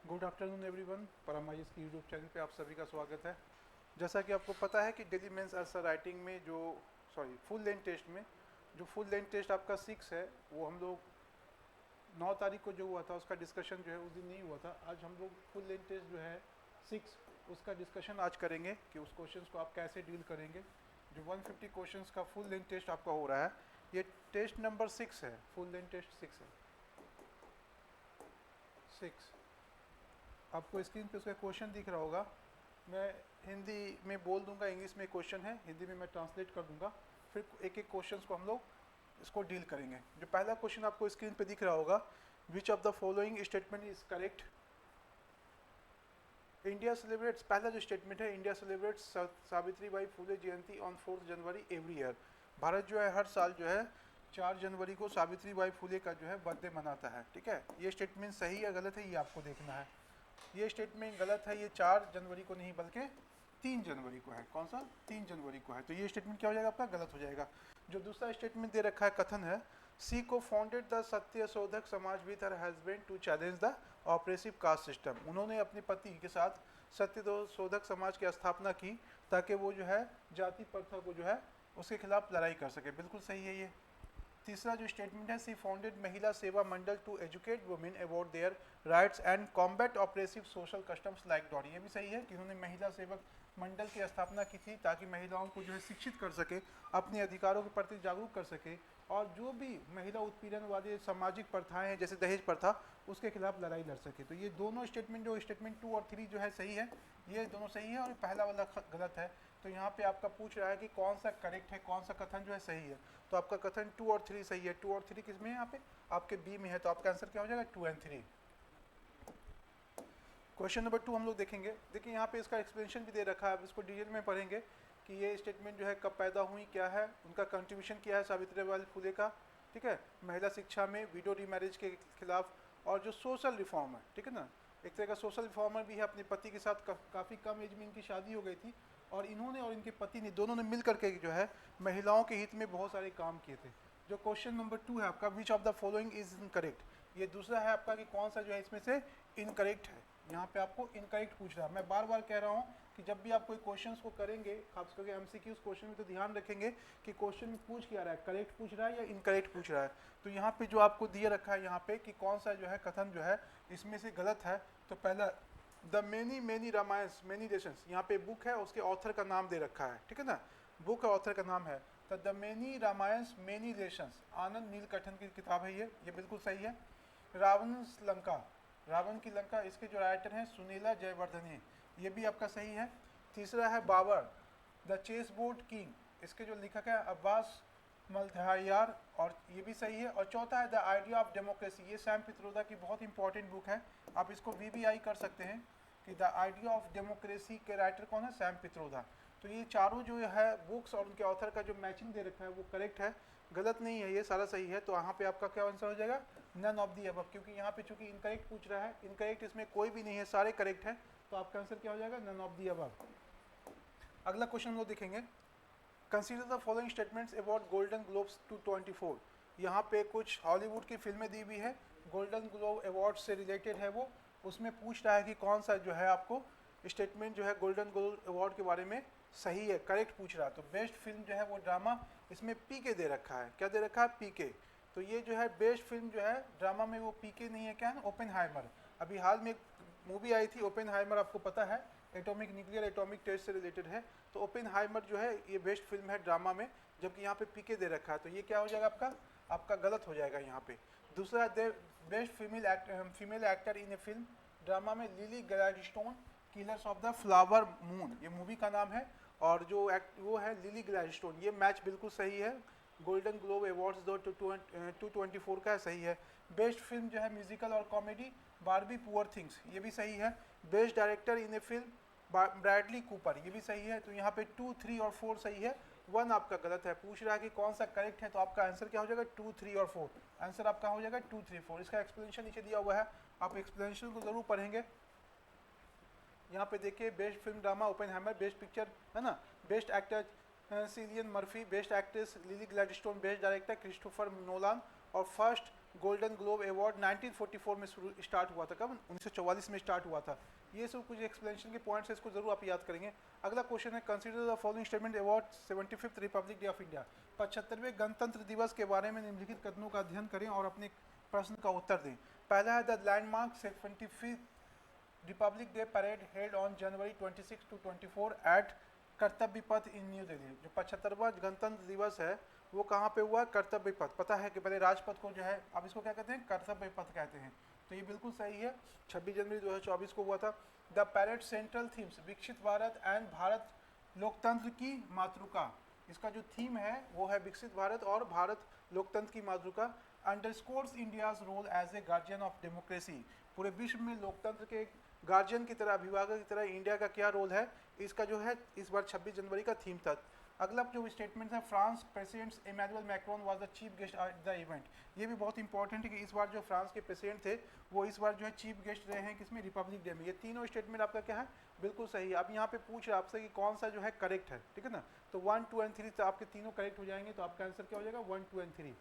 Good afternoon everyone. परामाइज की YouTube channel पे आप सभी का स्वागत है। जैसा कि आपको पता है कि डेली मेंस आंसर राइटिंग में जो फुल लेंथ टेस्ट में जो फुल लेंथ टेस्ट आपका 6 है, वो हम लोग 9 तारीख को जो हुआ था उसका डिस्कशन जो है उस दिन नहीं हुआ था। आज हम लोग फुल लेंथ टेस्ट जो है 6 उसका डिस्कशन आज करेंगे कि उस क्वेश्चन को आप कैसे डील करेंगे। जो 150 क्वेश्चन का फुल लेंथ टेस्ट आपका हो रहा है, ये टेस्ट नंबर 6 है। फुल लेंथ टेस्ट 6 है। 6 आपको स्क्रीन पे उसका क्वेश्चन दिख रहा होगा। मैं हिंदी में बोल दूंगा, इंग्लिश में क्वेश्चन है, हिंदी में मैं ट्रांसलेट कर दूंगा। फिर एक एक क्वेश्चन को हम लोग इसको डील करेंगे। जो पहला क्वेश्चन आपको स्क्रीन पे दिख रहा होगा, विच of the following statement is correct. India celebrates, पहला जो स्टेटमेंट है, India celebrates Savitri by Phule Jayanti on 4 January every year. Bharat जो है हर साल जो है 4 जनवरी को सावित्री बाई फुले का जो है बर्थडे मनाता है। ठीक है, ये स्टेटमेंट सही या गलत है ये आपको देखना है। ये स्टेटमेंट गलत है, ये 4 जनवरी को नहीं बल्कि 3 जनवरी को है। कौन सा? 3 जनवरी को है। तो ये स्टेटमेंट क्या हो जाएगा आपका? गलत हो जाएगा। जो दूसरा स्टेटमेंट दे रखा है, कथन है, सी को founded the Satya Shodhak Samaj with her husband to challenge the oppressive caste system. उन्होंने अपने पति के साथ सत्य शोधक समाज की स्थापना की ताकि वो जो है जाति प्रथा को जो है उसके खिलाफ लड़ाई कर सके। बिल्कुल सही है ये। तीसरा जो स्टेटमेंट है, सी founded Mahila Seva Mandal to educate women about their rights and combat oppressive social customs like dowry. ये भी सही है कि उन्होंने महिला सेवक मंडल की स्थापना की थी ताकि महिलाओं को जो है शिक्षित कर सके, अपने अधिकारों के प्रति जागरूक कर सके, और जो भी महिला उत्पीड़न वाली सामाजिक प्रथाएं हैं जैसे दहेज प्रथा, उसके खिलाफ लड़ाई लड़ सके। तो ये दोनों स्टेटमेंट, जो स्टेटमेंट 2 और 3 जो है सही है, ये दोनों सही है और पहला वाला गलत है। तो यहाँ पे आपका पूछ रहा है कि कौन सा करेक्ट है, कौन सा कथन जो है सही है। तो आपका कथन 2 और 3 सही है। 2 और 3 किस में है? यहाँ पे आपके बी में है। तो आपका आंसर क्या हो जाएगा? 2 एंड 3। क्वेश्चन नंबर 2 हम लोग देखेंगे। देखिए यहाँ पे इसका एक्सप्लेनेशन भी दे रखा है, अब इसको डिटेल में पढ़ेंगे कि ये स्टेटमेंट जो है कब पैदा हुई, क्या है उनका कंट्रीब्यूशन, क्या है सावित्रीबाई फुले का। ठीक है, महिला शिक्षा में, विडो रीमैरिज के खिलाफ, और जो सोशल रिफॉर्म है, ठीक है ना, एक तरह का सोशल रिफॉर्मर भी है। अपने पति के साथ काफ़ी कम एज में इनकी शादी हो गई थी और इन्होंने और इनके पति ने, दोनों ने मिल करके जो है महिलाओं के हित में बहुत सारे काम किए थे। जो क्वेश्चन नंबर 2 है आपका, विच of the following is incorrect. ये दूसरा है आपका कि कौन सा जो है इसमें से इनकरेक्ट है। यहाँ पे आपको इनकरेक्ट पूछ रहा है। मैं बार बार कह रहा हूँ कि जब भी आप कोई क्वेश्चंस को करेंगे, खास करके एमसीक्यूज क्वेश्चन में, तो ध्यान रखेंगे कि क्वेश्चन में पूछ क्या रहा है, करेक्ट पूछ रहा है या इनकरेक्ट पूछ रहा है। तो यहाँ पे जो आपको दिए रखा है यहाँ पे कि कौन सा जो है कथन जो है इसमें से गलत है। तो पहला, the many many Ramayana many lessons, यहाँ पे बुक है, उसके ऑथर का नाम दे रखा है। ठीक है ना, बुक का ऑथर का नाम है तो the many Ramayana many lessons, Anand Neelakantan की किताब है ये बिल्कुल सही है। रावण लंका, रावण की लंका, इसके जो राइटर हैं सुनीला जयवर्धने, ये भी आपका सही है। तीसरा है Babur, the chess board king, इसके जो लेखक है अब्बास मल्तहायार, और ये भी सही है। और चौथा है द आइडिया ऑफ डेमोक्रेसी, ये सैम पित्रोदा की बहुत इंपॉर्टेंट बुक है, आप इसको VBI कर सकते हैं कि द आइडिया ऑफ डेमोक्रेसी के राइटर कौन है? सैम पित्रोदा। तो ये चारों जो है बुक्स और उनके ऑथर का जो मैचिंग दे रखा है वो करेक्ट है, गलत नहीं है, ये सारा सही है। तो यहाँ पे आपका क्या आंसर हो जाएगा? नन ऑफ दी अबव, क्योंकि यहाँ पे चूंकि इनकरेक्ट पूछ रहा है, इनकरेक्ट इसमें कोई भी नहीं है, सारे करेक्ट है। तो आपका आंसर क्या हो जाएगा? None of the above. अगला क्वेश्चन हम लोग देखेंगे, consider the following statements about Golden Globes 224। यहाँ पे कुछ हॉलीवुड की फिल्में दी हुई है, गोल्डन ग्लोब अवार्ड से रिलेटेड है वो। उसमें पूछ रहा है कि कौन सा जो है आपको स्टेटमेंट जो है गोल्डन ग्लोब अवार्ड के बारे में सही है, करेक्ट पूछ रहा है। तो बेस्ट फिल्म जो है वो ड्रामा, इसमें PK दे रखा है। क्या दे रखा है? PK। तो ये जो है बेस्ट फिल्म जो है ड्रामा में, वो PK नहीं है, क्या है? ओपेनहाइमर। अभी हाल में एक मूवी आई थी ओपेनहाइमर, आपको पता है, एटॉमिक न्यूक्लियर एटॉमिक टेस्ट से रिलेटेड है। तो ओपेनहाइमर जो है ये बेस्ट फिल्म है ड्रामा में, जबकि यहाँ पे PK दे रखा है। तो ये क्या हो जाएगा आपका? आपका गलत हो जाएगा यहाँ पे। दूसरा, best female actor in a film drama में Lily Gladstone, Killers of the Flower Moon, ये मूवी का नाम है, और जो वो है लिली ग्लैडस्टोन। ये मैच बिल्कुल सही है, गोल्डन ग्लोब अवार्ड्स 224 का है, सही है। बेस्ट फिल्म जो है म्यूजिकल और कॉमेडी, बारबी पुअर थिंग्स, ये भी सही है। Best director in a film Bradley Cooper, ये भी सही है। तो यहाँ पे 2, 3 और 4 सही है, 1 आपका गलत है। पूछ रहा है कि कौन सा करेक्ट है, तो आपका आंसर क्या हो जाएगा? 2, 3 और 4। आंसर आपका हो जाएगा 2, 3, 4। इसका एक्सप्लेनेशन नीचे दिया हुआ है, आप एक्सप्लेनेशन को जरूर पढ़ेंगे। यहाँ पे देखिए, best film drama Oppenheimer, best picture है ना, best actor Cillian Murphy, best actress Lily Gladstone, best director Christopher Nolan, और फर्स्ट गोल्डन ग्लोब अवार्ड 1944 में स्टार्ट हुआ था। कब? 1944 में स्टार्ट हुआ था। ये सब कुछ एक्सप्लेनेशन के पॉइंट्स है, इसको जरूर आप याद करेंगे। अगला क्वेश्चन है, consider the following statement about 75th republic day of India. 75वें गणतंत्र दिवस के बारे में निम्नलिखित कथनों का अध्ययन करें और अपने प्रश्न का उत्तर दें। पहला है, the landmark 75th republic day parade held on January 26 to 24 at Kartavya Path in new Delhi. जो 75वां गणतंत्र दिवस है वो कहाँ पे हुआ? कर्तव्य पथ। पता है कि पहले राजपथ को जो है, अब इसको क्या कहते हैं? कर्तव्य पथ कहते हैं। तो ये बिल्कुल सही है, 26 जनवरी 2024 को हुआ था। द पैरेड सेंट्रल थीम्स विकसित भारत एंड भारत लोकतंत्र की मातृका। इसका जो थीम है वो है विकसित भारत और भारत लोकतंत्र की मातृका। Underscores India's role as a guardian of democracy. पूरे विश्व में लोकतंत्र के गार्जियन की तरह, अभिभावक की तरह इंडिया का क्या रोल है, इसका जो है इस बार 26 जनवरी का थीम था। अगला जो स्टेटमेंट है, France president Emmanuel Macron was the chief guest at the event. ये भी बहुत इंपॉर्टेंट है कि इस बार जो फ्रांस के प्रेसिडेंट थे वो इस बार जो है चीफ गेस्ट रहे हैं किसमें? रिपब्लिक डे में। ये तीनों स्टेटमेंट आपका क्या है? बिल्कुल सही है। अब यहाँ पे पूछ रहा है आपसे कि कौन सा जो है करेक्ट है, ठीक है ना? तो 1, 2 एंड 3 तो आपके तीनों करेक्ट हो जाएंगे, तो आपका आंसर क्या हो जाएगा? 1, 2 एंड 3।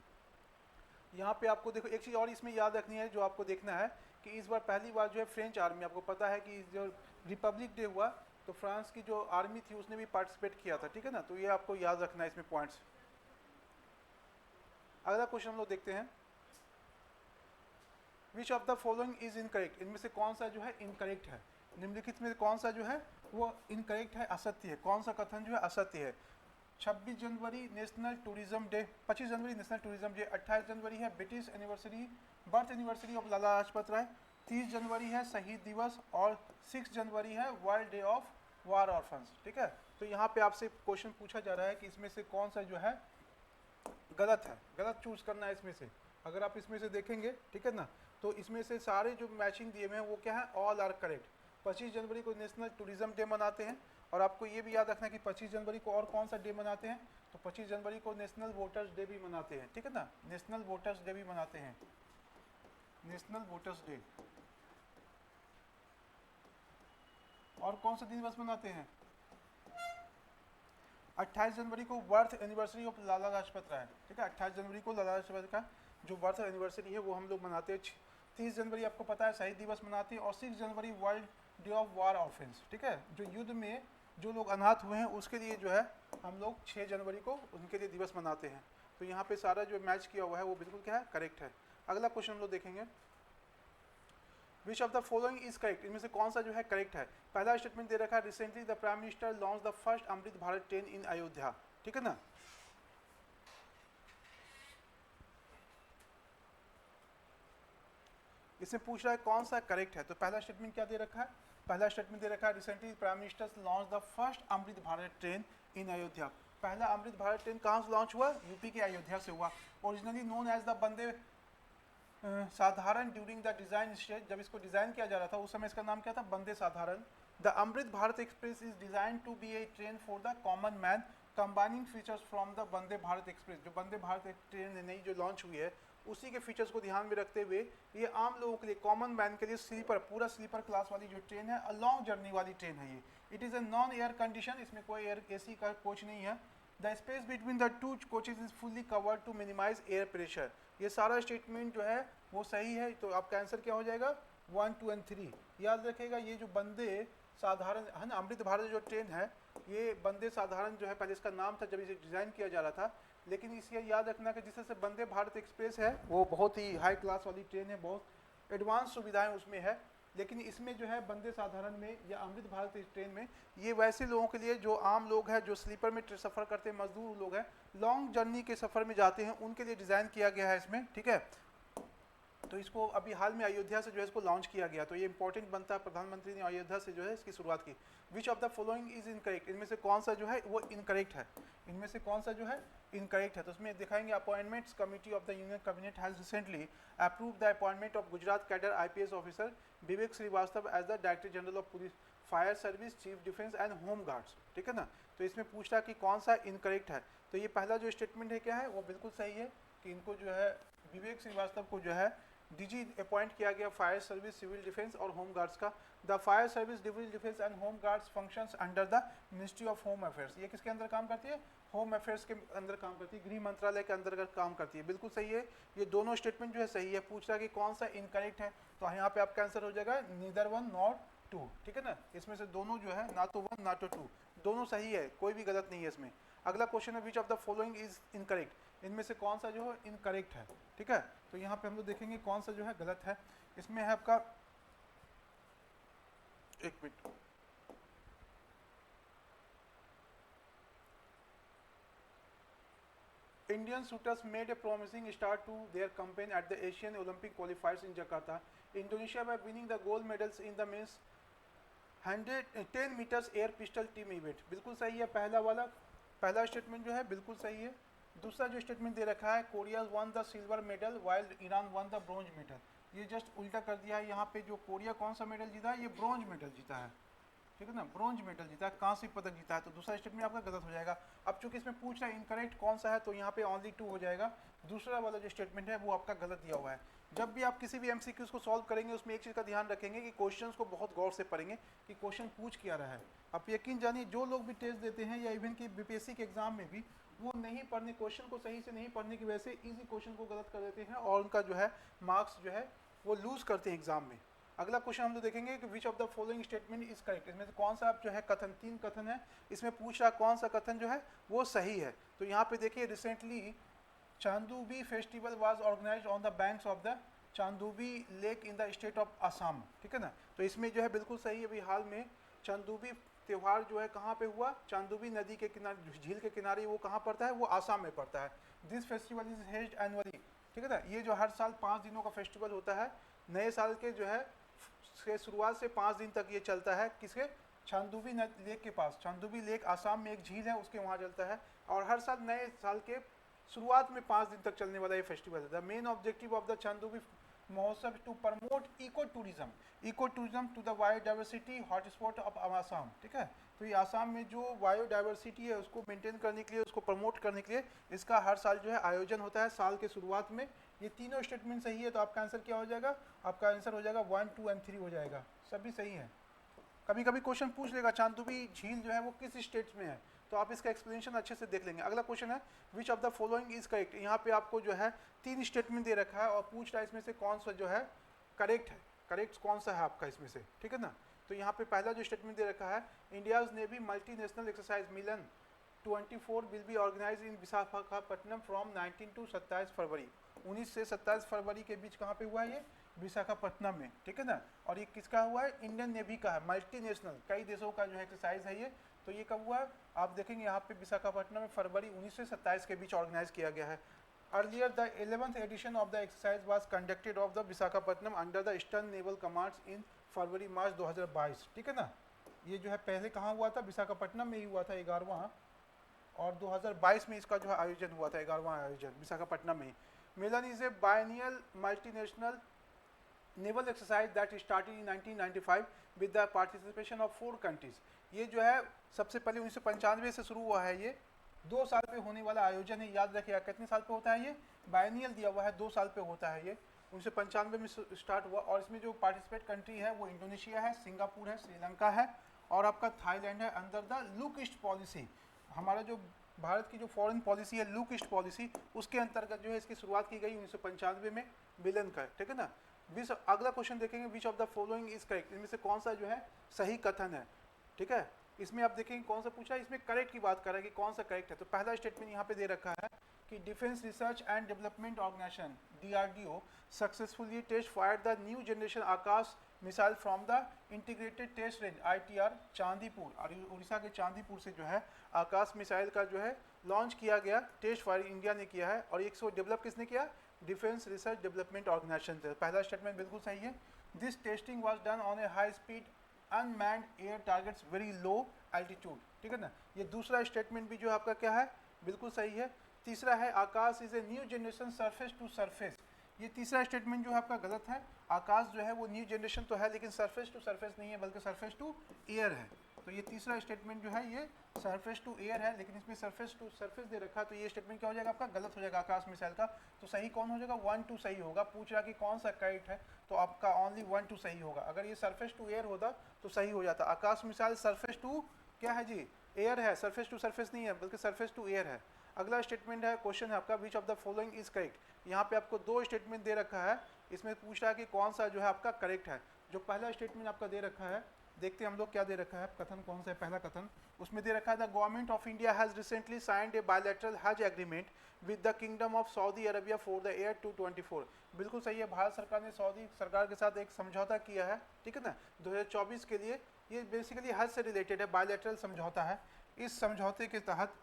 यहाँ पे आपको देखो एक चीज़ और इसमें याद रखनी है, जो आपको देखना है कि इस बार पहली बार जो है फ्रेंच आर्मी, आपको पता है कि जो रिपब्लिक डे हुआ तो फ्रांस की जो आर्मी थी उसने भी पार्टिसिपेट किया था, ठीक है ना? तो ये आपको याद रखना है इसमें पॉइंट्स। अगला क्वेश्चन हम लोग देखते हैं, which of the following is incorrect. इनमें से कौन सा जो है इनकरेक्ट है? निम्नलिखित में कौन सा जो है वो इनकरेक्ट है, असत्य है? कौन सा कथन जो है असत्य है? 26 जनवरी नेशनल टूरिज्म डे, 25 जनवरी नेशनल टूरिज्म डे, 28 जनवरी है British anniversary, birth anniversary of Lala Lajpat Rai, 30 जनवरी है शहीद दिवस और 6 जनवरी है world day of war orphans, ठीक है? तो यहाँ पे आपसे क्वेश्चन पूछा जा रहा है कि इसमें से कौन सा जो है गलत है, गलत चूज करना है इसमें से। अगर आप इसमें से देखेंगे, ठीक है ना, तो इसमें से सारे जो मैचिंग दिए हुए हैं वो क्या है? All are correct. 25 जनवरी को नेशनल टूरिज्म डे मनाते हैं, और आपको ये भी याद रखना है कि 25 जनवरी को और कौन सा डे मनाते हैं? तो 25 जनवरी को नेशनल वोटर्स डे भी मनाते हैं, ठीक है ना? नेशनल वोटर्स डे भी मनाते हैं, नेशनल वोटर्स डे। और कौन सा दिवस मनाते हैं? 28 जनवरी को birth anniversary of Lala Lajpat राय, ठीक है? 28 जनवरी को लाला लाजपत का जो बर्थ एनिवर्सरी है वो हम लोग मनाते हैं। 30 जनवरी आपको पता है शहीद दिवस मनाते हैं, और 6 जनवरी world day of war orphans, ठीक है? जो युद्ध में जो लोग अनाथ हुए हैं उसके लिए जो है हम लोग 6 जनवरी को उनके लिए दिवस मनाते हैं। तो यहाँ पे सारा जो मैच किया हुआ है वो बिल्कुल क्या है? करेक्ट है। अगला क्वेश्चन हम लोग देखेंगे, which of the following is correct. इनमें से कौन सा जो है करेक्ट है? पहला स्टेटमेंट दे रखा है, recently the prime minister launch the first Amrit Bharat train in Ayodhya, ठीक है ना? इसमें पूछ रहा है कौन सा करेक्ट है। तो पहला स्टेटमेंट क्या दे रखा है? पहला स्टेटमेंट दे रखा है, recently prime minister launch the first Amrit Bharat train in Ayodhya. पहला अमृत भारत ट्रेन कहाँ से लॉन्च हुआ? यूपी के अयोध्या से हुआ। ओरिजिनली नोन एज द वंदे साधारण ड्यूरिंग द डिजाइन स्टेज, जब इसको डिजाइन किया जा रहा था उस समय इसका नाम क्या था? Vande Sadharan. The Amrit Bharat express is design to be a train for the common man combining features from the Vande Bharat express. जो वंदे भारत ट्रेन नई जो लॉन्च हुई है उसी के फीचर्स को ध्यान में रखते हुए ये आम लोगों के लिए, कॉमन मैन के लिए स्लीपर, पूरा स्लीपर क्लास वाली जो ट्रेन है, लॉन्ग जर्नी वाली ट्रेन है ये। It is a non air condition, इसमें कोई एयर एसी का कोच नहीं है। The space between the two coaches is fully covered to minimise air pressure. ये सारा स्टेटमेंट जो है वो सही है, तो आपका आंसर क्या हो जाएगा? 1, 2 एंड 3। याद रखेगा ये जो वंदे साधारण है ना, अमृत भारत जो ट्रेन है, ये वंदे साधारण जो है पहले इसका नाम था जब इसे डिज़ाइन किया जा रहा था, लेकिन इसे याद रखना कि जिस तरह से वंदे भारत एक्सप्रेस है वो बहुत ही हाई क्लास वाली ट्रेन है, बहुत एडवांस सुविधाएं उसमें है, लेकिन इसमें जो है वंदे साधारण में या अमृत भारत ट्रेन में ये वैसे लोगों के लिए जो आम लोग हैं, जो स्लीपर में सफ़र करते हैं, मजदूर लोग हैं, लॉन्ग जर्नी के सफ़र में जाते हैं, उनके लिए डिज़ाइन किया गया है इसमें, ठीक है? तो इसको अभी हाल में अयोध्या से जो है इसको लॉन्च किया गया, तो ये इंपॉर्टेंट बनता है, प्रधानमंत्री ने अयोध्या से जो है इसकी शुरुआत की। विच of the following is incorrect. इनमें से कौन सा जो है वो इनकरेक्ट है? इनमें से कौन सा जो है इनकरेक्ट है? तो उसमें दिखाएंगे, appointments committee of the union cabinet has recently approve the appointment of Gujarat cadre IPS officer Vivek Srivastava as the director general of police, fire service, chief defence and home guards, ठीक है ना? तो इसमें पूछ रहा कि कौन सा इनकरेक्ट है। तो ये पहला जो स्टेटमेंट है क्या है? वो बिल्कुल सही है कि इनको जो है विवेक श्रीवास्तव को जो है डीजी अपॉइंट किया गया फायर सर्विस, सिविल डिफेंस और होम गार्ड्स का। The fire service, civil defence and home guards functions under the ministry of home affairs. ये किसके अंदर काम करती है? होम अफेयर्स के अंदर काम करती है, गृह मंत्रालय के अंतर्गत काम करती है। बिल्कुल सही है, ये दोनों स्टेटमेंट जो है सही है। पूछ रहा है कि कौन सा इनकरेक्ट है, तो यहाँ पे आपका आंसर हो जाएगा नीदर वन नॉट टू, ठीक है ना। इसमें से दोनों जो है ना तो वन ना तो टू, दोनों सही है, कोई भी गलत नहीं है इसमें। अगला क्वेश्चन है which of the following is incorrect, इनमें से कौन सा जो है इनकरेक्ट है, ठीक है। तो यहाँ पे हम लोग देखेंगे कौन सा जो है गलत है। इसमें है आपका, एक minute, Indian shooters made a promising start to their campaign at the Asian Olympic qualifiers in Jakarta, Indonesia, by winning the gold medals in the men's 110 meters air pistol team event। बिल्कुल सही है पहला वाला, पहला statement जो है बिल्कुल सही है। दूसरा जो स्टेटमेंट दे रखा है Korea one the silver medal while Iran one the bronze medal, ये जस्ट उल्टा कर दिया है। यहाँ पे जो कोरिया कौन सा मेडल जीता है, ये ब्रॉन्ज मेडल जीता है, ठीक है ना, ब्रॉन्ज मेडल जीता है, कांस्य पदक जीता है। तो दूसरा स्टेटमेंट आपका गलत हो जाएगा। अब चूंकि इसमें पूछ रहा है इनकरेक्ट कौन सा है, तो यहाँ पे ओनली टू हो जाएगा। दूसरा वाला जो स्टेटमेंट है वो आपका गलत दिया हुआ है। जब भी आप किसी भी एमसीक्यूज को सॉल्व करेंगे उसमें एक चीज़ का ध्यान रखेंगे कि क्वेश्चंस को बहुत गौर से पढ़ेंगे कि क्वेश्चन पूछ क्या रहा है। आप यकीन जानिए जो लोग भी टेस्ट देते हैं या इवन कि बीपीएससी के एग्जाम में भी, वो नहीं पढ़ने, क्वेश्चन को सही से नहीं पढ़ने की वजह से ईजी क्वेश्चन को गलत कर देते हैं और उनका जो है मार्क्स जो है वो लूज करते हैं एग्जाम में। अगला क्वेश्चन हम लोग देखेंगे कि विच of the following statement is correct, इसमें से कौन सा जो है कथन, तीन कथन है, इसमें पूछ रहा कौन सा कथन जो है वो सही है। तो यहाँ पे देखिए, recently Chandubi festival was organised on the banks of the Chandubi lake in the state of Assam, ठीक है ना। तो इसमें जो है बिल्कुल सही है। अभी हाल में चांदूबी त्यौहार जो है कहाँ पे हुआ, चांदूबी नदी के किनारे, झील के किनारे, वो कहाँ पड़ता है, वो आसाम में पड़ता है। This festival is held annually, ठीक है ना। ये जो हर साल 5 दिनों का फेस्टिवल होता है, नए साल के जो है के शुरुआत से 5 दिन तक ये चलता है। किसके, चांदूबी लेक के पास, चांदूबी लेक आसाम में एक झील है उसके वहाँ चलता है, और हर साल नए साल के शुरुआत में 5 दिन तक चलने वाला ये फेस्टिवल है। The main objective of the Chandubi Mahotsav to promote eco tourism to the biodiversity hotspot of Assam, ठीक है। तो ये आसाम में जो बायोडाइवर्सिटी है उसको मेंटेन करने के लिए, उसको प्रमोट करने के लिए इसका हर साल जो है आयोजन होता है साल के शुरुआत में। ये तीनों स्टेटमेंट सही है, तो आपका आंसर क्या हो जाएगा, आपका आंसर हो जाएगा 1, 2 एंड 3 हो जाएगा, सभी सही है। कभी कभी क्वेश्चन पूछ लेगा चांदूबी झील जो है वो किस स्टेट में है, तो आप इसका एक्सप्लेनेशन अच्छे से देख लेंगे। अगला क्वेश्चन है which of the following is correct, यहाँ पे आपको जो है 3 स्टेटमेंट दे रखा है और पूछ रहा है इसमें से कौन सा जो है करेक्ट है, करेक्ट कौन सा है आपका इसमें से, ठीक है ना। तो यहाँ पे पहला जो स्टेटमेंट दे रखा है, India's navy multinational exercise Milan 24 will be organise in Visakhapatnam from 19 to 27 February, 19 से 27 फरवरी के बीच कहाँ पे हुआ है ये, विशाखापट्टनम में, ठीक है ना। और ये किसका हुआ है, इंडियन नेवी का है, मल्टीनेशनल कई देशों का जो है एक्सरसाइज है ये। तो ये कब हुआ है, आप देखेंगे यहाँ पे विशाखापट्टनम में फरवरी 19 से 27 के बीच ऑर्गेनाइज किया गया है। Earlier the 11th edition of the exercise was conducted of the Visakhapatnam under the eastern naval commands in February March 2022, ठीक है ना। ये जो है पहले कहाँ हुआ था, विशाखापट्टनम में ही हुआ था 11वां, और 2022 में इसका जो है आयोजन हुआ था 11वां आयोजन विशाखापट्टनम में। Milan is a biennial multinational naval exercise that started in 1995 with the participation of 4 countries. ये जो है सबसे पहले 1995 से शुरू हुआ है, ये 2 साल पे होने वाला आयोजन है। याद रखिएगा कितने साल पे होता है ये, बायनियल दिया हुआ है, 2 साल पे होता है ये। 1995 में स्टार्ट हुआ, और इसमें जो पार्टिसिपेट कंट्री है वो इंडोनेशिया है, सिंगापुर है, श्रीलंका है और आपका थाईलैंड है, under the look east policy. हमारा जो भारत की जो फॉरेन पॉलिसी है लुक ईस्ट पॉलिसी, उसके अंतर्गत जो है इसकी शुरुआत की गई 1995 में मिलन का, ठीक है ना। अगला क्वेश्चन देखेंगे which of the following is correct, इनमें से कौन सा जो है सही कथन है, ठीक है। इसमें आप देखेंगे कौन सा पूछा है, इसमें करेक्ट की बात कर रहा है कि कौन सा करेक्ट है। तो पहला स्टेटमेंट यहाँ पे दे रखा है कि defence research and development organisation DRDO successfully test fire the new generation Akash missile from the integrated test range ITR Chandipur, और उड़ीसा के चांदीपुर से जो है आकाश मिसाइल का जो है लॉन्च किया गया, टेस्ट फायर इंडिया ने किया है, और 100 डेवलप किसने किया, डिफेंस रिसर्च डेवलपमेंट ऑर्गेनाइजेशन से। पहला स्टेटमेंट बिल्कुल सही है। This testing was done on A high speed unmanned air targets very low altitude, ठीक है ना। ये दूसरा स्टेटमेंट भी जो आपका क्या है, बिल्कुल सही है। तीसरा है Akash is a new generation surface to surface, ये तीसरा स्टेटमेंट जो है आपका गलत है। आकाश जो है वो न्यू जनरेशन तो है लेकिन सरफेस टू सरफेस नहीं है, बल्कि सरफेस टू एयर है। तो ये तीसरा स्टेटमेंट जो है ये सरफेस टू एयर है, लेकिन इसमें सरफेस टू सरफेस दे रखा है, तो ये स्टेटमेंट क्या हो जाएगा आपका, गलत हो जाएगा आकाश मिसाइल का। तो सही कौन हो जाएगा, 1 2 सही होगा। पूछ रहा कि कौन सा करेक्ट है, तो आपका ओनली 1 2 सही होगा। अगर ये सरफेस टू एयर होता तो सही हो जाता। आकाश मिसाइल सरफेस टू क्या है जी, एयर है, सरफेस टू सरफेस नहीं है, बल्कि सरफेस टू एयर है। अगला स्टेटमेंट है, क्वेश्चन है आपका, विच of the following is correct. यहाँ पे आपको दो स्टेटमेंट दे रखा है, इसमें पूछ रहा है कि कौन सा जो है आपका करेक्ट है। जो पहला स्टेटमेंट आपका दे रखा है, देखते हैं हम लोग क्या दे रखा है, कथन कौन सा है पहला कथन। उसमें दे रखा है, the government of India has recently signed a bilateral Hajj agreement with the kingdom of Saudi Arabia for the year 2024। बिल्कुल सही है, भारत सरकार ने सऊदी सरकार के साथ एक समझौता किया है, ठीक है ना, 2024 के लिए। ये बेसिकली हज से रिलेटेड है, बायलैटरल समझौता है। इस समझौते के तहत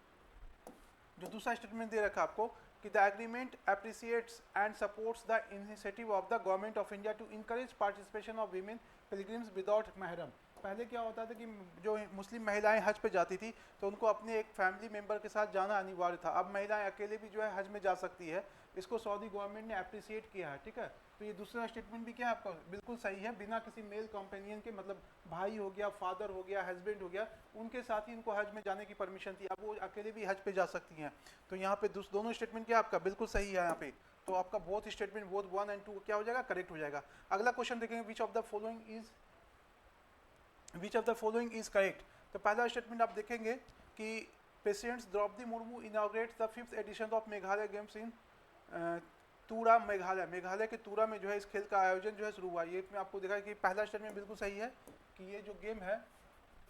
जो दूसरा स्टेटमेंट दे रखा है आपको कि the agreement appreciates and supports the initiative of the government of India to encourage participation of women pilgrims without Mehram. पहले क्या होता था कि जो मुस्लिम महिलाएं हज पे जाती थी तो उनको अपने एक फैमिली मेंबर के साथ जाना अनिवार्य था। अब महिलाएं अकेले भी जो है हज में जा सकती है। इसको सऊदी गवर्नमेंट ने अप्रिसिएट किया है, ठीक है। तो ये दूसरा स्टेटमेंट भी क्या है आपका, बिल्कुल सही है। बिना किसी मेल कंपेनियन के, मतलब भाई हो गया, फादर हो गया, हस्बैंड हो गया, उनके साथ ही इनको हज में जाने की परमिशन थी। अब वो अकेले भी हज पे जा सकती हैं। तो यहाँ पे दोनों स्टेटमेंट क्या आपका बिल्कुल सही है यहाँ पे। तो आपका बोथ स्टेटमेंट, बोथ 1 और 2 क्या हो जाएगा, करेक्ट हो जाएगा। अगला क्वेश्चन देखेंगे, which of the following is correct. तो पहला स्टेटमेंट आप देखेंगे कि president Draupadi Murmu inaugurate the 5th edition of Meghalaya games in Tura, Meghalaya के तूरा में जो है इस खेल का आयोजन जो है शुरू हुआ। ये मैं आपको देखा कि पहला स्टेटमेंट बिल्कुल सही है कि ये जो गेम है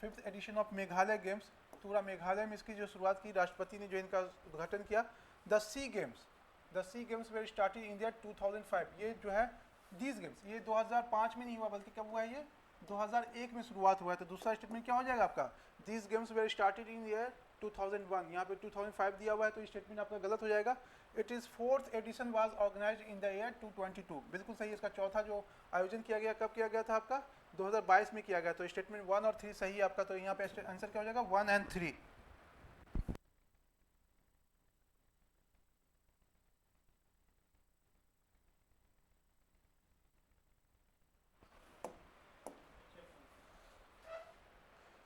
5th edition of Meghalaya games तूरा, मेघालय में इसकी जो शुरुआत की, राष्ट्रपति ने जो इनका उद्घाटन किया। The sea games were started India 2005। ये जो है दीज गेम्स ये 2005 में नहीं हुआ, बल्कि कब हुआ है, ये 2001 में शुरुआत हुआ है। तो दूसरा स्टेटमेंट क्या हो जाएगा आपका, these games were started in year 2001। यहाँ पे 2005 दिया हुआ है, तो ये स्टेटमेंट आपका गलत हो जाएगा। It is 4th edition was organised in the year 2022। बिल्कुल सही है। इसका चौथा जो आयोजन किया गया, कब किया गया था आपका, 2022 में किया गया। तो स्टेटमेंट 1 और 3 सही है आपका। तो यहाँ पे आंसर क्या हो जाएगा, 1 और 3।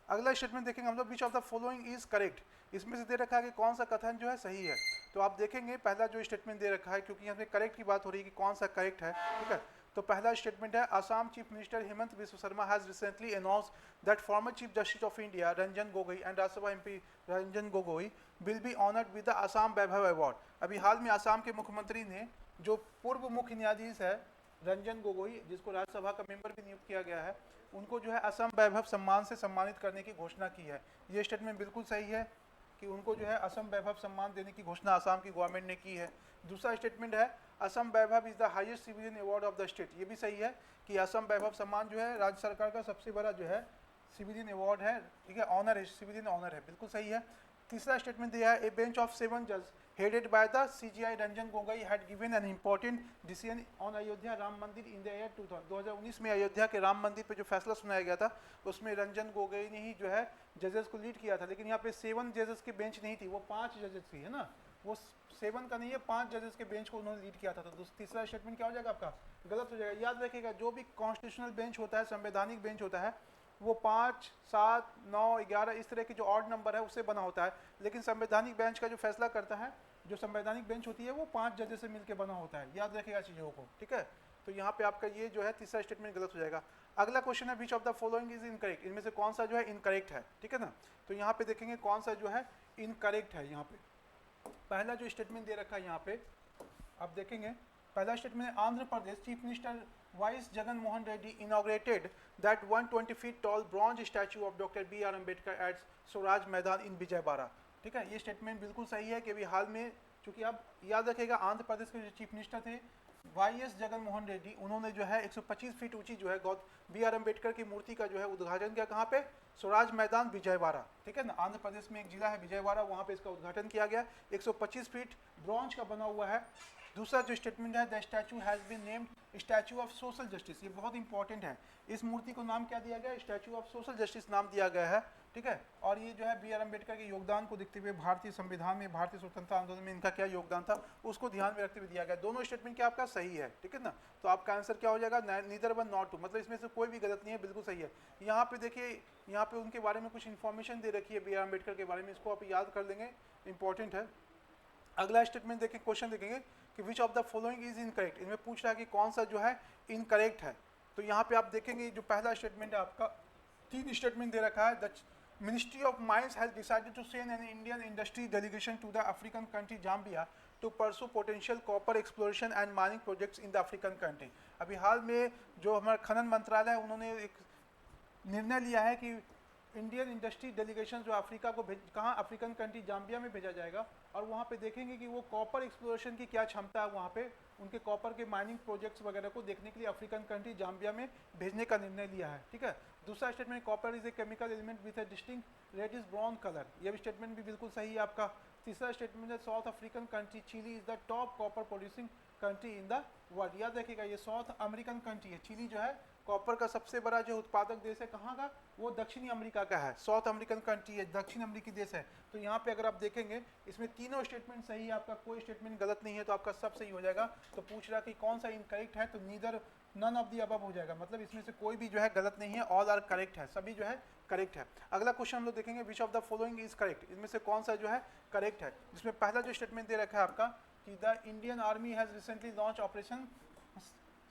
अगला स्टेटमेंट देखेंगे हम लोग, विच of the following is correct. इसमें से दे रखा है कि कौन सा कथन जो है सही है। तो आप देखेंगे पहला जो स्टेटमेंट दे रखा है, क्योंकि यहाँ पे करेक्ट की बात हो रही है कि कौन सा करेक्ट है, ठीक है। तो पहला स्टेटमेंट है, Assam chief minister Hemant Biswa Sharma has recently announced that former chief justice of India Ranjan Gogoi and Rajya Sabha MP Ranjan Gogoi will be honoured with the Assam Vaibhav award. अभी हाल में असम के मुख्यमंत्री ने जो पूर्व मुख्य न्यायाधीश है रंजन गोगोई, जिसको राज्यसभा का मेंबर भी नियुक्त किया गया है, उनको जो है असम वैभव सम्मान से सम्मानित करने की घोषणा की है। ये स्टेटमेंट बिल्कुल सही है कि उनको जो है असम वैभव सम्मान देने की घोषणा असम की गवर्नमेंट ने की है। दूसरा स्टेटमेंट है, Assam Vaibhav is the highest civilian award of the state. ये भी सही है कि असम वैभव सम्मान जो है राज्य सरकार का सबसे बड़ा जो है सिविलियन अवार्ड है, ठीक है, ऑनर है, सिविलियन ऑनर है, बिल्कुल सही है। तीसरा स्टेटमेंट दिया है, ए बेंच ऑफ 7 जज headed by the CJI Ranjan Gogoi had given an important decision on Ayodhya Ram मंदिर in the year 2000। 2019 में अयोध्या के राम मंदिर पे जो फैसला सुनाया गया था, उसमें रंजन गोगोई ने ही जो है जजेस को लीड किया था। लेकिन यहाँ पे 7 जजेस की बेंच नहीं थी, वो 5 जजेस थी, है ना, वो 7 का नहीं है, 5 जजेस के बेंच को उन्होंने लीड किया था। तो तीसरा स्टेटमेंट क्या हो जाएगा आपका, गलत हो जाएगा। याद रखिएगा, जो भी कॉन्स्टिट्यूशनल बेंच होता है, संवैधानिक बेंच होता है, वो 5, 7, 9, 11 इस तरह के जो ऑड नंबर है उससे बना होता है। लेकिन संवैधानिक बेंच का जो फैसला करता है, जो संवैधानिक बेंच होती है, वो 5 जजेस से मिलकर बना होता है। याद रखिएगा चीज़ों को, ठीक है। तो यहाँ पे आपका ये जो है तीसरा स्टेटमेंट गलत हो जाएगा। अगला क्वेश्चन है, which of the following is incorrect. इनमें से कौन सा जो है इनकरेक्ट है, ठीक है ना। तो यहाँ पे देखेंगे कौन सा जो है इनकरेक्ट है। यहाँ पे पहला जो स्टेटमेंट दे रखा है, यहाँ पे आप देखेंगे पहला स्टेटमेंट है, Andhra Pradesh chief minister YS Jagan Mohan Reddy inaugurated that 120 feet tall bronze statue of doctor BR Ambedkar at Swaraj Maidan in Vijayawada, ठीक है। ये स्टेटमेंट बिल्कुल सही है कि अभी हाल में, चूंकि आप याद रखिएगा आंध्र प्रदेश के जो चीफ मिनिस्टर थे YS जगन मोहन रेड्डी, उन्होंने जो है 125 फीट ऊंची जो है BR अम्बेडकर की मूर्ति का जो है उद्घाटन किया। कहाँ पे, स्वराज मैदान विजयवाड़ा, ठीक है ना। आंध्र प्रदेश में एक जिला है विजयवाड़ा, वहाँ पे इसका उद्घाटन किया गया। 125 फीट ब्रॉन्ज का बना हुआ है दूसरा जो स्टेटमेंट है, the statue has been named statue of social justice, ये बहुत इंपॉर्टेंट है। इस मूर्ति को नाम क्या दिया गया, स्टैचू ऑफ सोशल जस्टिस नाम दिया गया है, ठीक है। और ये जो है बी आर अम्बेडकर के योगदान को देखते हुए भारतीय संविधान में, भारतीय स्वतंत्रता आंदोलन में इनका क्या योगदान था उसको ध्यान में रखते हुए दिया गया। दोनों स्टेटमेंट क्या आपका सही है, ठीक है ना। तो आपका आंसर क्या हो जाएगा, नीदर वन नॉट टू, मतलब इसमें से कोई भी गलत नहीं है, बिल्कुल सही है। यहाँ पे देखिए, यहाँ पे उनके बारे में कुछ इन्फॉर्मेशन दे रखी है बी आर अम्बेडकर के बारे में, इसको आप याद कर लेंगे, इंपॉर्टेंट है। अगला स्टेटमेंट देखें, क्वेश्चन देखेंगे कि विच of the following is incorrect, इनमें पूछ रहा है कि कौन सा जो है इनकरेक्ट है। तो यहाँ पे आप देखेंगे जो पहला स्टेटमेंट है आपका, 3 स्टेटमेंट दे रखा है। The ministry of mines has decided to send an Indian industry delegation to the African country Zambia to pursue potential copper exploration and mining projects in the African country. अभी हाल में जो हमारा खनन मंत्रालय है उन्होंने एक निर्णय लिया है कि इंडियन इंडस्ट्री डेलीगेशन जो अफ्रीका को कहाँ, अफ्रीकन कंट्री जाम्बिया में भेजा जाएगा, और वहाँ पे देखेंगे कि वो कॉपर एक्सप्लोरेशन की क्या क्षमता है, वहाँ पे उनके कॉपर के माइनिंग प्रोजेक्ट्स वगैरह को देखने के लिए अफ्रीकन कंट्री जाम्बिया में भेजने का निर्णय लिया है, ठीक है। दूसरा statement, copper is a chemical element with a distinct reddish brown colour, ये भी स्टेटमेंट भी बिल्कुल सही है आपका। तीसरा स्टेटमेंट है, south African country chilli is the top copper producing country in the world. याद रखिएगा, ये साउथ अमेरिकन कंट्री है, चिली जो है कॉपर का सबसे बड़ा जो उत्पादक देश है, कहाँ का, वो दक्षिणी अमेरिका का है, साउथ अमेरिकन कंट्री है, दक्षिण अमेरिकी देश है। तो यहाँ पे अगर आप देखेंगे इसमें तीनों स्टेटमेंट सही है, आपका कोई स्टेटमेंट गलत नहीं है, तो आपका सब सही हो जाएगा। तो पूछ रहा कि कौन सा इनकरेक्ट है, तो neither none of the above हो जाएगा, मतलब इसमें से कोई भी जो है गलत नहीं है, ऑल आर करेक्ट है, सभी जो है करेक्ट है। अगला क्वेश्चन हम लोग देखेंगे, which of the following is correct, इसमें से कौन सा जो है करेक्ट है। जिसमें पहला जो स्टेटमेंट दे रखा है आपका कि the Indian army has recently launch operation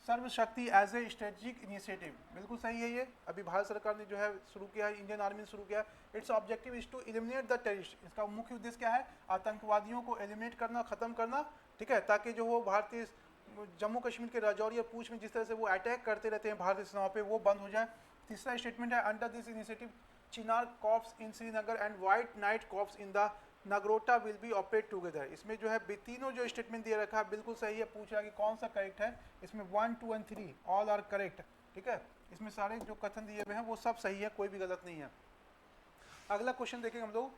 Sarv Shakti as A strategic initiative, बिल्कुल सही है। ये अभी भारत सरकार ने जो है शुरू किया है, इंडियन आर्मी ने शुरू किया है। Its objective is to eliminate the terrorist, इसका मुख्य उद्देश्य क्या है, आतंकवादियों को एलिमिनेट करना, खत्म करना, ठीक है, ताकि जो वो भारतीय जम्मू कश्मीर के राजौरी और पूंछ में जिस तरह से वो अटैक करते रहते हैं भारतीय सेनाओं पे, वो बंद हो जाए। तीसरा स्टेटमेंट है, under this initiative Chinar corps in Srinagar and white night corps in the Nagrota will be operate together. इसमें जो है तीनों जो स्टेटमेंट दिया रखा है बिल्कुल सही है। पूछ रहा है कि कौन सा करेक्ट है, इसमें 1, 2 एंड 3 ऑल आर करेक्ट, ठीक है। इसमें सारे जो कथन दिए हुए हैं वो सब सही है, कोई भी गलत नहीं है। अगला क्वेश्चन देखेंगे हम लोग,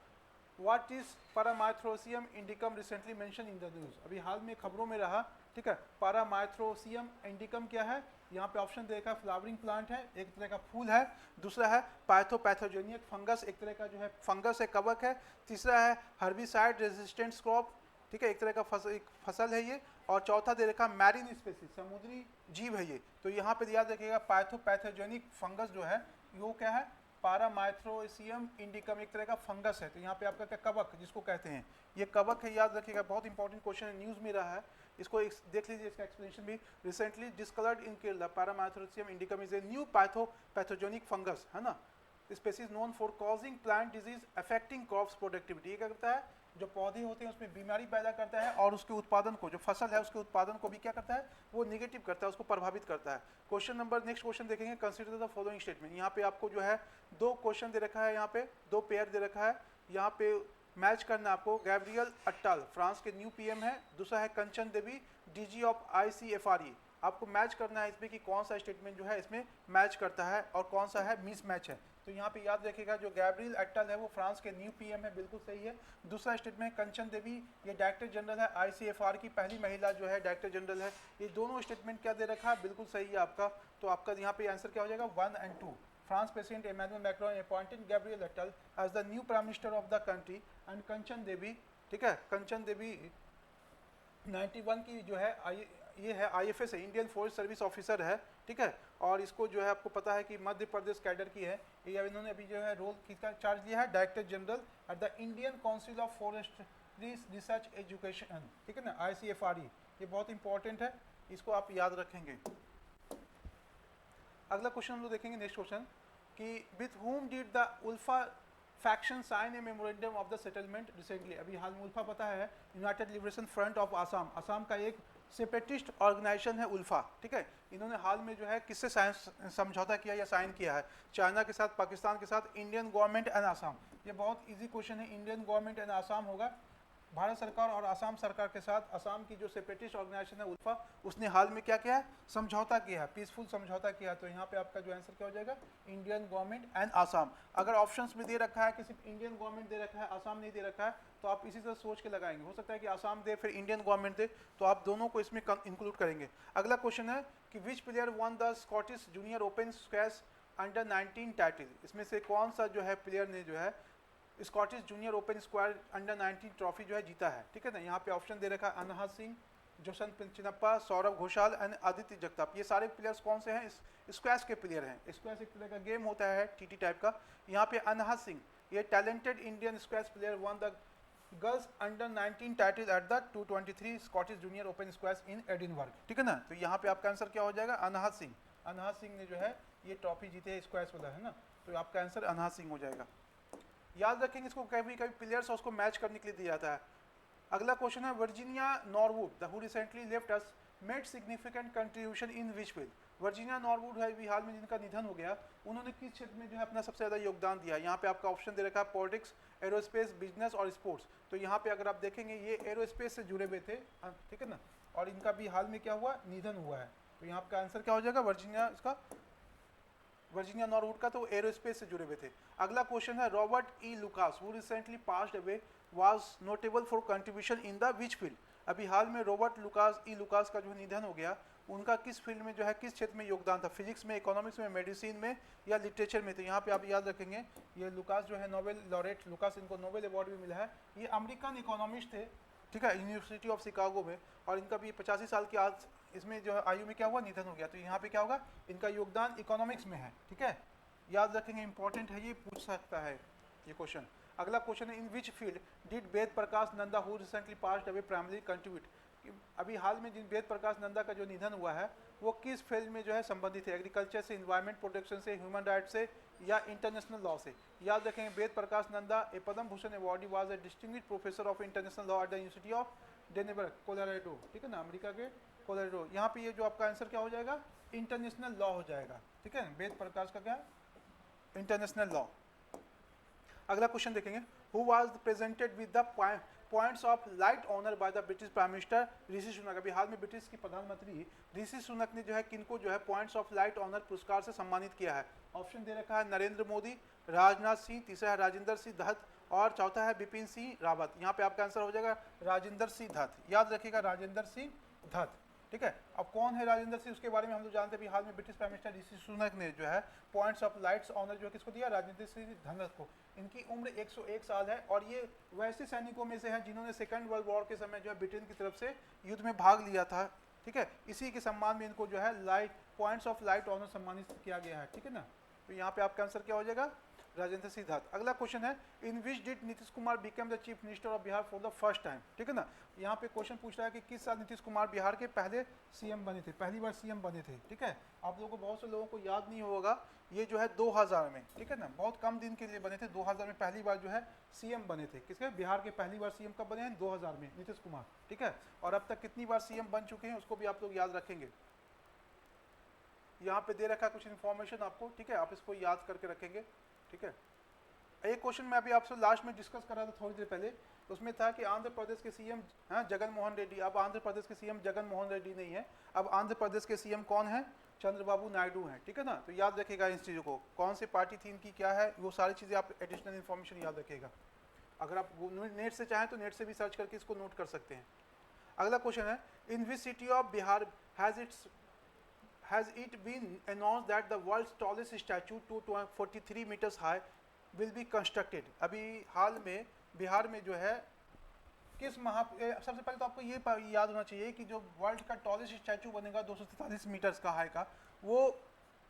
what is Paramyrothecium indicum recently mention in the news, अभी हाल में खबरों में रहा, ठीक है। पैरामाइथ्रोसियम इंडिकम क्या है, यहाँ पे ऑप्शन देखा, फ्लावरिंग प्लांट है, एक तरह का फूल है। दूसरा है पैथोजेनिक फंगस, एक तरह का जो है फंगस है, कवक है। तीसरा है हर्बिसाइड रेजिस्टेंट क्रॉप, ठीक है, एक तरह का एक फसल है ये। और चौथा दे रखा मैरीन स्पेसीज, समुद्री जीव है ये। तो यहाँ पे याद रखिएगा पैथोजेनिक फंगस जो है वो क्या है, पैरामाइथ्रोसियम इंडिकम, एक तरह का फंगस है। तो यहाँ पे आपका क्या, कवक जिसको कहते हैं, ये कवक है, याद रखिएगा, बहुत इंपॉर्टेंट क्वेश्चन है, न्यूज़ में रहा है, इसको देख लीजिए, इसका एक्सप्लेनेशन भी। Recently discovered in Kerala, Paramyrothecium indicum is a new pathogenic fungus, है ना, species known for causing plant disease affecting crops productivity. ये क्या करता है, जो पौधे होते हैं उसमें बीमारी पैदा करता है और उसके उत्पादन को, जो फसल है उसके उत्पादन को भी क्या करता है, वो निगेटिव करता है, उसको प्रभावित करता है। क्वेश्चन नंबर, नेक्स्ट क्वेश्चन देखेंगे, कंसीडर द फॉलोइंग स्टेटमेंट। यहाँ पे आपको जो है 2 क्वेश्चन दे रखा है, यहाँ पे 2 पेयर दे रखा है, यहाँ पे मैच करना आपको। गैब्रियल अट्टाल फ्रांस के न्यू पीएम है, दूसरा है Kanchan Devi DG of ICFRE. आपको मैच करना है इसमें कि कौन सा स्टेटमेंट जो है इसमें मैच करता है और कौन सा है मिस मैच है। तो यहाँ पे याद रखिएगा, जो गैब्रियल अट्टल है वो फ्रांस के न्यू पीएम है, बिल्कुल सही है। दूसरा स्टेटमेंट कंचन देवी, ये डायरेक्टर जनरल है, आईसीएफआर की पहली महिला जो है डायरेक्टर जनरल है। ये दोनों स्टेटमेंट क्या दे रखा है, बिल्कुल सही है आपका। तो आपका यहाँ पे आंसर क्या हो जाएगा, 1 and 2। France President Emmanuel Macron appointed Gabriel Attal as the new Prime Minister of the country and Kanchan Devi, ठीक है, कंचन देवी 91 की जो है ये है IFS है, इंडियन फॉरेस्ट सर्विस ऑफिसर है, ठीक है। और इसको जो है आपको पता है कि मध्य प्रदेश कैडर की है ये। इन्होंने अभी जो है रोल किसका चार्ज लिया है, director general at the Indian council of forestry research education, ठीक है ना, ICFRE। ये बहुत इंपॉर्टेंट है, इसको आप याद रखेंगे। अगला क्वेश्चन हम लोग देखेंगे, नेक्स्ट क्वेश्चन, कि with whom did the ULFA faction sign a memorandum of the settlement recently. अभी हाल में उल्फा पता है, United Liberation Front of Assam, Assam का एक सेपरेटिस्ट ऑर्गेनाइजेशन है उल्फा, ठीक है। इन्होंने हाल में जो है किससे समझौता किया या साइन किया है, चाइना के साथ, पाकिस्तान के साथ, इंडियन गवर्नमेंट एंड आसाम। ये बहुत इजी क्वेश्चन है, इंडियन गवर्नमेंट एंड आसाम होगा। भारत सरकार और असम सरकार के साथ असम की जो सेपरेटिस्ट ऑर्गेनाइजेशन है उल्फा, उसने हाल में क्या किया है, समझौता किया है, पीसफुल समझौता किया है। तो यहाँ पे आपका जो आंसर क्या हो जाएगा, इंडियन गवर्नमेंट एंड असम। अगर ऑप्शंस में दे रखा है कि सिर्फ इंडियन गवर्नमेंट दे रखा है, असम नहीं दे रखा है, तो आप इसी तरह सोच के लगाएंगे। हो सकता है कि असम दे फिर इंडियन गवर्नमेंट दे, तो आप दोनों को इसमें इंक्लूड करेंगे। अगला क्वेश्चन है कि विच player one the Scottish junior open squash under 19 title, इसमें से कौन सा जो है प्लेयर ने जो है Scottish junior open square under 19 trophy जो है जीता है, ठीक है ना। यहाँ पे ऑप्शन दे रखा है अनहद सिंह, जसवंत चिनप्पा, सौरभ घोषाल एंड आदित्य जगताप। ये सारे प्लेयर्स कौन से हैं, स्क्वैश के प्लेयर हैं। स्क्वैश एक तरह का गेम होता है टीटी टाइप का। यहाँ पे अनहद सिंह, ये talented Indian squash player, one the girls under 19 title at the 223 Scottish junior open squash in Edinburgh, ठीक है ना। तो यहाँ पे आपका आंसर क्या हो जाएगा, अनहद सिंह। अनहद सिंह ने जो है ये ट्रॉफी जीते है स्क्वैश वाला, है ना। तो आपका आंसर अनहद सिंह हो जाएगा। याद रखेंगे इसको, कभी कभी प्लेयर्स उसको मैच करने के लिए दिया जाता है। अगला क्वेश्चन है Virginia Norwood who recently left us made significant contribution in which field. Virginia Norwood है अभी हाल में जिनका निधन हो गया, उन्होंने किस क्षेत्र में जो है अपना सबसे ज़्यादा योगदान दिया। यहाँ पे आपका ऑप्शन दे रखा है पॉलिटिक्स, एरोस्पेस, बिजनेस और स्पोर्ट्स। तो यहाँ पे अगर आप देखेंगे ये एरोस्पेस से जुड़े हुए थे, ठीक है ना, और इनका भी हाल में क्या हुआ, निधन हुआ है। तो यहाँ का आंसर क्या हो जाएगा, वर्जीनिया, इसका वर्जीनिया नॉरवुड का तो एरोस्पेस से जुड़े हुए थे। अगला क्वेश्चन है Robert E Lucas who recently passed away was notable for contribution in the which field. अभी हाल में रॉबर्ट लुकास ई लुकास का जो निधन हो गया, उनका किस फील्ड में जो है, किस क्षेत्र में योगदान था, फिजिक्स में, इकोनॉमिक्स में, मेडिसिन में या लिटरेचर में। तो यहाँ पे आप याद रखेंगे ये लुकास जो है नोबेल लॉरेट लुकास, इनको नोबेल अवार्ड भी मिला है। ये अमेरिकन इकोनॉमिस्ट थे, ठीक है, यूनिवर्सिटी ऑफ शिकागो में, और इनका भी 85 साल की आज इसमें जो है आयु में क्या हुआ, निधन हो गया। तो यहाँ पे क्या होगा, इनका योगदान इकोनॉमिक्स में है, ठीक है, याद रखेंगे, इंपॉर्टेंट है, ये पूछ सकता है ये क्वेश्चन। अगला क्वेश्चन है in which field did Ved Prakash Nanda who recently passed away primary contribute. अभी हाल में जिन वेद प्रकाश नंदा का जो निधन हुआ है वो किस फील्ड में जो है संबंधित है, एग्रीकल्चर से, इन्वायरमेंट प्रोटेक्शन से, ह्यूमन राइट से या इंटरनेशनल लॉ से। याद रखेंगे Ved Prakash Nanda a Padma Bhushan awardee was a distinguished professor of international law at the university of Denver, Colorado, ठीक है ना, अमेरिका के कोलोराडो। यहाँ पे ये जो आपका आंसर क्या हो जाएगा, इंटरनेशनल लॉ हो जाएगा, ठीक है। वेद प्रकाश का क्या, इंटरनेशनल लॉ। अगला क्वेश्चन देखेंगे who was presented with the Points of light honour by the British prime minister Rishi Sunak. अभी हाल में ब्रिटिश की प्रधानमंत्री ऋषि सुनक ने जो है किनको जो है पॉइंट्स ऑफ लाइट ऑनर पुरस्कार से सम्मानित किया है। ऑप्शन दे रखा है नरेंद्र मोदी, राजनाथ सिंह, तीसरा है राजेंद्र सिंह धत और चौथा है बिपिन सिंह रावत। यहाँ पे आपका आंसर हो जाएगा राजेंद्र सिंह धत, याद रखिएगा राजेंद्र सिंह धत, ठीक है। अब कौन है राजेंद्र सिंह, उसके बारे में हम लोग जानते हैं। हाल में British prime minister Rishi Sunak ने जो है पॉइंट्स ऑफ लाइट्स ऑनर जो है किसको दिया, राजेंद्र सिंह धनत को। इनकी उम्र 101 साल है और ये वैसे सैनिकों में से हैं जिन्होंने सेकंड वर्ल्ड वॉर के समय जो है ब्रिटेन की तरफ से युद्ध में भाग लिया था, ठीक है। इसी के सम्मान में इनको जो है light points of light honour सम्मानित किया गया है, ठीक है ना। तो यहाँ पे आपका आंसर क्या हो जाएगा, राजेंद्र सिंह धत। अगला क्वेश्चन है in which did Nitish Kumar become the chief minister of Bihar for the first time, ठीक है ना। यहाँ पे क्वेश्चन पूछ रहा है कि किस साल नीतीश कुमार बिहार के पहले सीएम बने थे, पहली बार सीएम बने थे, ठीक है। आप लोगों को, बहुत से लोगों को याद नहीं होगा, ये जो है 2000 में, ठीक है ना, बहुत कम दिन के लिए बने थे। 2000 में पहली बार जो है सीएम बने थे, किसके, बिहार के पहली बार सीएम कब बने हैं, 2000 में, नीतीश कुमार, ठीक है। और अब तक कितनी बार सीएम बन चुके हैं उसको भी आप लोग याद रखेंगे। यहाँ पे दे रखा कुछ इन्फॉर्मेशन आपको, ठीक है, आप इसको याद करके रखेंगे, ठीक है। एक क्वेश्चन मैं अभी आपसे लास्ट में डिस्कस कर रहा था थोड़ी देर पहले, उसमें था कि आंध्र प्रदेश के सीएम हैं जगन मोहन रेड्डी। अब आंध्र प्रदेश के सीएम जगन मोहन रेड्डी नहीं है, अब आंध्र प्रदेश के सीएम कौन है, चंद्रबाबू नायडू हैं, ठीक है ना। तो याद रखिएगा इन चीज़ों को, कौन सी पार्टी थी इनकी, क्या है, वो सारी चीज़ें आप एडिशनल इन्फॉर्मेशन याद रखिएगा। अगर आप नेट से चाहें तो नेट से भी सर्च करके इसको नोट कर सकते हैं। अगला क्वेश्चन है in which city of Bihar has it been announced that the world's tallest statue 243 meters high will be constructed। अभी हाल में बिहार में जो है किस सबसे पहले तो आपको ये याद होना चाहिए कि जो वर्ल्ड का टॉलेस्ट स्टैचू बनेगा 243 मीटर्स का हाई का, वो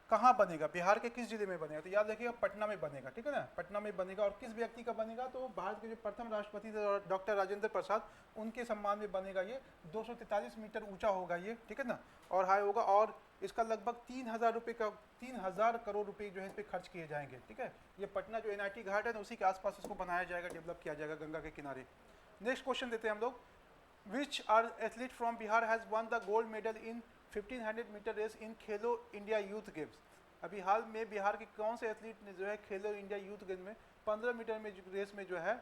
कहाँ बनेगा, बिहार के किस जिले में बनेगा। तो याद रखिएगा पटना में बनेगा, ठीक है ना, पटना में बनेगा। और किस व्यक्ति का बनेगा, तो भारत के जो प्रथम राष्ट्रपति थे डॉक्टर राजेंद्र प्रसाद, उनके सम्मान में बनेगा। ये 243 मीटर ऊंचा होगा ये, ठीक है ना, और हाई होगा। और इसका लगभग 3000 करोड़ रुपए जो है इस पर खर्च किए जाएंगे, ठीक है। ये पटना जो NIT घाट है ना, उसी के आसपास इसको बनाया जाएगा, डेवलप किया जाएगा गंगा के किनारे। नेक्स्ट क्वेश्चन देते हैं हम लोग, which are athlete from Bihar has won the gold medal in 1500 metre race in Khelo India youth games. अभी हाल में बिहार के कौन से एथलीट ने जो है खेलो इंडिया यूथ गेम्स में 15 मीटर में रेस में जो है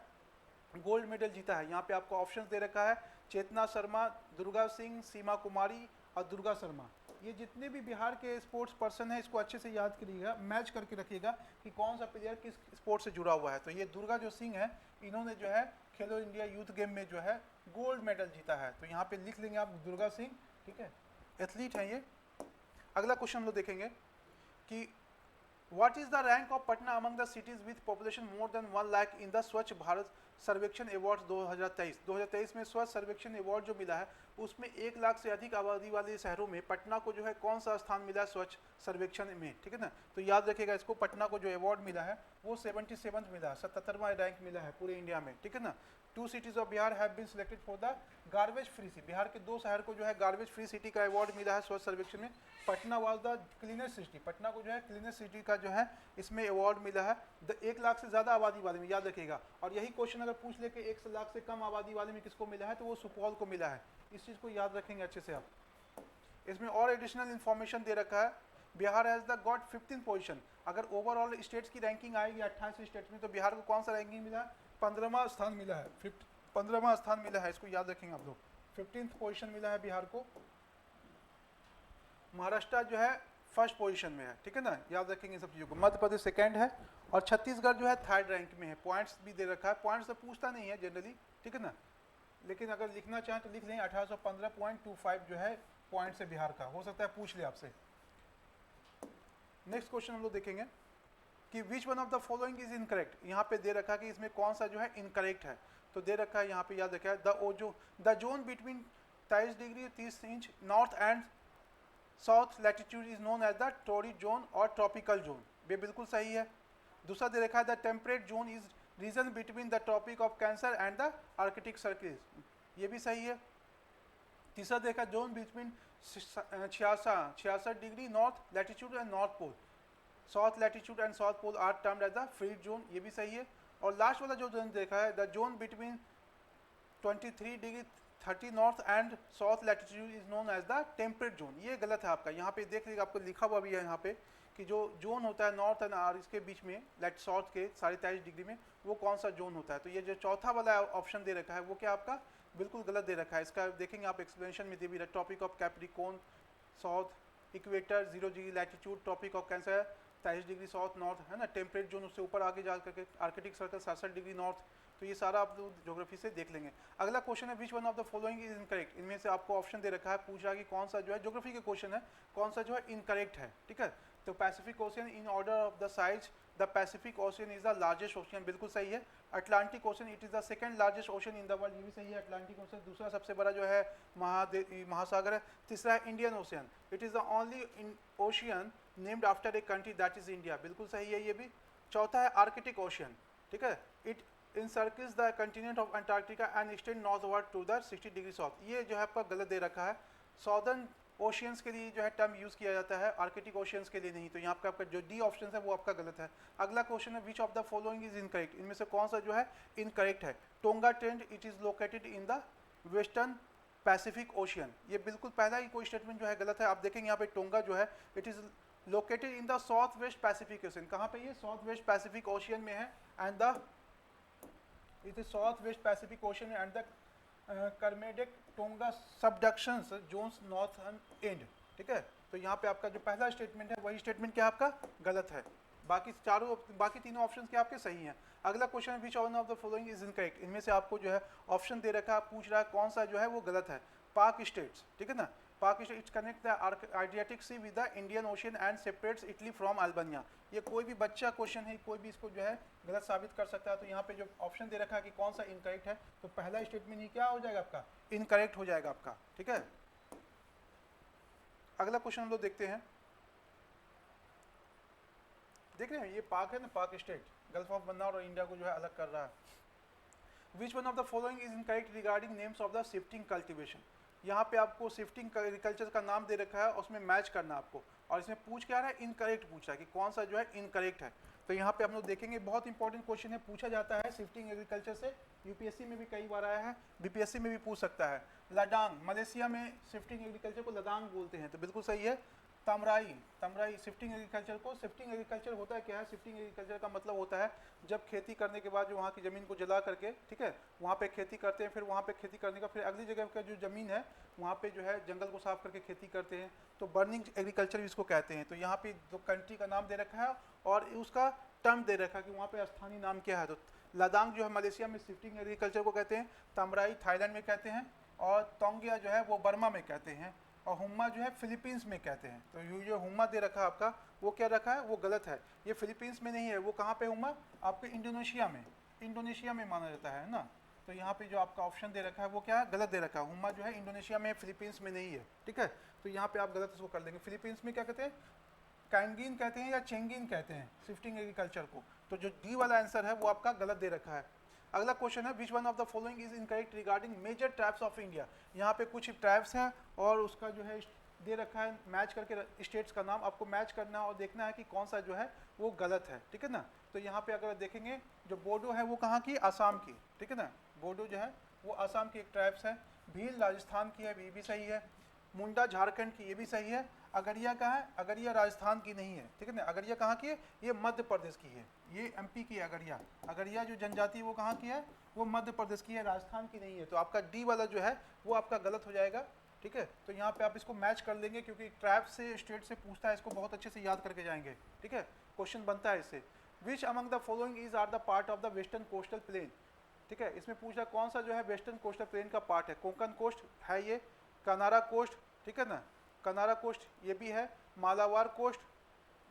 गोल्ड मेडल जीता है। यहाँ पे आपको ऑप्शन दे रखा है चेतना शर्मा, दुर्गा सिंह, सीमा कुमारी और दुर्गा शर्मा। ये जितने भी बिहार के स्पोर्ट्स पर्सन हैं इसको अच्छे से याद करिएगा, मैच करके रखिएगा कि कौन सा प्लेयर किस स्पोर्ट से जुड़ा हुआ है। तो ये दुर्गा जो सिंह है इन्होंने जो है खेलो इंडिया यूथ गेम में जो है गोल्ड मेडल जीता है। तो यहाँ पे लिख लेंगे आप दुर्गा सिंह, ठीक है, एथलीट हैं ये। अगला क्वेश्चन हम लोग देखेंगे कि What is the rank of Patna among the cities with population more than 1 lakh in the स्वच्छ भारत सर्वेक्षण अवार्ड 2023? 2023 में स्वच्छ सर्वेक्षण अवार्ड जो मिला है उसमें 1 लाख से अधिक आबादी वाले शहरों में पटना को जो है कौन सा स्थान मिला है स्वच्छ सर्वेक्षण में, ठीक है ना। तो याद रखिएगा इसको, पटना को जो अवार्ड मिला है वो 77th मिला है, 77वां रैंक मिला है पूरे इंडिया में, ठीक है ना। 2 cities of Bihar have been selected for the garbage free city. Bihar के 2 शहर को जो है गार्बेज फ्री सिटी का अवार्ड मिला है स्वच्छ सर्वेक्षण में। Patna was the cleanest city, Patna को जो है क्लीनेस्ट सिटी का जो है इसमें अवार्ड मिला है 1 लाख से ज़्यादा आबादी वाले में, याद रखिएगा। और यही क्वेश्चन अगर पूछ ले कि 1 लाख से कम आबादी वाले में किसको मिला है तो वो सुपौल को मिला है। इस चीज़ को याद रखेंगे अच्छे से आप। इसमें और एडिशनल इन्फॉर्मेशन दे रखा है, Bihar has the got 15th position. अगर ओवरऑल स्टेट्स की रैंकिंग आएगी 28 स्टेट्स में तो बिहार को कौन सा रैंकिंग मिला है, 15वां स्थान मिला है, 15वां स्थान मिला है, इसको याद रखेंगे आप लोग। 15th पोजीशन मिला है बिहार को। महाराष्ट्र जो है फर्स्ट पोजीशन में है, ठीक है ना, याद रखेंगे सब चीज़ों को। मध्य प्रदेश सेकेंड है और छत्तीसगढ़ जो है थर्ड रैंक में है। पॉइंट्स भी दे रखा है, पॉइंट्स तो पूछता नहीं है जनरली, ठीक है ना, लेकिन अगर लिखना चाहें तो लिख लें 1815.25 जो है पॉइंट्स है बिहार का, हो सकता है पूछ ले आपसे। नेक्स्ट क्वेश्चन हम लोग देखेंगे कि विच one of the following is incorrect. यहाँ पे दे रखा है कि इसमें कौन सा जो है इनकरेक्ट है। तो दे रखा है यहाँ पे, याद रखा है the zone between 23 degree 30 inch north and south latitude is known as the torrid zone और ट्रॉपिकल जोन, ये बिल्कुल सही है। दूसरा दे रखा है the temperate zone is region between the Tropic of Cancer and the Arctic Circle, ये भी सही है। तीसरा देखा zone between 66 degree north latitude and North Pole, south latitude and South Pole are termed as the freed zone, ये भी सही है। और लास्ट वाला जो जोन देखा है the zone between 23 degree 30 north and south latitude is known as the temperate zone, ये गलत है आपका। यहाँ पे देख लीजिए आपको लिखा हुआ भी है यहाँ पे कि जो जोन होता है नॉर्थ एंड आर इसके बीच में साउथ के 23.5 डिग्री में वो कौन सा जोन होता है। तो ये जो चौथा वाला ऑप्शन दे रखा है वो क्या आपका बिल्कुल गलत दे रखा है। इसका देखेंगे आप एक्सप्लेनेशन में दे भी topic of Capricorn south equator 0 degree latitude, topic of cancer 23 degree south north है ना, टेम्परेट जोन उससे ऊपर आगे जा करके आर्कटिक सर्कल 67 डिग्री नॉर्थ। तो ये सारा आप लोग ज्योग्राफी से देख लेंगे। अगला क्वेश्चन है which one of the following is incorrect. इनमें से आपको ऑप्शन दे रखा है, पूछ रहा है कि कौन सा जो है ज्योग्राफी के क्वेश्चन है कौन सा जो है इनकरेक्ट है, ठीक है। तो Pacific ocean in order of the size the Pacific ocean is the largest ocean, बिल्कुल सही है। Atlantic ocean it is the second largest ocean in the world, ये भी सही है। अटलांटिक ओशियन दूसरा सबसे बड़ा जो है महासागर है। तीसरा है Indian ocean, it is the only ocean named after a country that is India, बिल्कुल सही है ये भी। चौथा है आर्कटिक ओशियन, ठीक है, it encircles the continent of Antarctica and extend northward to the 60 degree south, ये जो है आपका गलत दे रखा है। सॉदर्न ओशियंस के लिए जो है टर्म यूज़ किया जाता है, आर्कटिक ओशियंस के लिए नहीं। तो यहाँ पे आपका जो डी ऑप्शन है वो आपका गलत है। अगला क्वेश्चन है which of the following is incorrect. इनमें से कौन सा जो है इनकरेक्ट है। Tonga trend it is located in the western Pacific ocean, ये बिल्कुल पहला ही कोई स्टेटमेंट जो है गलत है। आप देखेंगे यहाँ पे टोंगा जो है it is located in the south west Pacific Ocean, कहाँ पे ये साउथ वेस्ट पैसिफिक ओशियन में है। And the it is south west Pacific Ocean and the Kermadec Tonga subductions zones northern end, ठीक है। तो यहाँ पे आपका जो पहला स्टेटमेंट है वही स्टेटमेंट क्या आपका गलत है। बाकी तीनों ऑप्शन क्या आपके सही हैं। अगला क्वेश्चन है which one of the following is incorrect. इनमें से आपको जो है ऑप्शन दे रखा है, पूछ रहा है कौन सा जो है वो गलत है। पाक स्टेट्स, ठीक है ना, Palk Strait its connect the Adriatic sea with the Indian ocean and separates Italy from Albania. ये कोई भी बच्चा क्वेश्चन है, कोई भी इसको जो है गलत साबित कर सकता है। तो यहाँ पे जो ऑप्शन दे रखा है कि कौन सा इनकरेक्ट है, तो पहला स्टेटमेंट ही क्या हो जाएगा आपका इनकरेक्ट हो जाएगा आपका, ठीक है। अगला क्वेश्चन हम लोग देखते हैं, देख रहे हैं ये पाक है ना, Palk state gulf of Mannar और इंडिया को जो है अलग कर रहा है। Which one of the following is incorrect regarding names of the shifting cultivation. यहाँ पे आपको शिफ्टिंग एग्रीकल्चर का नाम दे रखा है, उसमें मैच करना आपको, और इसमें पूछ क्या रहा है इनकरेक्ट पूछ रहा है कि कौन सा जो है इनकरेक्ट है। तो यहाँ पे हम लोग देखेंगे, बहुत इंपॉर्टेंट क्वेश्चन है, पूछा जाता है शिफ्टिंग एग्रीकल्चर से, यूपीएससी में भी कई बार आया है, बीपीएससी में भी पूछ सकता है। लडांग, मलेशिया में शिफ्टिंग एग्रीकल्चर को लदांग बोलते हैं, तो बिल्कुल सही है। तमराई, तमराई शिफ्टिंग एग्रीकल्चर को, शिफ्टिंग एग्रीकल्चर होता है क्या है, शिफ्टिंग एग्रीकल्चर का मतलब होता है जब खेती करने के बाद जो वहाँ की ज़मीन को जला करके, ठीक है, वहाँ पे खेती करते हैं, फिर वहाँ पे खेती करने का फिर अगली जगह का जो ज़मीन है वहाँ पे जो है जंगल को साफ करके खेती करते हैं, तो बर्निंग एग्रीकल्चर इसको कहते हैं। तो यहाँ पे जो कंट्री का नाम दे रखा है और उसका टर्म दे रखा है कि वहाँ पे स्थानीय नाम क्या है। तो लद्दाख जो है मलेशिया में शिफ्टिंग एग्रीकल्चर को कहते हैं, तमराई थाईलैंड में कहते हैं, और तोंगिया जो है वो बर्मा में कहते हैं, और हुम्मा जो है फिलीपींस में कहते हैं। तो ये जो हुम्मा दे रखा है आपका वो क्या रखा है, वो गलत है, ये फिलीपींस में नहीं है, वो कहाँ पे हुम्मा, आपके इंडोनेशिया में, इंडोनेशिया में माना जाता है ना। तो यहाँ पे जो आपका ऑप्शन दे रखा है वो क्या है, गलत दे रखा है, हुम्मा जो है इंडोनेशिया में, फिलीपींस में नहीं है, ठीक है। तो यहाँ पे आप गलत इसको कर देंगे। फिलीपींस में क्या कहते हैं, कैंगिन कहते हैं या चेंगिन कहते हैं शिफ्टिंग एग्रीकल्चर को। तो जो डी वाला आंसर है वो आपका गलत दे रखा है। अगला क्वेश्चन है which one of the following is incorrect regarding major tribes of India. यहाँ पे कुछ ट्राइब्स हैं और उसका जो है दे रखा है, मैच करके स्टेट्स का नाम आपको मैच करना और देखना है कि कौन सा जो है वो गलत है, ठीक है ना। तो यहाँ पे अगर देखेंगे जो बोडो है वो कहाँ की, आसाम की, ठीक है ना, बोडो जो है वो आसाम की एक ट्राइब्स है। भील राजस्थान की है, ये भी सही है। मुंडा झारखंड की, ये भी सही है। अगरिया कहाँ है, अगरिया राजस्थान की नहीं है, ठीक है ना। अगरिया कहाँ की है, ये मध्य प्रदेश की है, ये एमपी की है अगरिया। अगरिया जो जनजाति वो कहाँ की है, वो मध्य प्रदेश की है, राजस्थान की नहीं है। तो आपका डी वाला जो है वो आपका गलत हो जाएगा, ठीक है। तो यहाँ पे आप इसको मैच कर लेंगे क्योंकि ट्राइब से स्टेट से पूछता है, इसको बहुत अच्छे से याद करके जाएंगे, ठीक है। क्वेश्चन बनता है इससे, which among the following is are the part of the western coastal plain, ठीक है। इसमें पूछ रहा है कौन सा जो है वेस्टर्न कोस्टल प्लेन का पार्ट है। कोंकण कोस्ट है ये, कनारा कोस्ट, ठीक है ना, कनारा कोस्ट ये भी है, मालाबार कोस्ट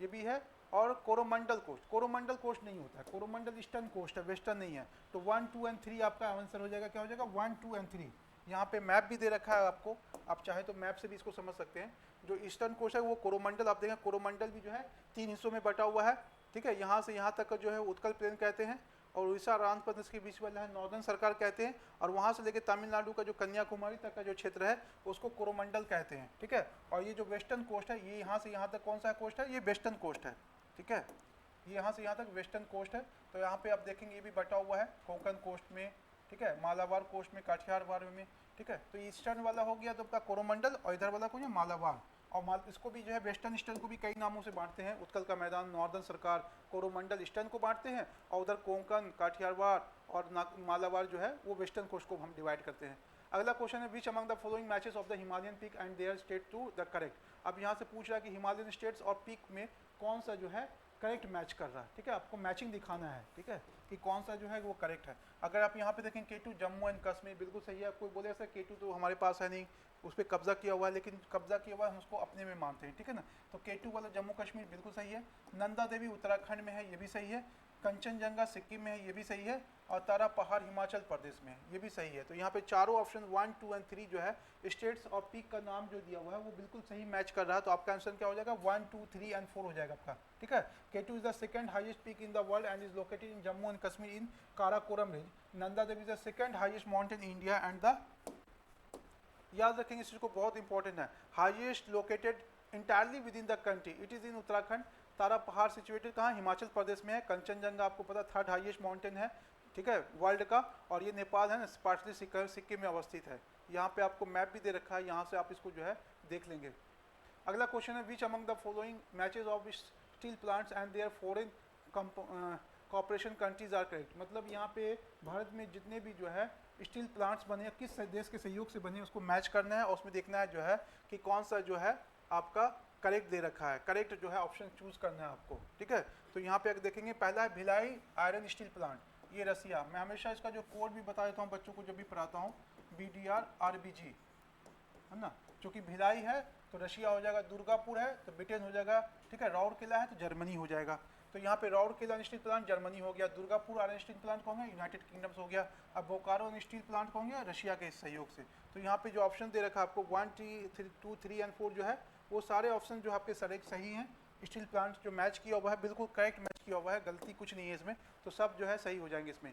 ये भी है, और कोरोमंडल कोस्ट। कोरोमंडल कोस्ट नहीं होता है, कोरोमंडल ईस्टर्न कोस्ट है, वेस्टर्न नहीं है। तो 1, 2 एंड 3 आपका आंसर हो जाएगा, क्या हो जाएगा 1, 2 एंड 3। यहाँ पे मैप भी दे रखा है आपको, आप चाहे तो मैप से भी इसको समझ सकते हैं। जो ईस्टर्न कोस्ट है वो कोरोमंडल, आप देखें कोरोमंडल भी जो है 3 हिस्सों में बटा हुआ है, ठीक है। यहाँ से यहाँ तक का जो है उत्कल प्लेन कहते हैं, और उड़ीसा और आंध्र प्रदेश के बीच वाला है नॉर्दर्न सरकार कहते हैं, और वहाँ से लेकर तमिलनाडु का जो कन्याकुमारी तक का जो क्षेत्र है उसको कोरोमंडल कहते हैं, ठीक है। और ये जो वेस्टर्न कोस्ट है, ये यहाँ से यहाँ तक कौन सा कोस्ट है, ये वेस्टर्न कोस्ट है, ठीक है। ये यहाँ से यहाँ तक वेस्टर्न कोस्ट है। तो यहाँ पे आप देखेंगे ये भी बटा हुआ है कोंकण कोस्ट में, ठीक है, मालाबार कोस्ट में, काठियावाड़ में, ठीक है। तो ईस्टर्न वाला हो गया तो आपका कोरोमंडल, और इधर वाला को जो मालाबार, और इसको भी जो है वेस्टर्न ईस्टर्न को भी कई नामों से बांटते हैं। उत्कल का मैदान नॉर्दर्न सरकार, कोरोमंडल ईस्टर्न को बांटते हैं, और उधर कोंकण, काठियावाड़ और मालाबार जो है वो वेस्टर्न कोस्ट को हम डिवाइड करते हैं। अगला क्वेश्चन है which among the following matches of the Himalayan peak and their state to the correct. अब यहाँ से पूछ रहा है कि हिमालयन स्टेट्स और पीक में कौन सा जो है करेक्ट मैच कर रहा है, ठीक है। आपको मैचिंग दिखाना है, ठीक है, कि कौन सा जो है वो करेक्ट है। अगर आप यहाँ पे देखें K2 जम्मू एंड कश्मीर बिल्कुल सही है। कोई बोले सर K2 तो हमारे पास है नहीं, उस पर कब्जा किया हुआ है, लेकिन कब्जा किया हुआ है हम उसको अपने में मानते हैं, ठीक है ना। तो K2 वाला जम्मू कश्मीर बिल्कुल सही है। नंदा देवी उत्तराखंड में है, ये भी सही है। कंचनजंगा सिक्किम में है, ये भी सही है। और तारा पहाड़ हिमाचल प्रदेश में है, ये भी सही है। तो यहाँ पे चारों ऑप्शन 1, 2 एंड 3 जो है स्टेट्स और पीक का नाम जो दिया हुआ है वो बिल्कुल सही मैच कर रहा है। तो आपका आंसर क्या हो जाएगा 1, 2, 3 एंड 4 हो जाएगा आपका, ठीक है। K2 is the second highest peak in the world and is located in Jammu and Kashmir in Karakoram range. Nanda Devi is the second highest mountain in India and the, याद रखेंगे इस चीज को, बहुत इंपॉर्टेंट है, highest located entirely within the country, it is in Uttarakhand. Tara Pahar situated कहाँ, हिमाचल प्रदेश में है। कंचनजंगा आपको पता 3rd हाईएस्ट माउंटेन है, ठीक है, वर्ल्ड का, और ये नेपाल है ना, पार्टली सिक्किम में अवस्थित है। यहाँ पे आपको मैप भी दे रखा है, यहाँ से आप इसको जो है देख लेंगे। अगला क्वेश्चन है which among the following matches of steel plants and their foreign cooperation countries are correct. मतलब यहाँ पे भारत में जितने भी जो है स्टील प्लांट्स बने किस देश के सहयोग से बने उसको मैच करना है, और उसमें देखना है जो है कि कौन सा जो है आपका करेक्ट दे रखा है। करेक्ट जो है ऑप्शन चूज करना है आपको, ठीक है। तो यहाँ पे अगर देखेंगे पहला है भिलाई आयरन स्टील प्लांट, ये रसिया। मैं हमेशा इसका जो कोड भी बता देता हूँ बच्चों को जब भी पढ़ाता हूँ, BDR-RBG है ना। चूँकि भिलाई है तो रशिया हो जाएगा, दुर्गापुर है तो ब्रिटेन हो जाएगा, ठीक है, राउरकेला है तो जर्मनी हो जाएगा। तो यहाँ पे राउरकेला स्टील प्लांट जर्मनी हो गया, दुर्गापुर आयरन स्टील प्लांट कौन है, यूनाइटेड किंगडम्स हो गया। अब बोकारो स्टील प्लांट कौन है, रशिया के सहयोग से। तो यहाँ पे जो ऑप्शन दे रखा है आपको 1, 2, 3 एंड 4 जो है वो सारे ऑप्शन जो आपके सही हैं। स्टील प्लांट जो मैच किया हुआ है बिल्कुल करेक्ट मैच किया हुआ है, गलती कुछ नहीं है इसमें, तो सब जो है सही हो जाएंगे इसमें।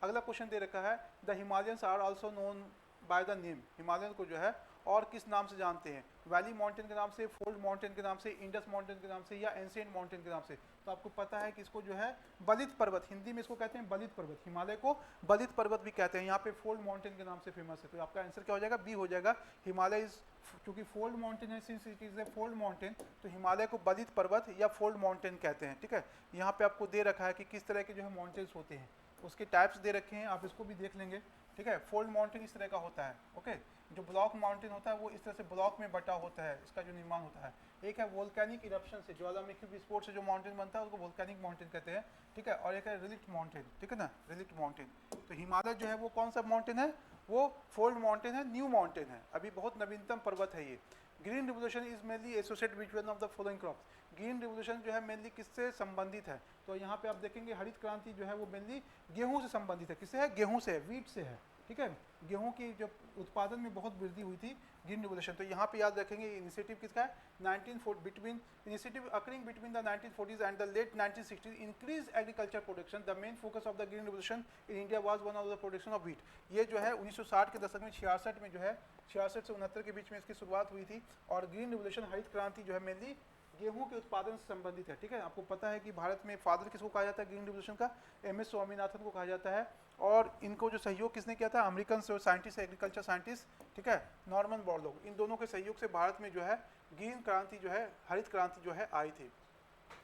अगला क्वेश्चन दे रखा है the Himalayans are also known by the name. Himalayan को जो है और किस नाम से जानते हैं? वैली माउंटेन के नाम से, फोल्ड माउंटेन के नाम से, इंडस माउंटेन के नाम से, या एंशिएंट माउंटेन के नाम से? तो आपको पता है कि इसको जो है बलित पर्वत, हिंदी में इसको कहते हैं बलित पर्वत, हिमालय को बलित पर्वत भी कहते हैं। यहाँ पे फोल्ड माउंटेन के नाम से फेमस है, तो आपका आंसर क्या हो जाएगा? बी हो जाएगा। हिमालय इज, क्योंकि फोल्ड माउंटेन है, since it is a fold mountain, तो हिमालय को बलित पर्वत या फोल्ड माउंटेन कहते हैं। ठीक है, यहाँ पे आपको दे रखा है कि किस तरह के जो है माउंटेन्स होते हैं, उसके टाइप्स दे रखे हैं, आप इसको भी देख लेंगे। ठीक है, फोल्ड माउंटेन इस तरह का होता है। ओके, जो ब्लॉक माउंटेन होता है वो इस तरह से ब्लॉक में बटा होता है, इसका जो निर्माण होता है। एक है वोल्केनिक इरप्शन से, ज्वालामुखी विस्फोट से जो माउंटेन बनता है उसको वोल्केनिक माउंटेन कहते हैं। ठीक है, और एक है रिलिक्ट माउंटेन। ठीक है ना, रिलिक्ट माउंटेन। तो हिमालय जो है वो कौन सा माउंटेन है? वो फोल्ड माउंटेन है, न्यू माउंटेन है, अभी बहुत नवीनतम पर्वत है ये। Green revolution is mainly associated with one of the following crops. Green revolution जो है मेनली किससे संबंधित है? तो यहाँ पे आप देखेंगे हरित क्रांति जो है वो मेनली गेहूं से संबंधित है। किससे है? गेहूं से है, वीट से है। ठीक है, गेहूं की जो उत्पादन में बहुत वृद्धि हुई थी, ग्रीन रिवोल्यूशन। तो यहाँ पे याद रखेंगे इनिशिएटिव किसका है? 1940 between initiative occurring between the 1940s and the late 1960s increase agriculture production. The main focus of the green revolution in India was one of the production of wheat. ये जो है 1960 के दशक में, 66 में जो है, 66 से 69 के बीच में इसकी शुरुआत हुई थी। और ग्रीन रिवोल्यूशन, हरित क्रांति जो है मेनली गेहूं के उत्पादन से संबंधित है। ठीक है, आपको पता है कि भारत में फादर किसको कहा जाता है ग्रीन रिवोल्यूशन का? एम.एस. स्वामीनाथन को कहा जाता है। और इनको जो सहयोग किसने किया था? अमेरिकन साइंटिस्ट, एग्रीकल्चर साइंटिस्ट, ठीक है, नॉर्मन बोरलॉग, इन दोनों के सहयोग से भारत में जो है ग्रीन क्रांति जो है, हरित क्रांति जो है आई थी।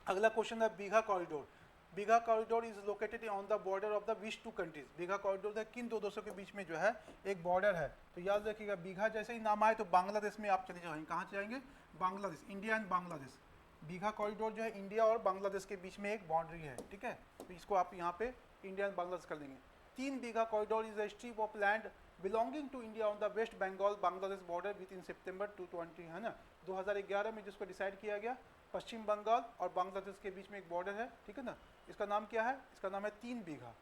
अगला क्वेश्चन है Bigha corridor. Bigha corridor is located on the border of the which two countries. Bigha corridor है किन दो देशों के बीच में जो है एक बॉर्डर है। तो याद रखिएगा, बीघा जैसे ही नाम आए तो बांग्लादेश में आप चले जाएंगे। कहाँ जाएंगे? Bangladesh, India and Bangladesh. Bigha corridor जो है इंडिया और बांग्लादेश के बीच में एक बाउंड्री है। ठीक है, तो इसको आप यहाँ पे इंडिया एंड बांग्लादेश कर लेंगे। 3 Bigha corridor is a strip of land belonging to India on the west Bengal Bangladesh border with in September 2020, है ना, 2011 में जिसको डिसाइड किया गया। पश्चिम बंगाल और बांग्लादेश के बीच में एक बॉर्डर है। ठीक है ना, इसका नाम क्या है? इसका नाम है 3 बीघा।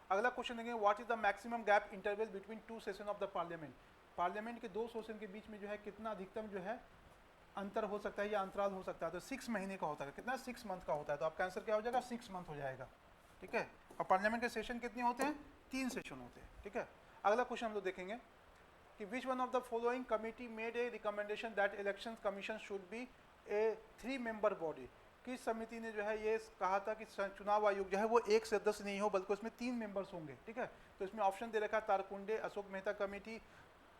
अगला क्वेश्चन देखेंगे, what is the maximum gap interval between 2 session of the parliament. Parliament के 2 सेशन के बीच में जो है कितना अधिकतम जो है अंतर हो सकता है या अंतराल हो सकता है? तो 6 महीने का होता है। कितना? 6 मंथ का होता है। तो आपका आंसर क्या हो जाएगा? 6 मंथ हो जाएगा। ठीक है, और पार्लियामेंट के सेशन कितने होते हैं? 3 सेशन होते हैं। ठीक है, अगला क्वेश्चन हम लोग देखेंगे कि विच one of the following committee made a recommendation that election commission should be A 3 member body. किस समिति ने जो है ये कहा था कि चुनाव आयोग जो है वो एक सदस्य नहीं हो बल्कि उसमें 3 मेंबर्स होंगे। ठीक है, तो इसमें ऑप्शन दे रखा है तारकुंडे, अशोक मेहता कमेटी,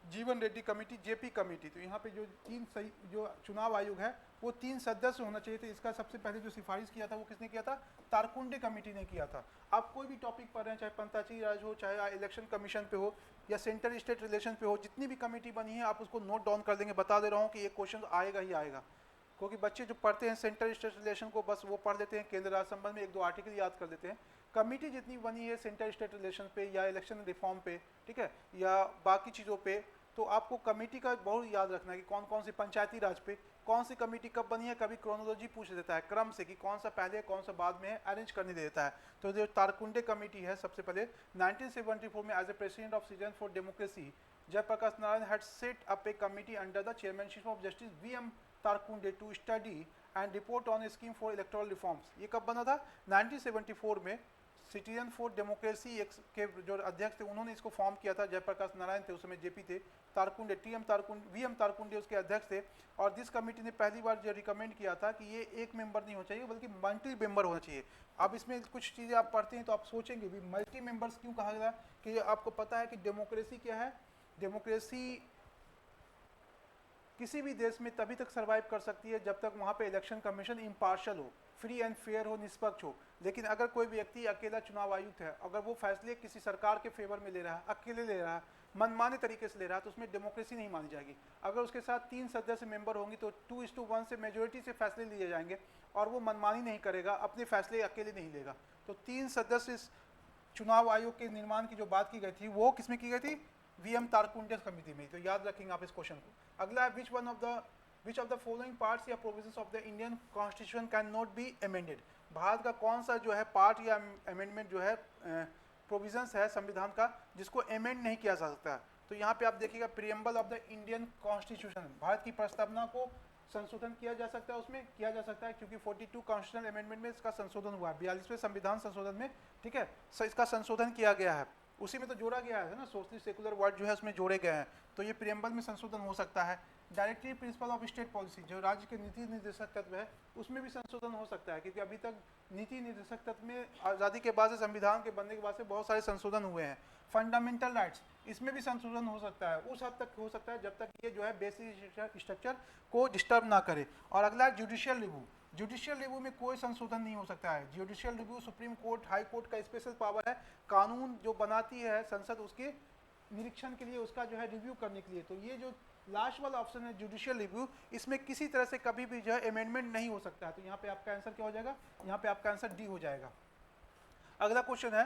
जीवन रेड्डी कमेटी, जेपी कमेटी। तो यहाँ पे जो 3 सही जो चुनाव आयोग है वो 3 सदस्य होना चाहिए। तो इसका सबसे पहले जो सिफारिश किया था वो किसने किया था? तारकुंडे कमेटी ने किया था। आप कोई भी टॉपिक पढ़ रहे हैं, चाहे पंचायती राज हो, चाहे इलेक्शन कमीशन पे हो, या सेंट्रल स्टेट रिलेशन पे हो, जितनी भी कमेटी बनी है आप उसको नोट डाउन कर देंगे। बता दे रहा हूँ कि ये क्वेश्चन आएगा ही आएगा, क्योंकि बच्चे जो पढ़ते हैं सेंट्रल स्टेट रिलेशन को बस वो पढ़ लेते हैं, केंद्र राज्य संबंध में 1-2 आर्टिकल याद कर लेते हैं। कमेटी जितनी बनी है सेंट्रल स्टेट रिलेशन पे या इलेक्शन रिफॉर्म पे, ठीक है, या बाकी चीज़ों पे, तो आपको कमेटी का बहुत याद रखना है कि कौन कौन सी पंचायती राज पे कौन सी कमेटी कब बनी है। कभी क्रोनोलॉजी पूछ देता है, क्रम से, कि कौन सा पहले कौन सा बाद में है, अरेंज करने दे देता है। तो जो तारकुंडे कमेटी है, सबसे पहले 1974 में as a president of citizen for democracy Jayaprakash Narayan had set up a committee under the chairmanship of justice V M. Tarkunde to study and report on a scheme for electoral reforms. ये कब बना था? 1974 में। सिटीजन फॉर डेमोक्रेसी के जो अध्यक्ष थे उन्होंने इसको फॉर्म किया था। जयप्रकाश नारायण थे, उस समय जेपी थे, तारकुंडे वी.एम. तारकुंडे उसके अध्यक्ष थे। और जिस कमेटी ने पहली बार जो रिकमेंड किया था कि ये एक मेंबर नहीं होना चाहिए बल्कि मल्टी मेंबर होना चाहिए। अब इसमें कुछ चीज़ें आप पढ़ते हैं तो आप सोचेंगे भी मल्टी मेंबर्स क्यों कहा गया? कि आपको पता है कि डेमोक्रेसी क्या है? डेमोक्रेसी किसी भी देश में तभी तक सर्वाइव कर सकती है जब तक वहाँ पे इलेक्शन कमीशन इम्पार्शियल हो, फ्री एंड फेयर हो, निष्पक्ष हो। लेकिन अगर कोई व्यक्ति अकेला चुनाव आयुक्त है, अगर वो फैसले किसी सरकार के फेवर में ले रहा है, अकेले ले रहा है, मनमाने तरीके से ले रहा है, तो उसमें डेमोक्रेसी नहीं मानी जाएगी। अगर उसके साथ 3 सदस्य मेंबर होंगी तो 2:1 से मेजोरिटी से फैसले लिए जाएंगे और वो मनमानी नहीं करेगा, अपने फैसले अकेले नहीं लेगा। तो 3 सदस्य इस चुनाव आयोग के निर्माण की जो बात की गई थी वो किसमें की गई थी? वी.एम. तारकुंडे कमेटी में। तो याद रखेंगे आप इस क्वेश्चन को। अगला है which of the following parts या provisions of the Indian constitution can not be amended. Bharat का कौन सा जो है पार्ट या अमेंडमेंट जो है प्रोविजंस है संविधान का जिसको अमेंड नहीं किया जा सकता? तो यहाँ पे आप देखिएगा preamble of the Indian constitution, Bharat की प्रस्तावना को संशोधन किया जा सकता है, उसमें किया जा सकता है क्योंकि 42 कॉन्स्टिट्यूशनल अमेंडमेंट में इसका संशोधन हुआ है, 42वें संविधान संशोधन में। ठीक है, इसका संशोधन किया गया है। उसी में तो जोड़ा गया है ना, सोशलिस्ट सेकुलर वर्ड जो है उसमें जोड़े गए हैं, तो ये प्रियम्बल में संशोधन हो सकता है। Directive principle of state policy, जो राज्य के नीति निर्देशक तत्व है, उसमें भी संशोधन हो सकता है, क्योंकि अभी तक नीति निर्देशक तत्व में आज़ादी के बाद से, संविधान के बनने के बाद से बहुत सारे संशोधन हुए हैं। फंडामेंटल राइट्स, इसमें भी संशोधन हो सकता है, उस हद तक हो सकता है जब तक ये जो है बेसिक स्ट्रक्चर को डिस्टर्ब ना करे। और अगला है जुडिशियल रिव्यू। जुडिशियल रिव्यू में कोई संशोधन नहीं हो सकता है। Judicial review supreme court, high court का स्पेशल पावर है, कानून जो बनाती है संसद उसके निरीक्षण के लिए, उसका जो है रिव्यू करने के लिए। तो ये जो लास्ट वाला ऑप्शन है जुडिशियल रिव्यू, इसमें किसी तरह से कभी भी जो है अमेंडमेंट नहीं हो सकता है। तो यहाँ पे आपका आंसर क्या हो जाएगा, यहाँ पे आपका आंसर डी हो जाएगा। अगला क्वेश्चन है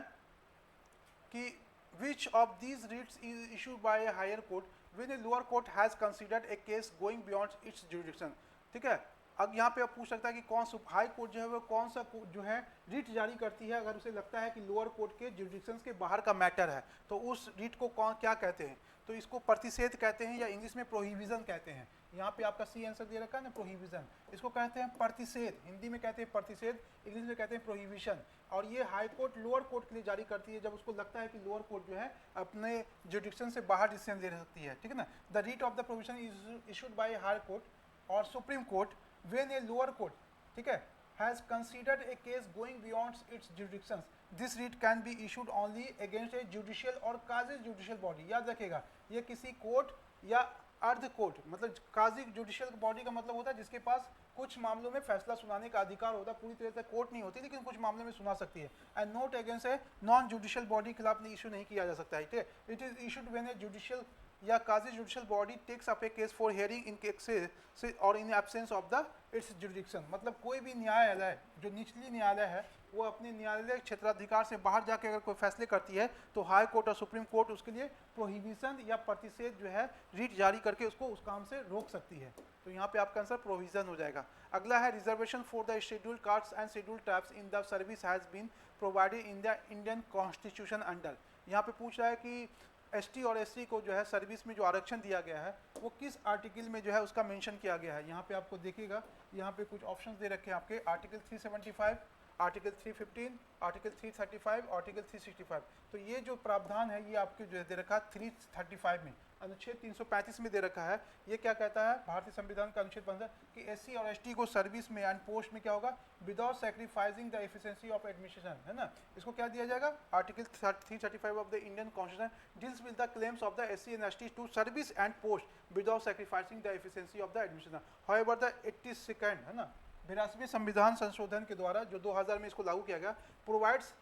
कि which of these writs is issued by a higher court when a lower court has considered a case going beyond its jurisdiction। ठीक है, अब यहाँ पे आप पूछ सकता है कि कौन सा हाई कोर्ट जो है वो कौन सा जो है रिट जारी करती है अगर उसे लगता है कि लोअर कोर्ट के जुरिडिक्शंस के बाहर का मैटर है, तो उस रिट को कौन क्या कहते हैं, तो इसको प्रतिषेध कहते हैं या इंग्लिश में प्रोहिबिजन कहते हैं। यहाँ पे आपका सी आंसर दे रखा है ना, प्रोहिबिजन, इसको कहते हैं प्रतिषेध, हिंदी में कहते हैं प्रतिषेध, इंग्लिश में कहते हैं प्रोहिबिशन। और ये हाई कोर्ट लोअर कोर्ट के लिए जारी करती है जब उसको लगता है कि लोअर कोर्ट जो है अपने जुरिडिक्शन से बाहर डिसीजन ले सकती है। ठीक है ना, the writ of the provision is issued by high court और supreme court when a lower court, ठीक है, has considered a case going beyond its jurisdictions, this writ can be issued only against a judicial or quasi judicial body। याद रखिएगा, ये किसी court या अर्ध court, मतलब काजी जुडिशियल बॉडी का मतलब होता है जिसके पास कुछ मामलों में फैसला सुनाने का अधिकार होता है, पूरी तरह से कोर्ट नहीं होती लेकिन कुछ मामलों में सुना सकती है। And note against a non judicial body के खिलाफ इशू नहीं किया जा सकता है। ठीक है, it is issued when a judicial या quasi judicial body takes up a case for hearing in cases और in absence of the its jurisdiction. मतलब कोई भी न्यायालय जो निचली न्यायालय है वो अपने न्यायालय क्षेत्राधिकार से बाहर जाकर अगर कोई फैसले करती है तो हाई कोर्ट और सुप्रीम कोर्ट उसके लिए प्रोहिबिशन या प्रतिषेध जो है रीट जारी करके उसको उस काम से रोक सकती है। तो यहाँ पे आपका आंसर प्रोविजन हो जाएगा। अगला है reservation for the scheduled castes and scheduled tribes in the service has been provided in the Indian constitution under. यहाँ पे पूछ रहा है कि एसटी और एससी को जो है सर्विस में जो आरक्षण दिया गया है वो किस आर्टिकल में जो है उसका मेंशन किया गया है। यहाँ पे आपको देखिएगा, यहाँ पे कुछ ऑप्शंस दे रखे हैं आपके, आर्टिकल 375, आर्टिकल 315, आर्टिकल 335, आर्टिकल 365। तो ये जो प्रावधान है ये आपके जो दे रखा है 335 में, अनुच्छेद 335 में दे रखा है। ये क्या कहता है, भारतीय संविधान का अनुच्छेद 15 कि एससी और एसटी को सर्विस में एंड पोस्ट में क्या होगा, without sacrificing the efficiency of administration, है ना। इसको क्या दिया जाएगा, article 335 of the Indian constitution deals with the claims of the SC and ST to service and post without sacrificing the efficiency of the administration. However the 82nd, है ना, 82वें संविधान संशोधन के द्वारा जो 2000 में इसको लागू किया गया, provides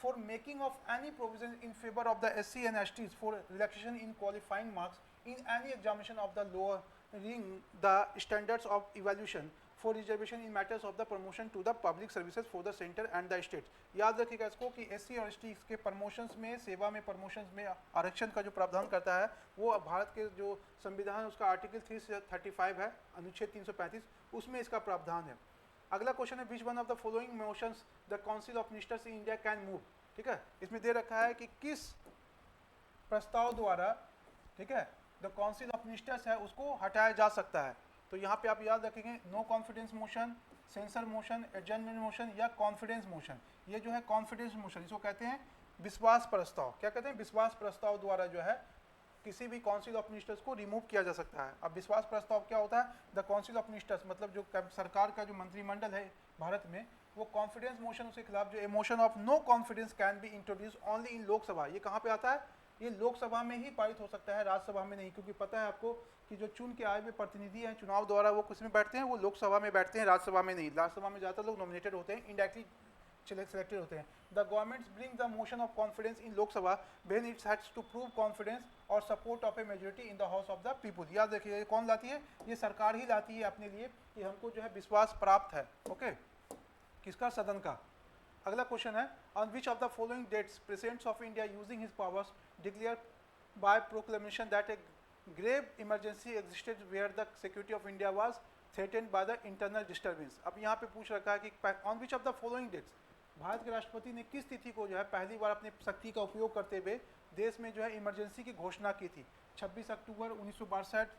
for making of any provision in favor of the SC and STs for relaxation in qualifying marks in any examination of the lowering the standards of evaluation for reservation in matters of the promotion to the public services for the center and the state। याद रखिएगा इसको कि SC और ST के promotions में, सेवा में, promotions में आरक्षण का जो प्रावधान करता है वो भारत के जो संविधान है उसका आर्टिकल 335 है, अनुच्छेद 335, उसमें इसका प्रावधान है। अगला क्वेश्चन है which one of the following motions the council of ministers in India can move. ठीक है, इसमें दे रखा है कि किस प्रस्ताव द्वारा, ठीक है, द काउंसिल ऑफ मिनिस्टर्स है उसको हटाया जा सकता है। तो यहाँ पे आप याद रखेंगे, no confidence motion, censure motion, adjournment motion या कॉन्फिडेंस मोशन। ये जो है कॉन्फिडेंस मोशन, इसको कहते हैं विश्वास प्रस्ताव। क्या कहते हैं, विश्वास प्रस्ताव द्वारा जो है किसी भी काउंसिल ऑफ मिनिस्टर्स को रिमूव किया जा सकता है। अब विश्वास प्रस्ताव क्या होता है, द काउंसिल ऑफ मिनिस्टर्स मतलब जो सरकार का जो मंत्रिमंडल है भारत में, वो कॉन्फिडेंस मोशन के खिलाफ जो motion of no confidence can be introduce only in Lok Sabha. ये कहाँ पे आता है, ये लोकसभा में ही पारित हो सकता है, राज्यसभा में नहीं, क्योंकि पता है आपको कि जो चुन के आए हुए प्रतिनिधि हैं चुनाव द्वारा वो किस में बैठते हैं, वो लोकसभा में बैठते हैं, राज्यसभा में नहीं। राज्यसभा में ज़्यादातर लोग नॉमिनेटेड होते हैं, इनडायरेक्टली selected होते हैं। The governments bring the motion of confidence in Lok Sabha when it has to prove confidence और support of a majority in the House of the People। याद रखिए कौन लाती है, ये सरकार ही लाती है अपने लिए कि हमको जो है विश्वास प्राप्त है। ओके, किसका, सदन का। अगला क्वेश्चन है on which of the following dates President of India using his powers declared by proclamation that a grave emergency existed where the security of India was threatened by the internal disturbance। अब यहाँ पे पूछ रखा है कि on which of the following dates Bharat के राष्ट्रपति ने किस तिथि को जो है पहली बार अपने शक्ति का उपयोग करते हुए देश में जो है इमरजेंसी की घोषणा की थी। 26 अक्टूबर 1962,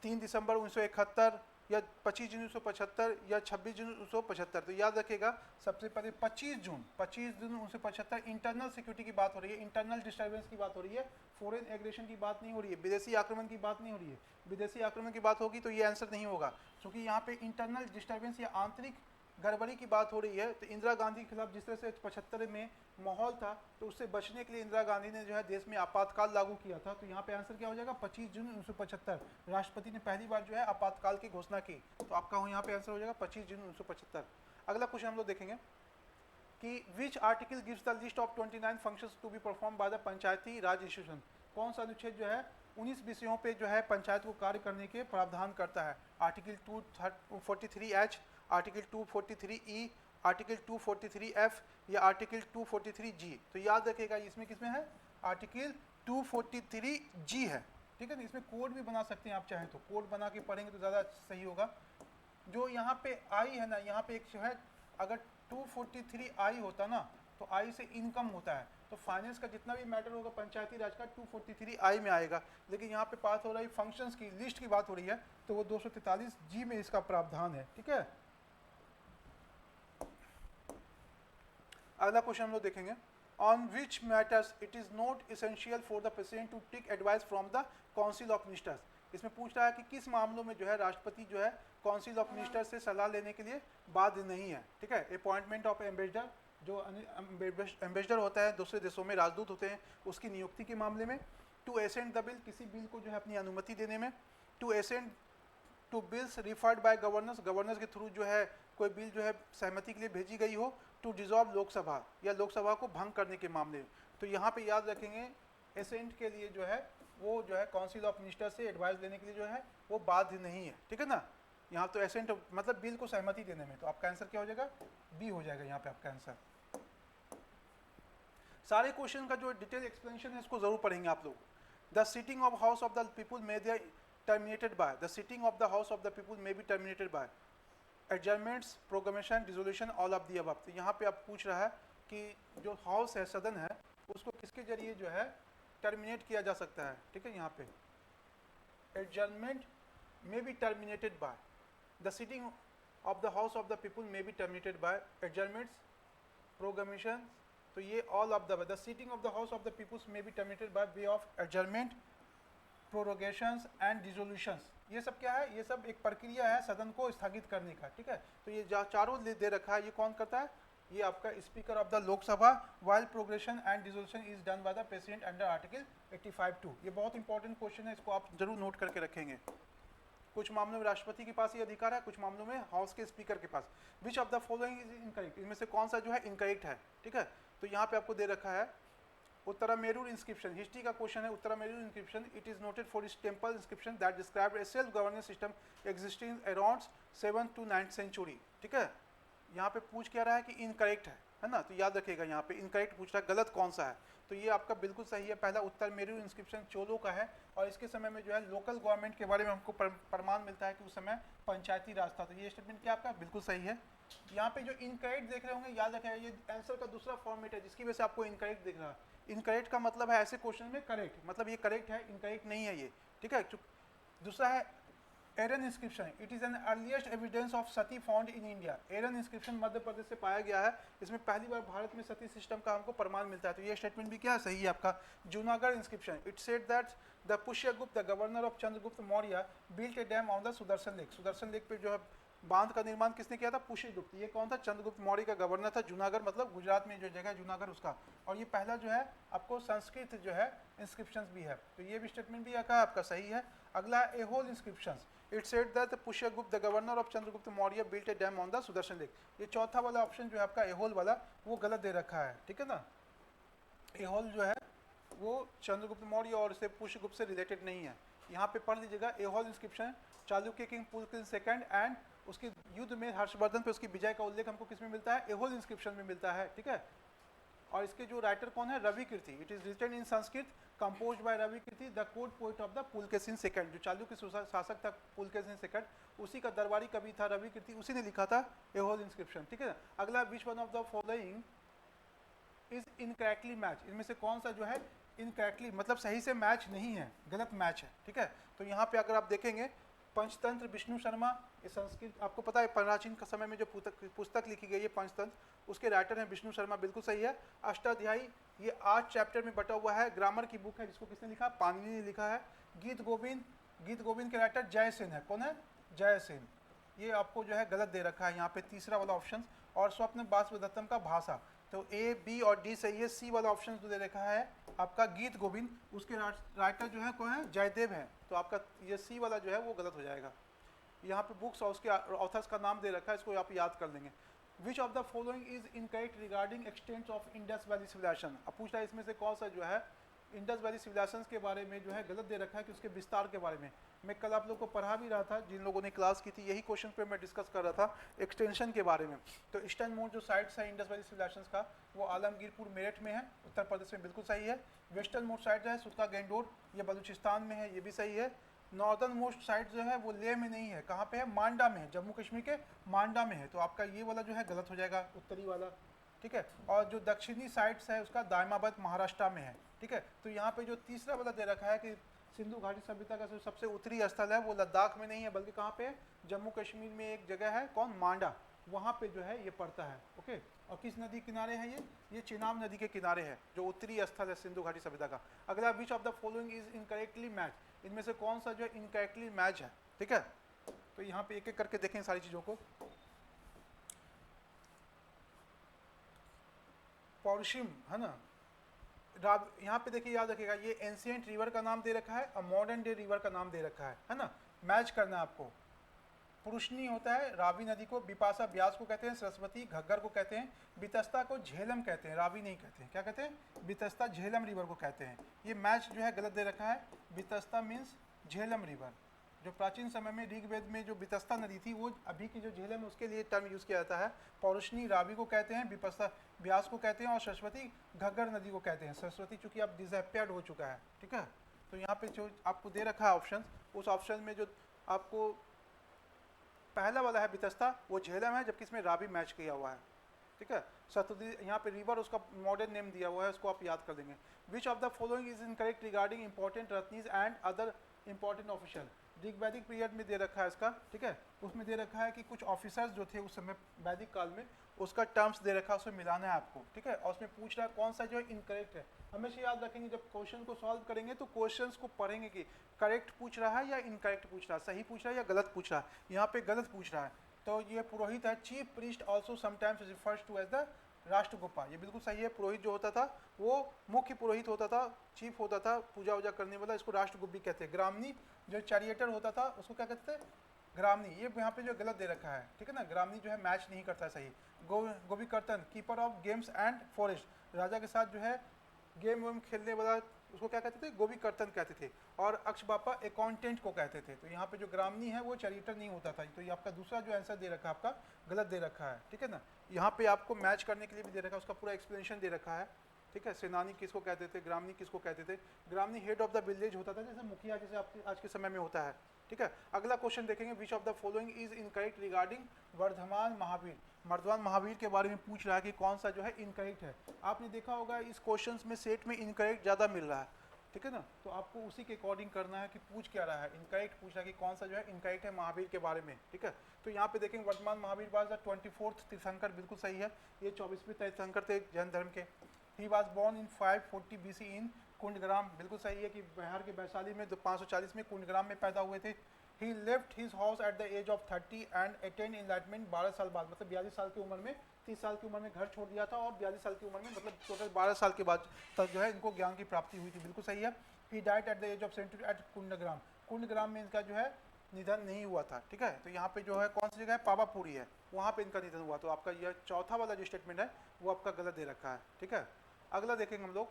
3 दिसंबर 1971, या 25 जून 1975 या 26 जून 1975। तो याद रखिएगा सबसे पहले 25 जून 1975 इंटरनल सिक्योरिटी की बात हो रही है, इंटरनल डिस्टर्बेंस की बात हो रही है, फॉरेन एग्रेशन की बात नहीं हो रही है, विदेशी आक्रमण की बात नहीं हो रही है। विदेशी आक्रमण की बात होगी तो ये आंसर नहीं होगा, क्योंकि यहाँ पे इंटरनल डिस्टर्बेंस या आंतरिक गड़बड़ी की बात हो रही है। तो इंदिरा गांधी के खिलाफ जिस तरह से 75 में माहौल था, तो उससे बचने के लिए इंदिरा गांधी ने जो है देश में आपातकाल लागू किया था। तो यहाँ पे आंसर क्या हो जाएगा 25 जून 1975, राष्ट्रपति ने पहली बार जो है आपातकाल की घोषणा की। तो आपका यहाँ पे आंसर हो जाएगा 25 जून 1975। अगला क्वेश्चन हम लोग देखेंगे कि which article gives the list of 29 functions to be perform by the Panchayati Raj institution. कौन सा अनुच्छेद जो है 19 विषयों पे जो है पंचायत को कार्य करने के प्रावधान करता है। Article 243H, article 243E, article 243F या आर्टिकल 243G। तो याद रखिएगा इसमें किसमें है, आर्टिकल 243G है, ठीक है ना। इसमें कोड भी बना सकते हैं आप चाहें तो, कोड बना के पढ़ेंगे तो ज़्यादा सही होगा। जो यहाँ पे आई है ना, यहाँ पे एक जो है अगर 243I होता ना तो I से इनकम होता है, तो फाइनेंस का जितना भी मैटर होगा पंचायती राज का 243I में आएगा। लेकिन यहाँ पे बात हो रही फंक्शंस की लिस्ट की बात हो रही है, तो वो 243G में इसका प्रावधान है, ठीक है। अगला क्वेश्चन हम लोग देखेंगे, on which matters it is not essential for the president to take advice from the council of ministers. इसमें पूछ रहा है कि किस मामलों में जो है राष्ट्रपति जो है काउंसिल ऑफ मिनिस्टर्स से सलाह लेने के लिए बाध्य नहीं है, ठीक है। अपॉइंटमेंट ऑफ एम्बेसडर, जो एम्बेसडर होता है दूसरे देशों में राजदूत होते हैं, उसकी नियुक्ति के मामले में। टू एसेंड द बिल, किसी बिल को जो है अपनी अनुमति देने में। To assent to bills referred by governors, governors के थ्रू जो है कोई बिल जो है सहमति के लिए भेजी गई हो। टू डिसॉल्व लोकसभा, या लोकसभा को भंग करने के मामले में। तो यहाँ पे याद रखेंगे एसेंट के लिए जो है वो जो है काउंसिल ऑफ मिनिस्टर से एडवाइस लेने के लिए जो है वो बाध्य नहीं है, ठीक है ना। यहाँ तो एसेंट मतलब बिल को सहमति देने में, तो आपका आंसर क्या हो जाएगा, बी हो जाएगा यहाँ पे आपका आंसर। सारे क्वेश्चन का जो डिटेल एक्सप्लेनेशन है इसको जरूर पढ़ेंगे आप लोग। The sitting of house of the people may be terminated by, the sitting of the house of the people may be terminated by adjournments, proclamation, dissolution, all of the above. तो यहाँ पे आप पूछ रहा है कि जो हाउस है, सदन है, उसको किसके जरिए जो है टर्मिनेट किया जा सकता है, ठीक है। यहाँ पे adjournment may be terminated by, the sitting of the house of the people may be terminated by adjournments, proclamation. तो ये all of the sitting of the house of the peoples may be terminated by way of adjournment, prorogations and dissolutions. ये सब क्या है, ये सब एक प्रक्रिया है सदन को स्थगित करने का, ठीक है। तो ये चारों दे रखा है, ये कौन करता है, ये आपका speaker of the Lok Sabha. While progression and dissolution is done by the president under article 85(2). ये बहुत इंपॉर्टेंट क्वेश्चन है, इसको आप जरूर नोट करके रखेंगे। कुछ मामलों में राष्ट्रपति के पास ये अधिकार है, कुछ मामलों में हाउस के स्पीकर के पास। Which of the following is incorrect, इनमें से कौन सा जो है इनकरेक्ट है, ठीक है। तो यहाँ पे आपको दे रखा है उत्तरामेरूर इंस्क्रिप्शन, हिस्ट्री का क्वेश्चन है। Uttaramerur inscription, it is noted for its temple inscription that describe a self governance system existing around 7th to 9th century, ठीक है। यहाँ पे पूछ क्या रहा है कि इनकरेक्ट है ना, तो याद रखिएगा यहाँ पे इनकरेक्ट पूछ रहा है, गलत कौन सा है। तो ये आपका बिल्कुल सही है, पहला उत्तरमेरूर इंस्क्रिप्शन चोलों का है, और इसके समय में जो है लोकल गवर्नमेंट के बारे में हमको प्रमाण मिलता है कि उस समय पंचायती राज था। तो ये स्टेटमेंट क्या आपका बिल्कुल सही है। यहाँ पे जो इनकरेक्ट देख रहे होंगे, याद रखिएगा ये आंसर का दूसरा फॉर्मेट है जिसकी वजह से आपको इनकरेक्ट दिख रहा है। इनकरेक्ट का मतलब है ऐसे क्वेश्चन में करेक्ट, मतलब ये करेक्ट है, इनकरेक्ट नहीं है ये, ठीक है। दूसरा है Eran inscription, it is an earliest evidence of sati found in India. Eran inscription Madhya Pradesh से पाया गया है, इसमें पहली बार भारत में सती सिस्टम का हमको प्रमाण मिलता है। तो ये स्टेटमेंट भी क्या है, सही है आपका। Junagadh inscription, it said that the Pushyagupta the governor of Chandragupta Maurya built A dam on the Sudarshan lake. Sudarshan lake पे जो है बांध का निर्माण किसने किया था, पुष्यगुप्त। ये कौन था, चंद्रगुप्त मौर्य का गवर्नर था। जूनागढ़ मतलब गुजरात में जो जगह है जूनागढ़ उसका। और ये पहला जो है आपको संस्कृत जो है इंस्क्रिप्शंस भी है, तो ये भी स्टेटमेंट भी आपका सही है। अगला Aihole inscriptions, it said that Pushyagupta the governor of Chandragupta Maurya built A dam on the Sudarshan lake. ये चौथा वाला ऑप्शन जो है आपका एहोल वाला वो गलत दे रखा है, ठीक है ना। एहोल जो है वो चंद्रगुप्त मौर्य और से पुष्यगुप्त से रिलेटेड नहीं है। यहाँ पे पढ़ लीजिएगा, Aihole inscription Chalukya king Pulakeshin second and उसके युद्ध में हर्षवर्धन पे उसकी विजय का उल्लेख हमको किसमें मिलता है, एहोल इंस्क्रिप्शन में मिलता है, ठीक है। और इसके जो राइटर कौन है, Ravi Kirti. It is written in Sanskrit, composed by Ravi Kirti, the court poet of the Pulakeshin second. जो चालुक्य शासक था पुलकेशिन सेकंड, उसी का दरबारी कवि था रवि कीर्ति, उसी ने लिखा था एहोल इंस्क्रिप्शन, ठीक है। अगला, विच one of the following is incorrectly match, इनमें से कौन सा जो है इनकरेक्टली मतलब सही से मैच नहीं है, गलत मैच है, ठीक है। तो यहाँ पे अगर आप देखेंगे पंचतंत्र विष्णु शर्मा, ये संस्कृत आपको पता है प्राचीन के समय में जो पुस्तक लिखी गई है पंचतंत्र, उसके राइटर हैं विष्णु शर्मा, बिल्कुल सही है। अष्टाध्यायी ये 8 चैप्टर में बटा हुआ है, ग्रामर की बुक है, जिसको किसने लिखा? पाणिनि ने लिखा है। गीत गोविंद के राइटर जयसेन है। कौन है? जयसेन। ये आपको जो है गलत दे रखा है यहाँ पे तीसरा वाला ऑप्शन। और स्वप्न बासवदत्तम का भाषा, तो ए बी और डी सही है। सी वाला ऑप्शन जो दे रखा है आपका गीत गोविंद, उसके राइटर जो है कौन है? जयदेव है, तो आपका ये सी वाला जो है वो गलत हो जाएगा। यहाँ पे बुक्स और उसके ऑथर्स का नाम दे रखा है, इसको आप याद कर लेंगे। Which of the following is incorrect regarding extent of Indus valley civilization, अब पूछ रहा है इसमें से कौन सा जो है इंडस वैली सिविलाइजेशन के बारे में जो है गलत दे रखा है कि उसके विस्तार के बारे में। मैं कल आप लोग को पढ़ा भी रहा था, जिन लोगों ने क्लास की थी, यही क्वेश्चन पे मैं डिस्कस कर रहा था एक्सटेंशन के बारे में। तो ईस्टर्न मोस्ट जो साइट्स है इंडस वैली सिविलाइजेशन का, वो आलमगीरपुर मेरठ में है, उत्तर प्रदेश में, बिल्कुल सही है। वेस्टर्न मोस्ट साइट जो है सुतका गैंडोर, ये बलूचिस्तान में है, ये भी सही है। नॉर्दर्न मोस्ट साइट जो है वो लेह में नहीं है, कहाँ पे है? मांडा में है, जम्मू कश्मीर के मांडा में है, तो आपका ये वाला जो है गलत हो जाएगा, उत्तरी वाला, ठीक है। और जो दक्षिणी साइट्स है उसका दायमाबाद महाराष्ट्र में है, ठीक है। तो यहाँ पे जो तीसरा वाला दे रखा है कि सिंधु घाटी सभ्यता का सबसे उत्तरी स्थल है वो लद्दाख में नहीं है, बल्कि कहाँ पे है? जम्मू कश्मीर में एक जगह है, कौन? मांडा, वहाँ पे जो है ये पड़ता है, ओके। और किस नदी किनारे है ये चेनाब नदी के किनारे है, जो उत्तरी स्थल है सिंधु घाटी सभ्यता का। अगला, which of the following is incorrectly match, इनमें से कौन सा जो है इनकरेक्टली मैच है, ठीक है। तो यहाँ पे एक एक करके देखें सारी चीज़ों को। पॉर्शिम है ना, यहाँ पे देखिए, याद रखिएगा, ये एंशिएंट रिवर का नाम दे रखा है और मॉडर्न डे रिवर का नाम दे रखा है ना। मैच करना है आपको। पुरुषनी होता है रावी नदी को, बिपाशा ब्यास को कहते हैं, सरस्वती घग्गर को कहते हैं, बितस्ता को झेलम कहते हैं, रावी नहीं कहते हैं, क्या कहते हैं? बितस्ता झेलम रिवर को कहते हैं। ये मैच जो है गलत दे रखा है, बितस्ता मीन्स झेलम रिवर। जो प्राचीन समय में ऋग्वेद में जो बितस्ता नदी थी, वो अभी की जो झेलम है उसके लिए टर्म यूज़ किया जाता है। पौरुषनी रावी को कहते हैं, बिपस्ता ब्यास को कहते हैं, और सरस्वती घग्गर नदी को कहते हैं। सरस्वती चूंकि अब डिसअपियर्ड हो चुका है, ठीक है। तो यहाँ पे जो आपको दे रखा है ऑप्शन, उस ऑप्शन में जो आपको पहला वाला है बितस्ता, वो झेलम है, जबकि इसमें रावी मैच किया हुआ है, ठीक है। सतुदी यहाँ पे रिवर उसका मॉडर्न नेम दिया हुआ है, उसको आप याद कर देंगे। Which of the following is incorrect regarding important ratnis and other important official, ऋग्वैदिक पीरियड में दे रखा है इसका, ठीक है। उसमें दे रखा है कि कुछ ऑफिसर्स जो थे उस समय वैदिक काल में, उसका टर्म्स दे रखा है, उसमें मिलाना है आपको, ठीक है। और उसमें पूछ रहा है कौन सा जो है इनकरेक्ट है। हमेशा याद रखेंगे जब क्वेश्चन को सॉल्व करेंगे तो क्वेश्चंस को पढ़ेंगे कि करेक्ट पूछ रहा है या इनकरेक्ट पूछ रहा है, सही पूछ रहा है या गलत पूछ रहा है। यहाँ पे गलत पूछ रहा है, तो ये पुरोहित है। Chief priest also sometimes refers to as the rashtragopa, ये बिल्कुल सही है। पुरोहित जो होता था वो मुख्य पुरोहित होता था, चीफ होता था, पूजा वूजा करने वाला, इसको राष्ट्रगुप्त कहते हैं। ग्रामनी जो चैरिएटर होता था उसको क्या कहते थे? ग्रामनी। ये यहाँ पे जो गलत दे रखा है, ठीक है ना, ग्रामनी जो है मैच नहीं करता है सही। Govikartan keeper of games and forest, राजा के साथ जो है गेम वेम खेलने वाला, उसको क्या कहते थे? गोविकर्तन कहते थे। और अक्षबापा अकाउंटेंट को कहते थे। तो यहाँ पे जो ग्रामनी है वो चैरिएटर नहीं होता था। तो ये आपका दूसरा जो आंसर दे रखा है आपका गलत दे रखा है, ठीक है ना। यहाँ पे आपको मैच करने के लिए भी दे रखा है, उसका पूरा एक्सप्लेनेशन दे रखा है, ठीक है। सेनानी किसको कहते थे, ग्रामनी किसको कहते थे? ग्रामनी हेड ऑफ द विलेज होता था, जैसे मुखिया जैसे आपके आज के समय में होता है, ठीक है। अगला क्वेश्चन देखेंगे, which of the following is incorrect regarding Vardhaman Mahavir, Vardhaman Mahavir के बारे में पूछ रहा है कि कौन सा जो है इनकरेक्ट है। आपने देखा होगा इस क्वेश्चन में सेट में इनकरेक्ट ज़्यादा मिल रहा है, ठीक है ना। तो आपको उसी के अकॉर्डिंग करना है कि पूछ क्या रहा है। इनकरेक्ट पूछ रहा है कि कौन सा जो है इनकरेक्ट है महावीर के बारे में, ठीक है। तो यहाँ पे देखेंगे वर्तमान महावीर वाज द 24th तीर्थंकर, बिल्कुल सही है। ये 24वें तीर्थंकर थे जैन धर्म के। He was born in 540 BC in Kundagram, बिल्कुल सही है कि बिहार के वैशाली में 540 में कुंडग्राम में पैदा हुए थे। He left his house at the age of 30 and attained enlightenment 12 साल बाद, मतलब 42 साल की उम्र में, 30 साल की उम्र में घर छोड़ दिया था और 42 साल की उम्र में, मतलब टोटल 12 साल के बाद तक जो है इनको ज्ञान की प्राप्ति हुई थी, बिल्कुल सही है। He died at the age of 70 at Kundagram, Kundagram में इनका जो है निधन नहीं हुआ था, ठीक है। तो यहाँ पे जो है कौन सी जगह है? पावापुरी है, वहाँ पे इनका निधन हुआ। तो आपका यह चौथा वाला जो स्टेटमेंट है वो आपका गलत दे रखा है, ठीक है। अगला देखेंगे हम लोग,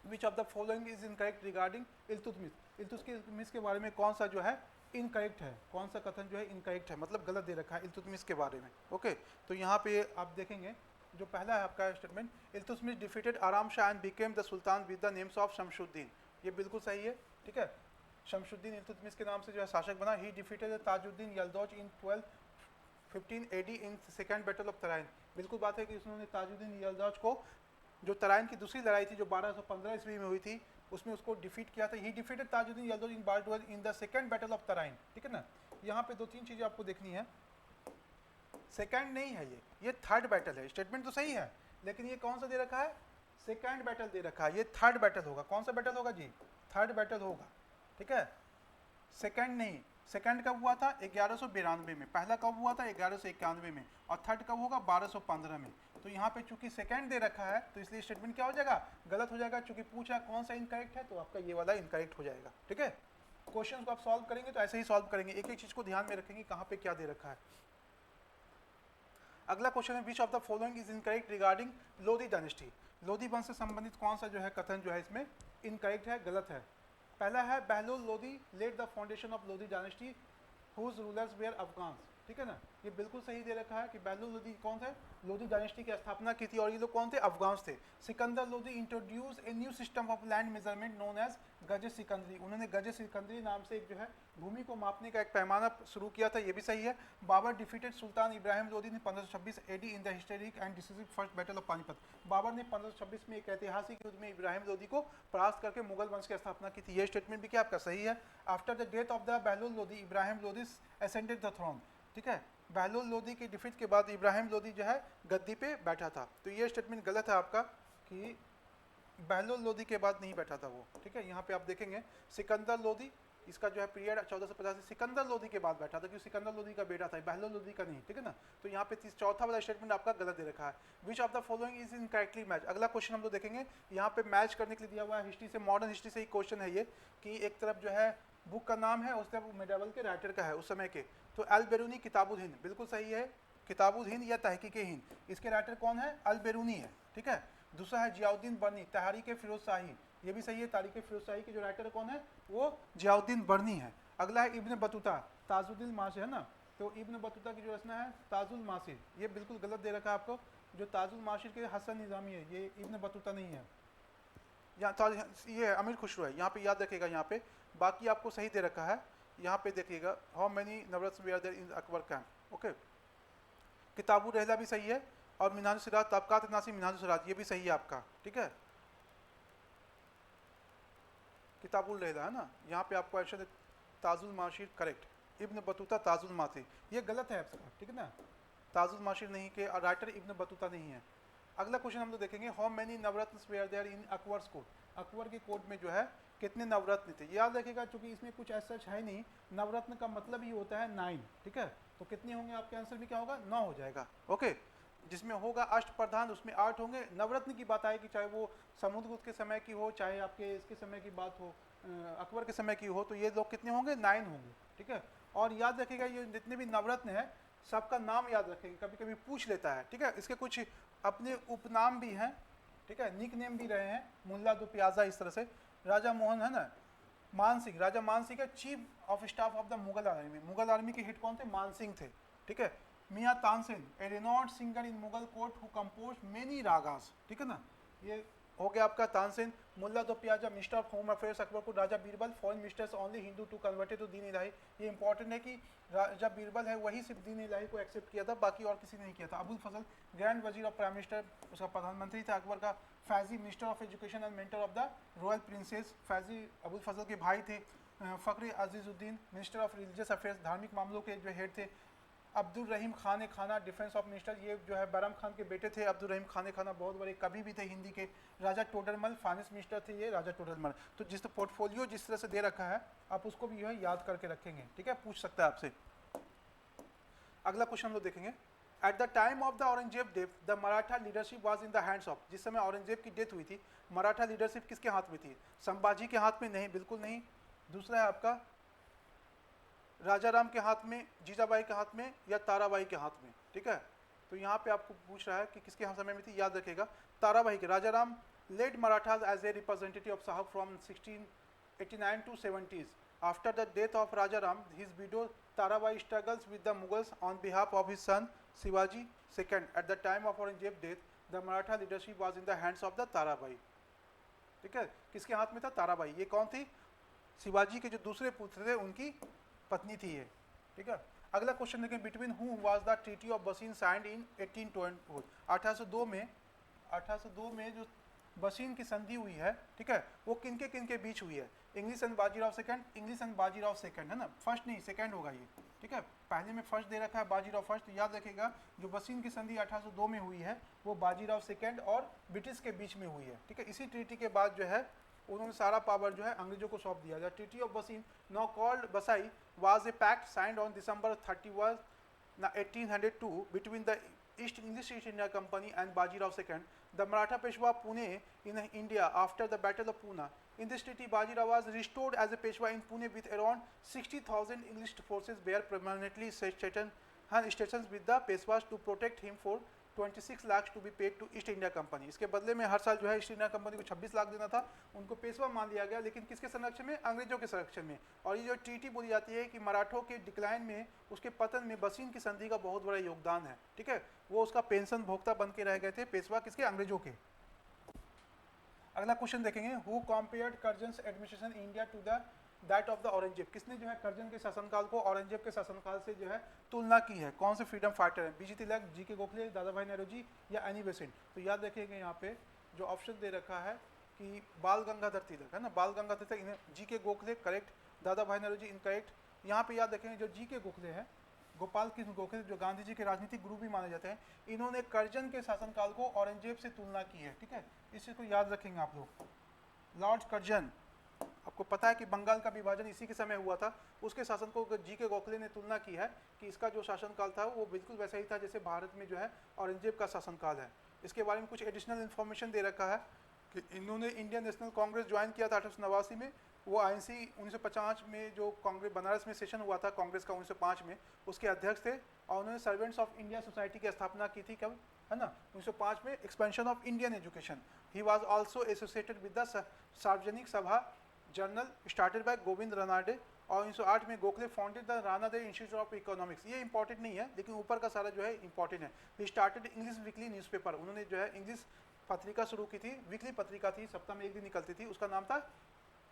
विच of the following is incorrect regarding Iltutmish, Iltutmish के बारे में कौन सा जो है इनकरेक्ट है, कौन सा कथन जो है इनकरेक्ट है, मतलब गलत दे रखा है इल्तुतमिश के बारे में, ओके। तो यहाँ पे आप देखेंगे जो पहला है आपका statement, Iltutmish defeated Aram Shah and became the sultan with the names of Shamsuddin, ये बिल्कुल सही है, ठीक है। शमशुद्दीन इल्तुतमिश के नाम से जो है शासक बना। ही defeated Tajuddin Yalduz in 1215 AD in second battle of Tarain, बिल्कुल बात है कि उन्होंने ताजुद्दीन यल्दौज को, जो तराइन की दूसरी लड़ाई थी जो 1215 ईस्वी में हुई थी, उसमें उसको डिफीट किया था। He defeated Tajuddin Yalduz in बाल्डुअर in the second battle of Tarain, ठीक है ना। यहाँ पे 2-3 चीज़ें आपको देखनी है, सेकंड नहीं है ये थर्ड बैटल है। स्टेटमेंट तो सही है, लेकिन ये कौन सा दे रखा है, सेकंड बैटल दे रखा है, ये थर्ड बैटल होगा। कौन सा बैटल होगा जी, थर्ड बैटल होगा, ठीक है, सेकंड नहीं। सेकंड कब हुआ था, 1192 में, पहला कब हुआ था, 1191 में, और थर्ड कब होगा, 1215 में। तो यहाँ पे चूंकि सेकंड दे रखा है तो इसलिए स्टेटमेंट क्या हो जाएगा, गलत हो जाएगा। चूंकि पूछा कौन सा इनकरेक्ट है, तो आपका ये वाला इनकरेक्ट हो जाएगा, ठीक है। क्वेश्चन को आप सॉल्व करेंगे तो ऐसे ही सॉल्व करेंगे, एक एक चीज को ध्यान में रखेंगे कहाँ पे क्या दे रखा है। अगला क्वेश्चन है, which of the following is incorrect regarding Lodhi dynasty. Lodhi वंश से संबंधित कौन सा जो है कथन जो है इसमें इनकरेक्ट है, गलत है। पहला है, Bahlol Lodi led the foundation of Lodi dynasty whose rulers were Afghans, ठीक है ना। ये बिल्कुल सही दे रखा है कि बहलोल लोधी कौन थे, लोधी डायनेस्टी की स्थापना की थी, और ये लोग कौन थे, अफगान्स थे। Sikandar Lodi introduce a new system of land measurement known as Gaz Sikandari, उन्होंने गज सिकंदरी नाम से एक जो है भूमि को मापने का एक पैमाना शुरू किया था, ये भी सही है। बाबर डिफीटेड सुल्तान इब्राहिम लोधी ने 1526 AD in the historic and decisive first battle of Panipat. Babur ने 1526 में एक ऐतिहासिक युद्ध में इब्राहिम लोधी को परास्त करके मुगल वंश की स्थापना की थी। ये स्टेटमेंट भी क्या आपका सही है। After the death of the Bahlol Lodi Ibrahim Lodi ascended the throne, ठीक है। बहलोल लोधी की डिफीट के बाद इब्राहिम लोधी जो है गद्दी पे बैठा था, तो ये स्टेटमेंट गलत है आपका कि बहलोल लोधी के बाद नहीं बैठा था वो, ठीक है। यहाँ पे आप देखेंगे सिकंदर लोधी, इसका जो है पीरियड 1450 सिकंदर लोधी के बाद बैठा था, क्योंकि सिकंदर लोधी का बेटा था, बहलोल लोधी का नहीं, ठीक है ना। तो यहाँ पे चौथा वाला स्टेटमेंट आपका गलत दे रखा है। Which of the following is incorrectly match. अगला क्वेश्चन हम लोग देखेंगे, यहाँ पे मैच करने के लिए दिया हुआ है हिस्ट्री से, मॉडर्न हिस्ट्री से ही क्वेश्चन है ये, कि एक तरफ जो है बुक का नाम है, उस तरफ मेडावल के राइटर का है उस समय के। तो अल बेरूनी किताबुल हिंद बिल्कुल सही है, किताबुल हिंद या तहकीक हिंद, इसके राइटर कौन है, अल बेरूनी है, ठीक है। दूसरा है जियाउद्दीन बर्नी तहरीक फिरोज शाही, ये भी सही है, तारीख फिरोज शाही के जो राइटर कौन है, वो जियाउद्दीन बर्नी है। अगला है इब्न बतूता ताजुद्दीन मासिर, है ना। तो इब्न बतूता की जो रचना है ताजुल मासिर, ये बिल्कुल गलत दे रखा है आपको। जो ताजुल मासिर के हसन निज़ामी है, ये इब्न बतूता नहीं है, ये अमीर खुसरो है, यहाँ पे याद रखिएगा। यहाँ पे बाकी आपको सही दे रखा है, यहाँ पे देखिएगा, how many Navratna were there in Akbar camp, okay. Kitabul Rehla भी सही है, और मिनहाजुल सिराज तबकात नासी मिनहाजुल सिराज ये भी सही है आपका, ठीक है। किताबुल रहला है ना, यहाँ पे आपको आंसर ताजुल माशिर करेक्ट, इब्न बतूता ताजुल मासिर ये गलत है आपका, ठीक है ना। ताजुल माशिर नहीं के राइटर इब्न बतूता नहीं है। अगला क्वेश्चन हम लोग देखेंगे, how many Navratna were there in Akbar's court. Akbar के कोड में जो है कितने नवरत्न थे, याद रखिएगा, चूंकि इसमें कुछ ऐसा है नहीं, नवरत्न का मतलब ही होता है 9, ठीक है। तो कितने होंगे, आपके आंसर भी क्या होगा, 9 हो जाएगा, ओके। जिसमें होगा अष्टप्रधान, उसमें 8 होंगे। नवरत्न की बात आएगी, चाहे वो समुद्रगुप्त के समय की हो, चाहे आपके इसके समय की बात हो, अकबर के समय की हो, तो ये लोग कितने होंगे, 9 होंगे, ठीक है। और याद रखिएगा, ये जितने भी नवरत्न है सबका नाम याद रखेंगे, कभी कभी पूछ लेता है, ठीक है। इसके कुछ अपने उपनाम भी हैं, ठीक है, निक नेम भी रहे हैं, मुल्ला दो प्याजा, इस तरह से। राजा मोहन है ना, मान सिंह, राजा मान सिंह है chief of staff of the Mughal army, Mughal army के हेड कौन थे, मान सिंह थे, ठीक है। Mian Tansen a renowned singer in Mughal court who compose many ragas, ठीक है ना, ये हो गया आपका Tansen. Mulla Do Piyaza minister of home affairs Akbarpur. Raja Birbal foreign ministers only Hindu to converted to Din Ilahi, ये इंपॉर्टेंट है कि राजा बीरबल है वही सिर्फ दीन इलाही को एक्सेप्ट किया था, बाकी और किसी ने नहीं किया था। Abul Fazl grand wazir of prime minister, उसका प्रधानमंत्री था अकबर का। Faizi minister of education and mentor of the royal princes, Faizi Abul Fazl के भाई थे। Fakhr Azizuddin minister of religious affairs, धार्मिक मामलों के जो हेड थे। अब्दुल रहीम खान खाना डिफेंस ऑफ मिनिस्टर, ये जो है बैरम खान के बेटे थे। अब्दुल रहीम खाना बहुत बड़े कवि भी थे हिंदी के। राजा टोडरमल फाइनेंस मिनिस्टर थे ये राजा टोडरमल। तो जिस पोर्टफोलियो जिस तरह से दे रखा है आप उसको भी जो है याद करके रखेंगे, ठीक है, पूछ सकता है आपसे। अगला क्वेश्चन हम लोग देखेंगे, eight the time of the Aurangzeb death the Maratha leadership was in the hands of. जिस समय औरंगजेब की डेथ हुई थी, मराठा लीडरशिप किसके हाथ में थी, संभाजी के हाथ में नहीं, बिल्कुल नहीं। दूसरा है आपका राजा राम के हाथ में, जीजाबाई के हाथ में, या ताराबाई के हाथ में, ठीक है। तो यहाँ पे आपको पूछ रहा है कि किसके समय में थी, याद रखेगा ताराबाई के। Raja Ram led Marathas as a representative of Sahab from 1689 to 70s। After the death of Raja Ram his widow Tarabai struggles with the Mughals on behalf of his son Shivaji second. At the time of Aurangzeb death the Maratha leadership was in the hands of the Tarabai, ठीक है। किसके हाथ में था, ताराबाई। ये कौन थी, शिवाजी के जो दूसरे पुत्र थे उनकी पत्नी थी ये, ठीक है। अगला क्वेश्चन देखें, between who was the treaty of बसीन साइंड इन 1802। 1802 में जो बसीन की संधि हुई है, ठीक है, वो किन के बीच हुई है? English and Bajirao second, English and Bajirao second, है ना, फर्स्ट नहीं सेकंड होगा ये, ठीक है। पहले में फर्स्ट दे रखा है बाजीराव फर्स्ट, तो याद रखिएगा जो बसीन की संधि 1802 में हुई है वो बाजीराव सेकंड और ब्रिटिश के बीच में हुई है, ठीक है। इसी ट्रीटी के बाद जो है उन्होंने सारा पावर जो है अंग्रेजों को सौंप दिया। The treaty of Bassein, now called Vasai, was a pact signed on December 31, 1802 between the East India Company and Bajirao II, the Maratha Peshwa Pune in India after the Battle of Pune. In this treaty, Bajirao was restored as a Peshwa in Pune with around 60,000 English forces were permanently stationed with the Peshwas to protect him for 26 lakh to be paid to East India company. इसके बदले में हर साल जो है east India company को 26 लाख देना था, उनको पेशवा मान लिया गया, लेकिन किसके संरक्षण में? अंग्रेजों के संरक्षण में। और ये जो ट्रीटी बोली जाती है कि मराठों के डिक्लाइन में, उसके पतन में बसीन की संधि का बहुत बड़ा योगदान है, ठीक है। वो उसका पेंशन भोक्ता बन के रह गए थे, पेशवा किसके? अंग्रेजों के। अगला क्वेश्चन देखेंगे, who compared Curzon's administration India to the that of the Aurangzeb? किसने जो है कर्जन के शासनकाल को औरंगजेब के शासनकाल से जो है तुलना की है? कौन से फ्रीडम फाइटर है? बीजी तिलक, जी.के. गोखले, दादा भाई नौरोजी या एनी बेसेंट? तो याद रखिएगा यहाँ पे जो ऑप्शन दे रखा है कि बाल गंगाधर तिलक, है ना, बाल गंगाधर तिलक, इन्हें जी.के. गोखले करेक्ट, दादा भाई नौरोजी इनकरेक्ट। यहाँ पे याद रखेंगे जो जी.के. गोखले हैं, गोपाल कृष्ण गोखले, जो गांधी जी के राजनीतिक गुरु भी माने जाते हैं, इन्होंने कर्जन के शासनकाल को औरंगजेब से तुलना की है, ठीक है। इस चीज़ को याद रखेंगे आप लोग। लॉर्ड कर्जन, आपको पता है कि बंगाल का विभाजन इसी के समय हुआ था, उसके शासन को जी.के. गोखले ने तुलना की है कि इसका जो शासनकाल था वो बिल्कुल वैसा ही था जैसे भारत में जो है औरंगजेब का शासनकाल है। इसके बारे में कुछ एडिशनल इन्फॉर्मेशन दे रखा है कि इन्होंने इंडियन नेशनल कांग्रेस ज्वाइन किया था 1889 में। वो आईएनसी 1950 में जो कांग्रेस बनारस में सेशन हुआ था कांग्रेस का 1905 में, उसके अध्यक्ष थे। और उन्होंने सर्वेंट्स ऑफ इंडिया सोसाइटी की स्थापना की थी, कब? है ना, 1905 में, expansion of Indian education. He was also associated with the सार्वजनिक सभा journal started by Govind Ranade. और 1908 में Gokhale founded the Ranade institute of economics. ये इंपॉर्टेंट नहीं है, लेकिन ऊपर का सारा जो है इंपॉर्टेंट है। He started English weekly newspaper, उन्होंने जो है इंग्लिश पत्रिका शुरू की थी, वीकली पत्रिका थी, सप्ताह में एक दिन निकलती थी, उसका नाम था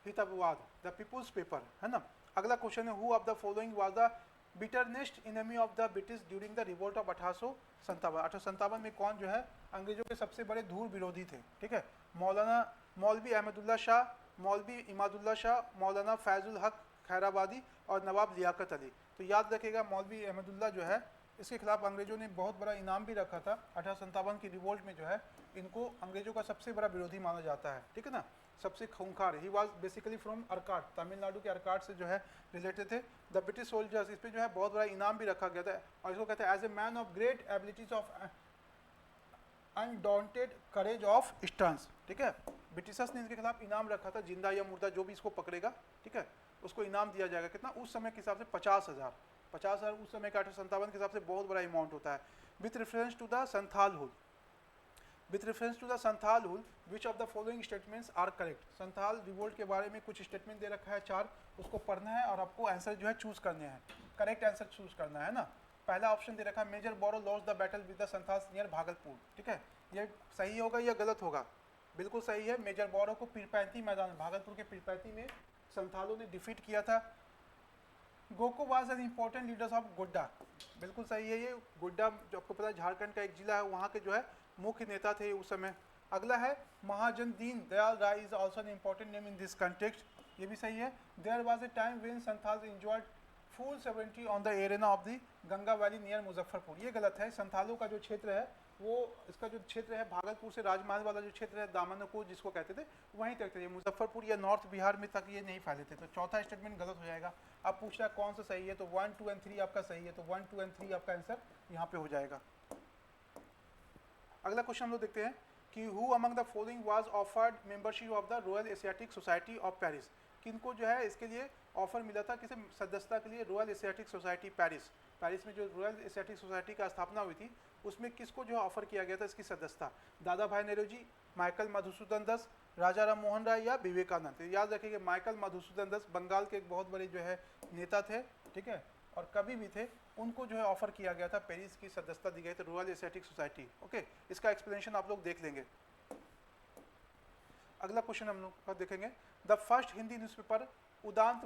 हितवाद, द पीपुल्स पेपर, है ना। अगला क्वेश्चन है, who of the following was the bitterest enemy of the British during the revolt of 1857 में कौन जो है अंग्रेजों के सबसे बड़े धूर विरोधी थे? ठीक है, मौलवी अहमदुल्ला शाह, मौलवी इमादुल्ला शाह, मौलाना फैजुल हक खैराबादी और नवाब लियाकत अली। तो याद रखिएगा मौलवी अहमदुल्ला जो है, इसके खिलाफ अंग्रेजों ने बहुत बड़ा इनाम भी रखा था। 1857 की रिवोल्ट में जो है इनको अंग्रेजों का सबसे बड़ा विरोधी माना जाता है, ठीक है ना, सबसे खूंखार। He was basically from Arcot, Tamil Nadu के अरकाट से जो है रिलेटेड थे। द ब्रिटिश सोल्जर्स, इस पर जो है बहुत बड़ा इनाम भी रखा गया था, और इसको कहते हैं as a man of great abilities of undaunted courage of sterns. ठीक है, ब्रिटिशर्स ने इसके खिलाफ इनाम रखा था, जिंदा या मुर्दा जो भी इसको पकड़ेगा, ठीक है, उसको इनाम दिया जाएगा। कितना? उस समय के हिसाब से 50,000 उस समय के 1857 के हिसाब से बहुत बड़ा अमाउंट होता है। With reference to the Santhal Hul, which of the following statements are correct? Santhal revolt के बारे में कुछ स्टेटमेंट दे रखा है 4, उसको पढ़ना है और आपको आंसर जो है चूज करने हैं, करेक्ट आंसर चूज करना है ना। पहला ऑप्शन दे रखा है major Burroughs lost the battle with the Santhals near Bhagalpur. ठीक है, ये सही होगा या गलत होगा? बिल्कुल सही है। मेजर बोरो को पीरपैंती मैदान, भागलपुर के पीरपैंती में संथालों ने डिफीट किया था। Goko was an important leaders of Godda, बिल्कुल सही है ये। गोड्डा जो आपको पता है झारखंड का एक जिला है, वहाँ के जो है मुख्य नेता थे उस समय। अगला है Mahajan Deen Dayal Rai is also an important name in this context, ये भी सही है। There was a time when Santhals enjoyed full sovereignty on the arena of the Ganga valley near Muzaffarpur, ये गलत है। संथालों का जो क्षेत्र है वो, इसका जो क्षेत्र है भागलपुर से राजमहल वाला जो क्षेत्र है, दामनकोट जिसको कहते थे, वहीं तक थे। मुजफ्फरपुर या नॉर्थ बिहार में तक ये नहीं फैले थे। तो चौथा स्टेटमेंट गलत हो जाएगा। अब पूछ रहा है कौन सा सही है, तो 1, 2 और 3 आपका सही है, तो 1, 2 और 3 आपका आंसर यहाँ पे हो जाएगा। अगला क्वेश्चन हम लोग देखते हैं कि who among the following was offered membership of the royal Asiatic society of Paris? किनको जो है इसके लिए ऑफर मिला था, किसे सदस्यता के लिए? रॉयल एशियाटिक सोसाइटी पेरिस में जो रॉयल एशियाटिक सोसाइटी का स्थापना हुई थी, उसमें किसको जो है ऑफर किया गया था इसकी सदस्यता? दादा भाई नेहरू, माइकल मधुसूदन दास, राजा राम मोहन राय या विवेकानंद? तो याद रखिएगा माइकल मधुसूदन दास बंगाल के एक बहुत बड़े जो है नेता थे, ठीक है, और कवि भी थे। उनको जो है ऑफर किया गया था, पेरिस की सदस्यता दी गई थी, रॉयल एशियाटिक सोसाइटी। ओके, इसका एक्सप्लेनेशन आप लोग देख लेंगे। अगला क्वेश्चन हम लोग देखेंगे, the first Hindi newspaper Udant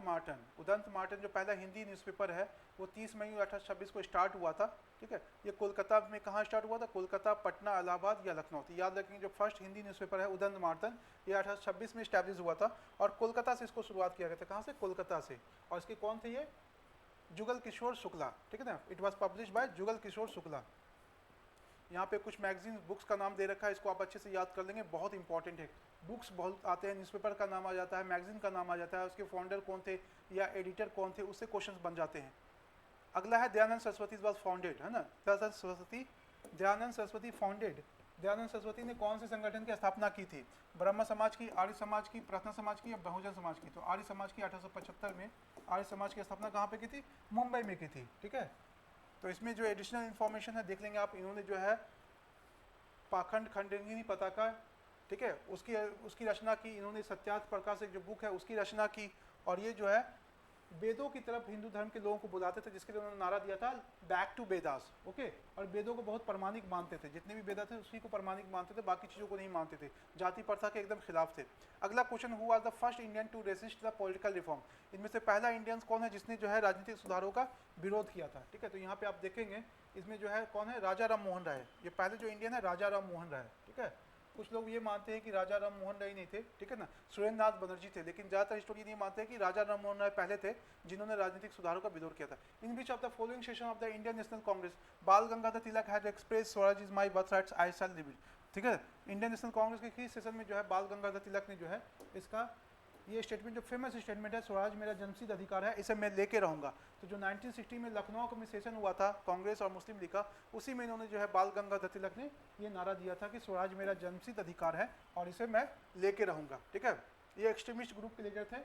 Marton जो पहला हिंदी न्यूज़पेपर है वो 30 मई 1826 को स्टार्ट हुआ था। ठीक है, ये कोलकाता में कहाँ स्टार्ट हुआ था? कोलकाता, पटना, इलाहाबाद या लखनऊ। तो याद रखेंगे जो फर्स्ट हिंदी न्यूज़पेपर है उदंत मार्टन, ये 1826 में स्टैब्लिश हुआ था और कोलकाता से इसको शुरुआत किया गया था। कहाँ से? कोलकाता से। और इसके कौन थे ये? जुगल किशोर शुक्ला। ठीक है ना, it was publish by Jugal Kishore Shukla. यहाँ पे कुछ मैगजीन बुक्स का नाम दे रखा है, इसको आप अच्छे से याद कर लेंगे, बहुत इंपॉर्टेंट है। बुक्स बहुत आते हैं, न्यूज़पेपर का नाम आ जाता है, मैगजीन का नाम आ जाता है, उसके फाउंडर कौन थे या एडिटर कौन थे, उससे क्वेश्चंस बन जाते हैं। अगला है दयानंद सरस्वती वाज फाउंडेड, है ना, दयानंद सरस्वती फाउंडेड। दयानंद सरस्वती ने कौन से संगठन की स्थापना की थी? ब्रह्म समाज की, आर्य समाज की, प्रार्थना समाज की या बहुजन समाज की? तो आर्य समाज की 1875 में आर्य समाज की स्थापना कहाँ पे की थी? मुंबई में की थी। ठीक है, तो इसमें जो एडिशनल इन्फॉर्मेशन है देख लेंगे आप। इन्होंने जो है पाखंड खंडनी पताका, ठीक है, उसकी रचना की। इन्होंने सत्यार्थ प्रकाश एक जो बुक है उसकी रचना की। और ये जो है वेदों की तरफ हिंदू धर्म के लोगों को बुलाते थे, जिसके लिए उन्होंने नारा दिया था बैक टू वेदास। ओके, और वेदों को बहुत प्रमाणिक मानते थे, जितने भी वेदा थे उसी को प्रमाणिक मानते थे, बाकी चीज़ों को नहीं मानते थे, जाति प्रथा के एकदम खिलाफ थे। अगला question, who was the first Indian to resist the political reform? इनमें से पहला इंडियंस कौन है जिसने जो है राजनीतिक सुधारों का विरोध किया था? ठीक है, तो यहाँ पे आप देखेंगे इसमें जो है कौन है? राजा राम मोहन राय। ये पहले जो इंडियन है राजा राम मोहन राय। ठीक है, कुछ लोग ये मानते हैं कि राजा राम मोहन राय नहीं थे, ठीक है ना, सुरेंद्र नाथ बनर्जी थे, लेकिन ज़्यादातर हिस्टोरियन ये मानते हैं कि राजा राम मोहन राय पहले थे जिन्होंने राजनीतिक सुधारों का विरोध किया था। In which of the following session of the Indian national Congress Bal Gangadhar Tilak had express swaraj is my birth rights I shall live it. ठीक है, इंडियन नेशनल कांग्रेस के किस सेशन में जो है बाल गंगाधर तिलक ने जो है इसका ये स्टेटमेंट, जो फेमस स्टेटमेंट है स्वराज मेरा जन्मसिद्ध अधिकार है, इसे मैं लेके रहूंगा। तो जो 1960 में लखनऊ में सेशन हुआ था कांग्रेस और मुस्लिम लीग का, उसी में इन्होंने जो है बाल गंगाधर तिलक ने ये नारा दिया था कि स्वराज मेरा जन्मसिद्ध अधिकार है और इसे मैं लेके रहूंगा। ठीक है, ये एक्सट्रीमिस्ट ग्रुप के लीडर थे।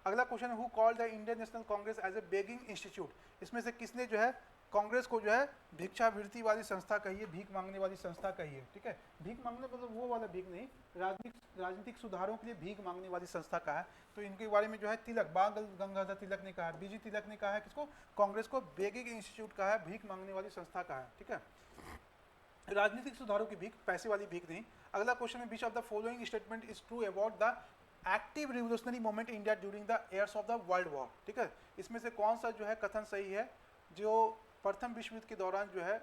अगला question, who called the Indian national Congress as a begging institute? इसमें से किसने जो है कांग्रेस को जो है भिक्षावृत्ति वाली संस्था कही है, भीख मांगने वाली संस्था कही है? ठीक है, भीख मांगने मतलब वो वाला भीख नहीं, राजनीतिक सुधारों के लिए भीख मांगने वाली संस्था का है। तो इनके बारे में जो है तिलक, बाल गंगाधर तिलक ने कहा है, बीजी तिलक ने कहा है किसको? कांग्रेस को बेगिंग इंस्टीट्यूट कहा है, भीख मांगने वाली संस्था का है। ठीक है, राजनीतिक सुधारों की भीख, पैसे वाली भीख नहीं। अगला क्वेश्चन है, which of the following statement is true about the active revolutionary movement India during the years of the world war? ठीक है, इसमें से कौन सा जो है कथन सही है? जो प्रथम विश्व युद्ध के दौरान जो है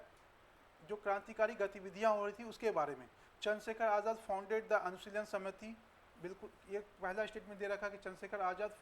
जो क्रांतिकारी गतिविधियां हो रही थी उसके बारे में। चंद्रशेखर आज़ाद फाउंडेड द अनुशीलन समिति, बिल्कुल ये पहला स्टेटमेंट दे रखा कि चंद्रशेखर आज़ाद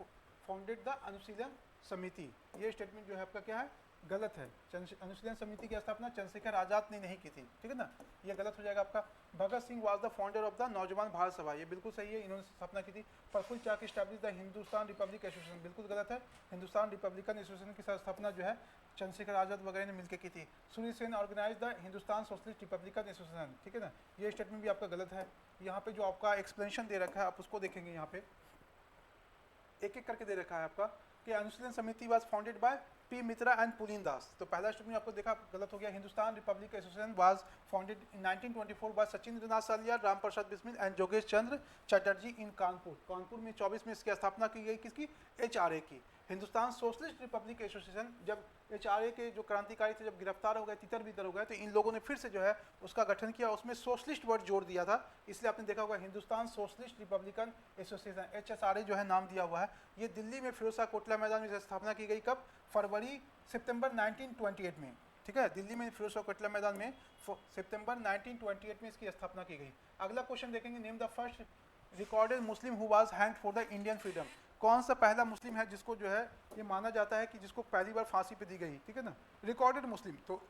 फाउंडेड द अनुशीलन समिति। ये स्टेटमेंट जो है आपका क्या है? गलत है। अनुशीलन समिति की स्थापना चंद्रशेखर आज़ाद ने नहीं की थी। ठीक है ना, ये गलत हो जाएगा आपका। Bhagat Singh was the founder of the Naujawan Bharat सभा, ये बिल्कुल सही है, इन्होंने स्थापना की थी। Prafulla Chaki establish the Hindustan Republic Association, बिल्कुल गलत है। हिंदुस्तान रिपब्लिकन एसोसिएशन की स्थापना जो है चंद्रशेखर आज़ाद वगैरह ने मिलकर की थी। Surya Sen organise the Hindustan Socialist Republican Association. ठीक है ना, ये स्टेटमेंट भी आपका गलत है। यहाँ पे जो आपका एक्सप्लेनेशन दे रखा है आप उसको देखेंगे, यहाँ पे एक एक करके दे रखा है आपका कि Anushilan Samiti was founded by P Mitra and Pulin Das. तो पहला स्टेटमेंट आपको देखा गलत हो गया। Hindustan Republic Association was founded in 1924 by Sachindra Nath Sanyal, Ram Prasad Bismil and जोगेश चंद्र चटर्जी इन कानपुर। कानपुर में 24 में इसकी स्थापना की गई, किसकी? एचआरए की। हिंदुस्तान सोशलिस्ट रिपब्लिक एसोसिएशन, जब एचआरए के जो क्रांतिकारी थे जब गिरफ्तार हो गए, तितर बितर हो गए, तो इन लोगों ने फिर से जो है उसका गठन किया, उसमें सोशलिस्ट वर्ड जोड़ दिया था, इसलिए आपने देखा होगा Hindustan Socialist Republican association, HSRA जो है नाम दिया हुआ है। ये दिल्ली में फिरोज शाह कोटला मैदान में स्थापना की गई, कब? सितंबर 1928 में। ठीक है, दिल्ली में फिरोज शाह कोटला मैदान में सितंबर 1928 में इसकी स्थापना की गई। अगला क्वेश्चन देखेंगे, name the first recorded Muslim who was hanged for the Indian freedom. कौन सा पहला मुस्लिम है जिसको जो है ये माना जाता है कि जिसको पहली बार फांसी पे दी गई? ठीक है ना, रिकॉर्डेड मुस्लिम। तो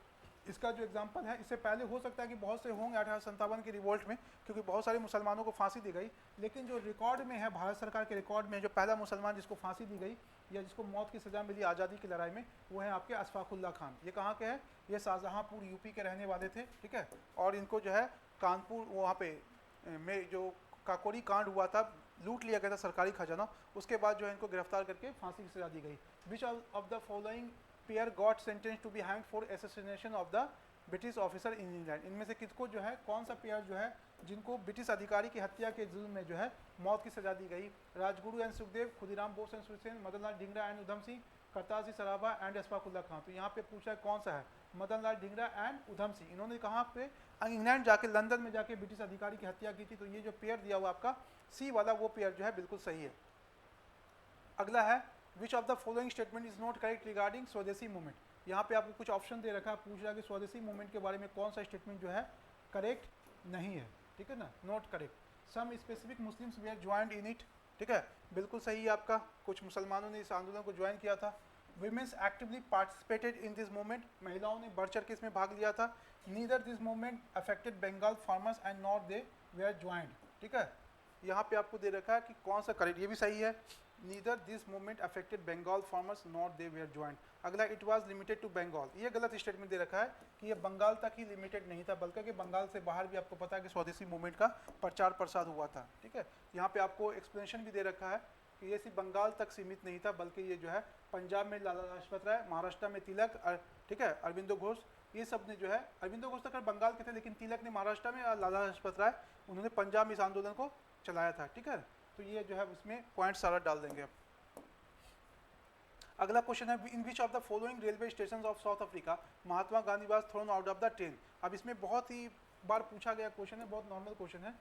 इसका जो एग्जांपल है, इससे पहले हो सकता है कि बहुत से होंगे 1857 की रिवोल्ट में, क्योंकि बहुत सारे मुसलमानों को फांसी दी गई, लेकिन जो रिकॉर्ड में है भारत सरकार के रिकॉर्ड में जो पहला मुसलमान जिसको फांसी दी गई या जिसको मौत की सज़ा मिली आज़ादी की लड़ाई में, वो है आपके अशफाकुल्ला खान। ये कहाँ के हैं? ये शाहजहाँपुर यूपी के रहने वाले थे। ठीक है, और इनको जो है कानपुर वहाँ पे में जो काकोरी कांड हुआ था, लूट लिया गया था सरकारी खजाना, उसके बाद जो है इनको गिरफ्तार करके फांसी की सजा दी गई। Which of the following pair got sentence to be hanged for assassination of the British officer in England? इनमें से किसको जो है, कौन सा पेयर जो है जिनको ब्रिटिश अधिकारी की हत्या के जुर्म में जो है मौत की सजा दी गई? Rajguru and Sukhdev, Khudiram Bose and Surya Sen, Madan Lal Dhingra and Udham Singh, Kartar Singh Sarabha and Ashfaqulla Khan. तो यहाँ पे पूछा है कौन सा है? मदन लाल ढींगरा एंड उधम सिंह। इन्होंने कहाँ पे? इंग्लैंड जाके, लंदन में जाके ब्रिटिश अधिकारी की हत्या की थी। तो ये जो पेयर दिया हुआ आपका सी वाला, वो पेयर जो है बिल्कुल सही है। अगला है which of the following statement is not correct regarding स्वदेशी मूवमेंट। यहाँ पे आपको कुछ ऑप्शन दे रखा है, पूछ रहा है कि स्वदेशी मूवमेंट के बारे में कौन सा स्टेटमेंट जो है करेक्ट नहीं है, ठीक है ना, not correct. Some specific Muslims were joined in it, ठीक है, बिल्कुल सही है आपका, कुछ मुसलमानों ने इस आंदोलन को ज्वाइन किया था। Womens actively participated in this movement, महिलाओं ने बढ़ चढ़ के इसमें भाग लिया था। Neither this movement affected Bengal farmers and not they were joined, ठीक है, यहाँ पे आपको दे रखा है कि कौन सा करेक्ट, ये भी सही है। Neither this movement affected Bengal farmers not they were joined. अगला it was limited to Bengal, ये गलत स्टेटमेंट दे रखा है कि ये बंगाल तक ही लिमिटेड नहीं था, बल्कि बंगाल से बाहर भी आपको पता है कि स्वदेशी मूवमेंट का प्रचार प्रसार हुआ था, ठीक है। यहाँ पे आपको एक्सप्लेनेशन भी दे रखा है कि ये सिर्फ बंगाल तक सीमित नहीं था, बल्कि ये जो है पंजाब में लाला लाजपत राय, महाराष्ट्र में तिलक, ठीक है, अरविंदो घोष, ये सब ने जो है, अरविंदो घोष तक बंगाल के थे, लेकिन तिलक ने महाराष्ट्र में और लाला लाजपत राय उन्होंने पंजाब में इस आंदोलन को चलाया था, ठीक है। तो ये जो है उसमें पॉइंट सारा डाल देंगे अब। अगला क्वेश्चन है in which of the following railway station of South Africa Mahatma Gandhi was thrown out of the train. अब इसमें बहुत ही बार पूछा गया क्वेश्चन है, बहुत नॉर्मल क्वेश्चन है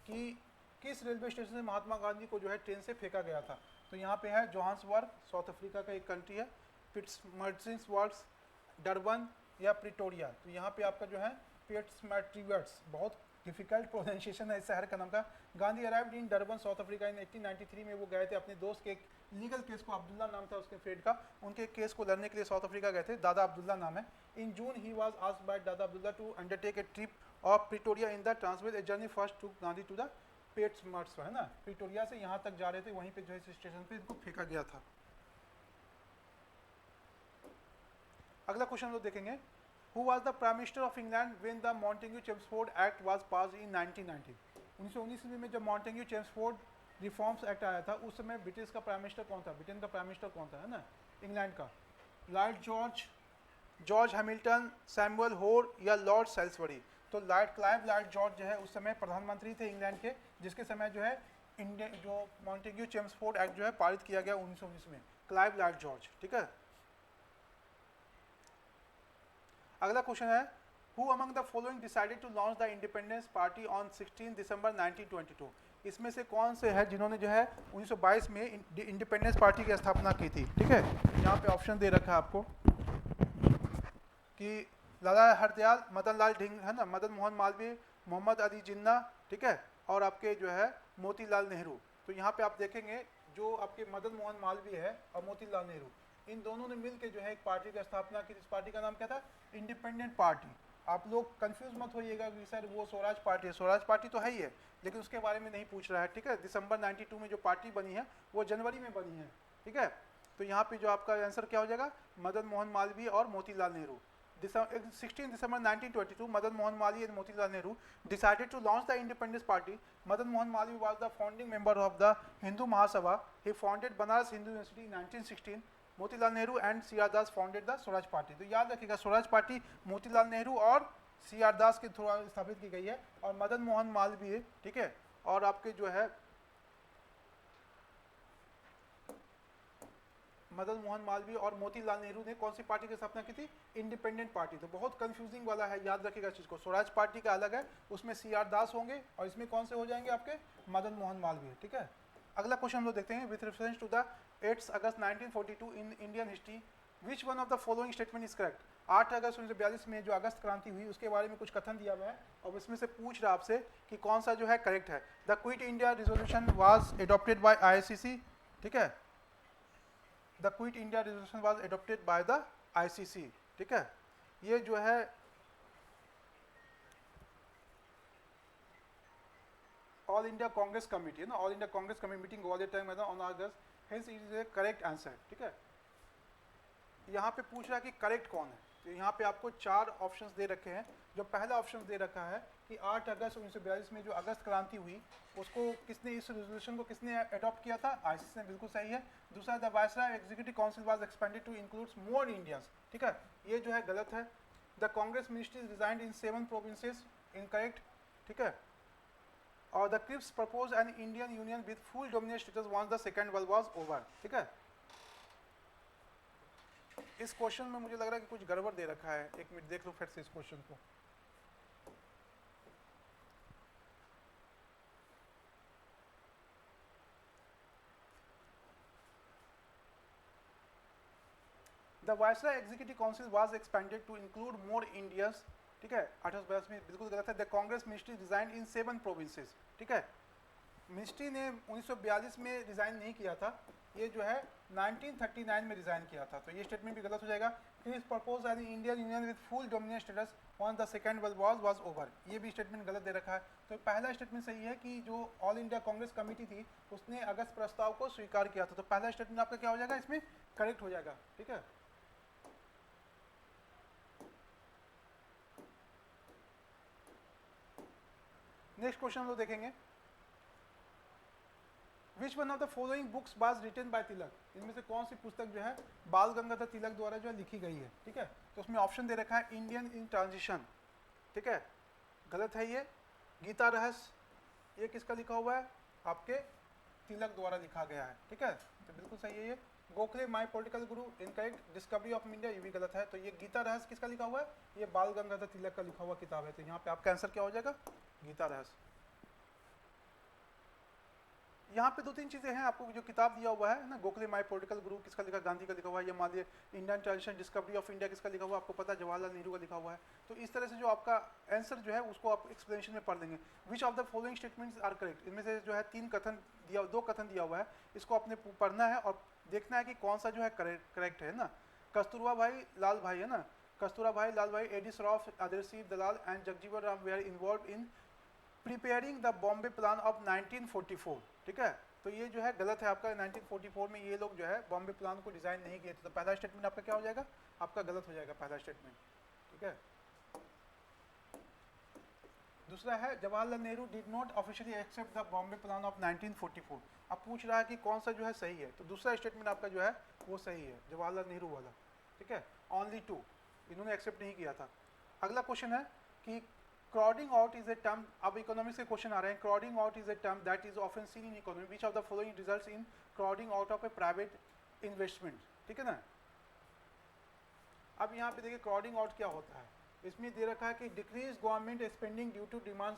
कि किस रेलवे स्टेशन से महात्मा गांधी को जो है ट्रेन से फेंका गया था। तो यहाँ पे है जोहान्सबर्ग, साउथ अफ्रीका का एक कंट्री है, पिट्समर्टिसबर्ग, डरबन या प्रिटोरिया। तो यहाँ पे आपका जो है पिट्समर्टिसबर्ग, बहुत डिफिकल्ट प्रोनाउंसिएशन है इस शहर का नाम का। Gandhi arrived in Durban south Africa in 1893 में वो गए थे अपने दोस्त के एक लीगल केस को, अब्दुल्ला नाम था उसके फ्रेंड का, उनके केस को लड़ने के लिए साउथ अफ्रीका गए थे, दादा अब्दुल्ला नाम है। In June he was asked by Dada Abdulla to undertake a trip of Pretoria in the Transvaal a journey first to Gandhi to the Pietermaritzburg, है ना, प्रिटोरिया से यहाँ तक जा रहे थे, वहीं पे जो है स्टेशन पे इनको फेंका गया था। अगला क्वेश्चन लोग देखेंगे, Who was the Prime Minister of England when the Montagu-Chelmsford Act was passed in 1919? 1919 में जब मॉन्टेग्यू चेम्सफोर्ड रिफॉर्म्स एक्ट आया था, उस समय ब्रिटिश का प्राइम मिनिस्टर कौन था, ब्रिटेन का प्राइम मिनिस्टर कौन था, है ना, इंग्लैंड का, लॉर्ड जॉर्ज हैमिल्टन, सैमुअल होर या लॉर्ड सेल्सबरी। तो लॉर्ड जॉर्ज जो है उस समय प्रधानमंत्री थे इंग्लैंड के, जिसके समय जो है इंडियन जो मॉन्टेग्यू चेम्सफोर्ड एक्ट जो है पारित किया गया 1919 में, क्लाइव लॉर्ड जॉर्ज, ठीक है। अगला क्वेश्चन है who among the following decided to launch the independence party on 16 December 1922। इसमें से कौन से है जिन्होंने जो है 1922 में इंडिपेंडेंस पार्टी की स्थापना की थी, ठीक है। यहाँ पे ऑप्शन दे रखा है आपको कि लाला हरदयाल, मदन लाल ढींग, है ना, मदन मोहन मालवीय, मोहम्मद अली जिन्ना, ठीक है, और आपके जो है मोतीलाल नेहरू। तो यहाँ पे आप देखेंगे जो आपके मदन मोहन मालवीय है और मोतीलाल नेहरू, इन दोनों ने मिलकर जो है एक पार्टी की स्थापना की। इस पार्टी का नाम क्या था, इंडिपेंडेंट पार्टी। आप लोग कंफ्यूज मत होइएगा कि सर वो स्वराज पार्टी है, स्वराज पार्टी तो है ही है, लेकिन उसके बारे में नहीं पूछ रहा है, ठीक है। दिसंबर 92 में जो पार्टी बनी है वो जनवरी में बनी है, ठीक है। तो यहाँ पे जो आपका आंसर क्या हो जाएगा, मदन मोहन मालवीय और Motilal Nehru. 16 December 1922, Madan Mohan Malviya and Motilal Nehru decided to launch the independence party. Madan Mohan Malviya was the founding member of the Hindu Mahasabha. He founded Banaras Hindu University in 1916. Motilal Nehru and C R Das founded the Swaraj party. तो याद रखिएगा Swaraj party Motilal Nehru और सी R दास के through स्थापित की गई है, और मदन मोहन मालवीय, ठीक है, और आपके जो है मदन मोहन मालवीय और मोतीलाल नेहरू ने कौन सी पार्टी की स्थापना की थी, इंडिपेंडेंट पार्टी। तो बहुत कंफ्यूजिंग वाला है, याद रखिएगा चीज को, स्वराज पार्टी का अलग है, उसमें सी आर दास होंगे और इसमें कौन से हो जाएंगे आपके मदन मोहन मालवीय, ठीक है। अगला क्वेश्चन हम लोग देखते हैं, with reference to the 8 August 1942 in Indian history which one of the following statement is correct. 8 अगस्त 1942 में जो अगस्त क्रांति हुई उसके बारे में कुछ कथन दिया हुआ है, और इसमें से पूछ रहा आपसे कि कौन सा जो है करेक्ट है। The quit India resolution was adopted by ICC, ठीक है, the quit India resolution was adopted by the ICC, ठीक है। ये जो है ऑल इंडिया कांग्रेस कमेटी है ना, all India Congress committee meeting all the time on August, hence it is A correct answer, ठीक है। यहाँ पे पूछ रहा है कि करेक्ट कौन है, तो यहाँ पे आपको 4 ऑप्शंस दे रखे हैं। जो पहला ऑप्शन दे रखा है कि 8 अगस्त 1942 में जो अगस्त क्रांति हुई उसको किसने, इस रेजोल्यूशन को किसने अडॉप्ट किया था, आईसीसी ने, बिल्कुल सही है। दूसरा, the viceroy executive council was expanded to includes more Indians, ठीक है, ये जो है गलत है। The Congress ministries resigned in 7 provinces, incorrect, ठीक है। और the Cripps propose an Indian union with full dominate status once the second world was over, ठीक है। इस क्वेश्चन में मुझे लग रहा है कि कुछ गड़बड़ दे रखा है, एक मिनट देख लो फिर से इस क्वेश्चन को। The viceroy executive council was expanded to include more Indians, ठीक है। 1882 में बिल्कुल गलत है। The Congress ministry resign in 7 provinces, ठीक है। मिनिस्ट्री ने 1942 में रिजाइन नहीं किया था, ये जो है 1939 में रिजाइन किया था, तो ये स्टेटमेंट भी गलत हो जाएगा। Is propose an Indian union with full dominant status on the second world war was over, ये भी स्टेटमेंट गलत दे रखा है। तो पहला स्टेटमेंट सही है कि जो ऑल इंडिया कांग्रेस कमेटी थी उसने अगस्त प्रस्ताव को स्वीकार किया था, तो पहला स्टेटमेंट आपका क्या हो जाएगा, इसमें करेक्ट हो जाएगा, ठीक है। नेक्स्ट क्वेश्चन हम लोग देखेंगे, which one of the following books was written by Tilak, इनमें से कौन सी पुस्तक जो है बाल गंगाधर तिलक द्वारा जो है लिखी गई है, ठीक है। तो उसमें ऑप्शन दे रखा है इंडियन इन ट्रांजिशन, ठीक है, गलत है ये। गीता रहस्य, ये किसका लिखा हुआ है, आपके तिलक द्वारा लिखा गया है, ठीक है, तो बिल्कुल सही है ये। Gokhale my political Guru, incorrect. Discovery of India, ये भी गलत है। तो ये गीता रहस्य किसका लिखा हुआ है, ये बाल गंगाधर तिलक का लिखा हुआ किताब है, तो यहाँ पे आपका आंसर क्या हो जाएगा, गीता रहस्य। यहाँ पे 2-3 चीज़ें हैं, आपको जो किताब दिया हुआ है ना, गोखले माय पॉलिटिकल गुरु किसका लिखा, गांधी का लिखा हुआ है, ये मान लीजिए Indian tradition discovery of India किसका लिखा हुआ है, आपको पता है जवाहरलाल नेहरू का लिखा हुआ है। तो इस तरह से जो आपका आंसर जो है उसको आप एक्सप्लेनेशन में पढ़ देंगे। Which of the following statements are correct, इनमें से जो है 2 कथन दिया हुआ है, इसको आपने पढ़ना है और देखना है कि कौन सा जो है करेक्ट है ना। कस्तूरबा भाई लाल भाई है ना, कस्तूरा भाई लाल भाई, एडी श्रॉफ, आदर्शी Dalal and Jagjivan Ram they are involve in preparing the Bombay plan of 1944, ठीक है। तो ये जो है गलत है आपका, 1944 में ये लोग जो है बॉम्बे प्लान को डिजाइन नहीं किए थे, तो पहला स्टेटमेंट आपका क्या हो जाएगा, आपका गलत हो जाएगा पहला स्टेटमेंट, ठीक है। दूसरा है Jawaharlal Nehru did not officially accept the Bombay plan of 1944। अब पूछ रहा है कि कौन सा जो है सही है, तो दूसरा स्टेटमेंट आपका जो है वो सही है, जवाहरलाल नेहरू वाला, ठीक है। ओनली 2, इन्होंने एक्सेप्ट नहीं किया था। अगला क्वेश्चन है कि crowding out is a term, अब इकोनॉमिक्स के क्वेश्चन आ रहे हैं। crowding out is a term that is often seen in economy, which of the following results in crowding out of a private investment, ठीक है ना। अब यहाँ पे देखिए crowding out क्या होता है, इसमें दे रखा है कि decrease government spending due to demand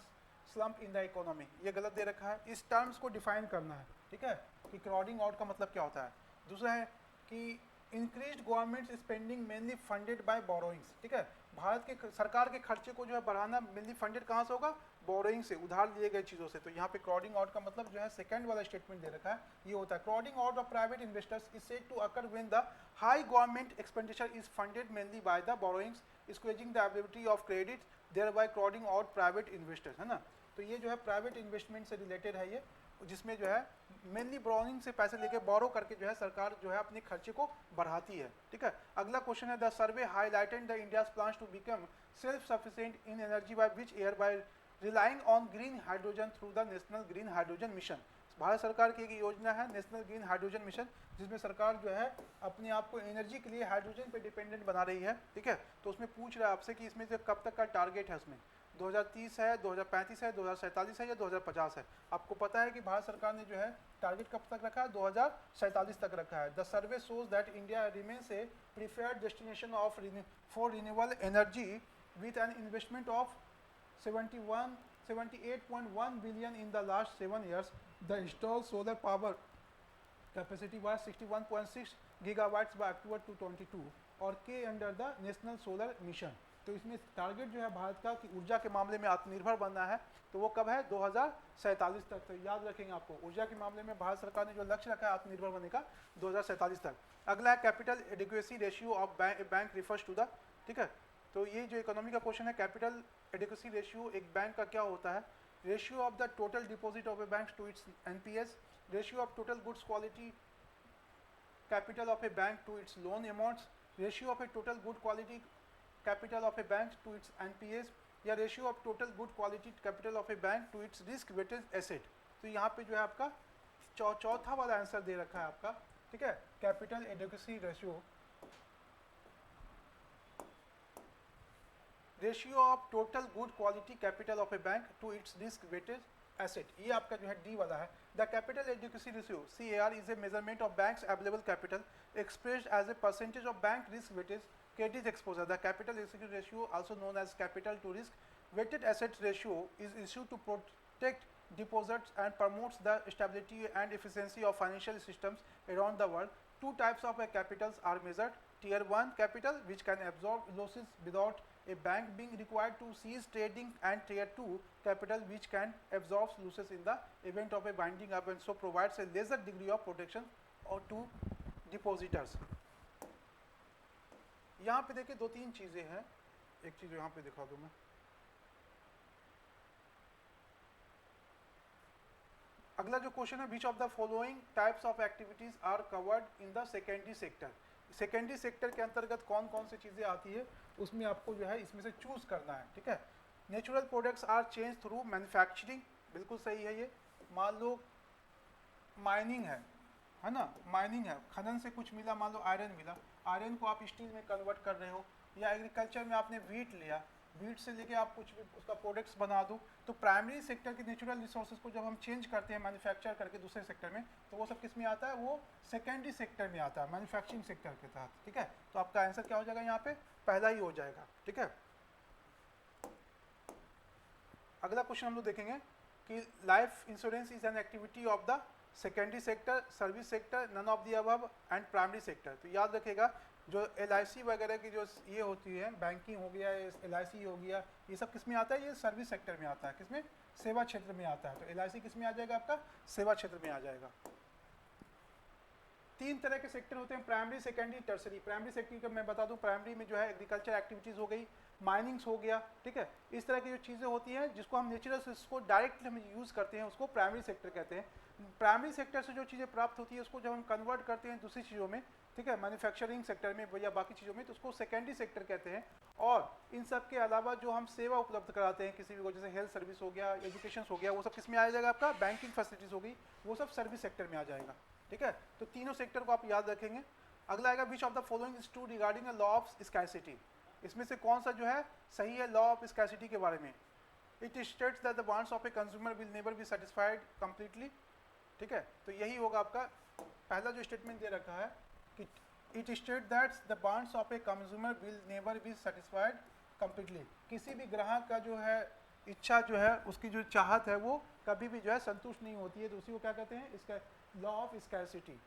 slump in the economy, ये गलत दे रखा है। इस टर्म्स को डिफाइन करना है, ठीक है, कि crowding out का मतलब क्या होता है। दूसरा है कि increase government spending mainly funded by borrowings, ठीक है, भारत के सरकार के खर्चे को जो है बढ़ाना मेनली फंडेड कहाँ से होगा, बोरोइंग से, उधार लिए गए चीज़ों से। तो यहाँ पे क्राउडिंग आउट का मतलब जो है सेकंड वाला स्टेटमेंट दे रखा है, ये होता है crowding out of private investors is said to occur when the high government expenditure is funded mainly by the borrowings squeezing the availability of credit thereby crowding out private investors, है ना। तो ये जो है private investment से related है ये, जिसमें जो है मेनली बोरोइंग से पैसे लेके बोरो करके जो है सरकार जो है अपने खर्चे को बढ़ाती है, ठीक है। अगला क्वेश्चन है the survey highlighted the India's plans to become self sufficient in energy by which year by relying on green hydrogen through the national green hydrogen mission. भारत सरकार की एक योजना है नेशनल ग्रीन हाइड्रोजन मिशन, जिसमें सरकार जो है अपने आप को एनर्जी के लिए हाइड्रोजन पे डिपेंडेंट बना रही है, ठीक है। तो उसमें पूछ रहा है आपसे कि इसमें से कब तक का टारगेट है, उसमें 2030 है, 2035 है, 2047 है या 2050 है। आपको पता है कि भारत सरकार ने जो है टारगेट कब तक रखा है, 2047 तक रखा है। The survey shows that India remains A preferred destination of for renewable energy with an investment of 78.1 billion in the last 7 years. The installed solar power capacity was 61.6 gigawatts by October 2022 और के under the national solar mission. तो इसमें target जो है भारत का कि ऊर्जा के मामले में आत्मनिर्भर बनना है, तो वो कब है, 2047 तक। तो याद रखेंगे आपको, ऊर्जा के मामले में भारत सरकार ने जो लक्ष्य रखा है आत्मनिर्भर बनने का, 2047 तक। अगला है capital adequacy ratio of bank refers to the, ठीक है। तो ये जो इकोनॉमी का क्वेश्चन है, कैपिटल एडिक्वेसी रेशियो एक बैंक का क्या होता है, ratio of the total deposit of a bank to its NPS, ratio of total goods quality capital of a bank to its loan amounts, ratio of a total good quality capital of a bank to its NPS, या ratio of total good quality capital of a bank to its risk weighted asset. तो यहाँ पे जो है आपका चौथा वाला answer दे रखा है आपका, ठीक है, capital adequacy ratio, ratio of total good quality capital of a bank to its risk weighted asset, ये आपका जो है डी वाला है। The capital adequacy ratio CAR is a measurement of banks available capital expressed as a percentage of bank risk weightage credit exposure. The capital adequacy ratio, also known as capital to risk weighted assets ratio, is issued to protect deposits and promotes the stability and efficiency of financial systems around the world. Two types of capitals are measured. tier 1 capital which can absorb losses without a bank being required to cease trading, and tier 2 capital which can absorb losses in the event of a winding up and so provides a lesser degree of protection or to depositors. यहाँ पे देखिए 2-3 चीजें हैं, एक चीज यहाँ पे दिखा दूं मैं. अगला जो क्वेश्चन है, which of the following types of activities are covered in the secondary sector. Secondary sector के अंतर्गत कौन कौन सी चीजें आती है, उसमें आपको जो है इसमें से चूज करना है. ठीक है. Natural products are change through manufacturing, बिल्कुल सही है ये. मान लो माइनिंग है ना, माइनिंग है, खनन से कुछ मिला, मान लो आयरन मिला, आयरन को आप स्टील में कन्वर्ट कर रहे हो, या एग्रीकल्चर में आपने वीट लिया, वीट से लेके आप कुछ भी उसका प्रोडक्ट्स बना दो. तो प्राइमरी सेक्टर के नेचुरल रिसोर्सेज को जब हम चेंज करते हैं मैन्युफैक्चर करके दूसरे सेक्टर में, तो वो सब किस में आता है, वो सेकेंडरी सेक्टर में आता है, मैन्युफैक्चरिंग सेक्टर के तहत. ठीक है. तो आपका आंसर क्या हो जाएगा यहाँ पे, पहला ही हो जाएगा. ठीक है. अगला क्वेश्चन हम लोग देखेंगे कि life insurance is an activity of the secondary sector, service sector, none of the above and primary sector. तो याद रखिएगा जो LIC वगैरह की जो ये होती है, बैंकिंग हो गया, LIC हो गया, ये सब किस में आता है, ये सर्विस सेक्टर में आता है. किसमें, सेवा क्षेत्र में आता है. तो LIC किस में आ जाएगा, आपका सेवा क्षेत्र में आ जाएगा. 3 तरह के सेक्टर होते हैं, primary, secondary, tertiary. Primary sector का मैं बता दूं, प्राइमरी में जो है एग्रीकल्चर एक्टिविटीज़ हो गई, माइनिंग्स हो गया. ठीक है. इस तरह की जो चीज़ें होती हैं जिसको हम नेचुरल रिसोर्स को डायरेक्ट हम यूज़ करते हैं, उसको प्राइमरी सेक्टर कहते हैं. प्राइमरी सेक्टर से जो चीज़ें प्राप्त होती है उसको जब हम कन्वर्ट करते हैं दूसरी चीज़ों में, ठीक है, मैन्युफैक्चरिंग सेक्टर में या बाकी चीज़ों में, तो उसको सेकेंडरी सेक्टर कहते हैं. और इन सब के अलावा जो हम सेवा उपलब्ध कराते हैं किसी भी को, जैसे हेल्थ सर्विस हो गया, एजुकेशन हो गया, वो सब किस में आ जाएगा, आपका बैंकिंग फैसिलिटीज़ हो गई, वो सब सर्विस सेक्टर में आ जाएगा. ठीक है. तो तीनों सेक्टर को आप याद रखेंगे. अगला आएगा, विच of the following is true regarding a law of scarcity. इसमें से कौन सा जो है सही है लॉ ऑफ स्कैरसिटी के बारे में. It states that the wants of a consumer will never be satisfied completely. ठीक है. तो यही होगा आपका पहला जो स्टेटमेंट दे रखा है कि it state that the wants of a consumer will never be satisfied completely. किसी भी ग्राहक का जो है इच्छा जो है, उसकी जो चाहत है वो कभी भी जो है संतुष्ट नहीं होती है. तो उसी को क्या कहते हैं, इसका लॉ ऑफ स्कैरसिटी.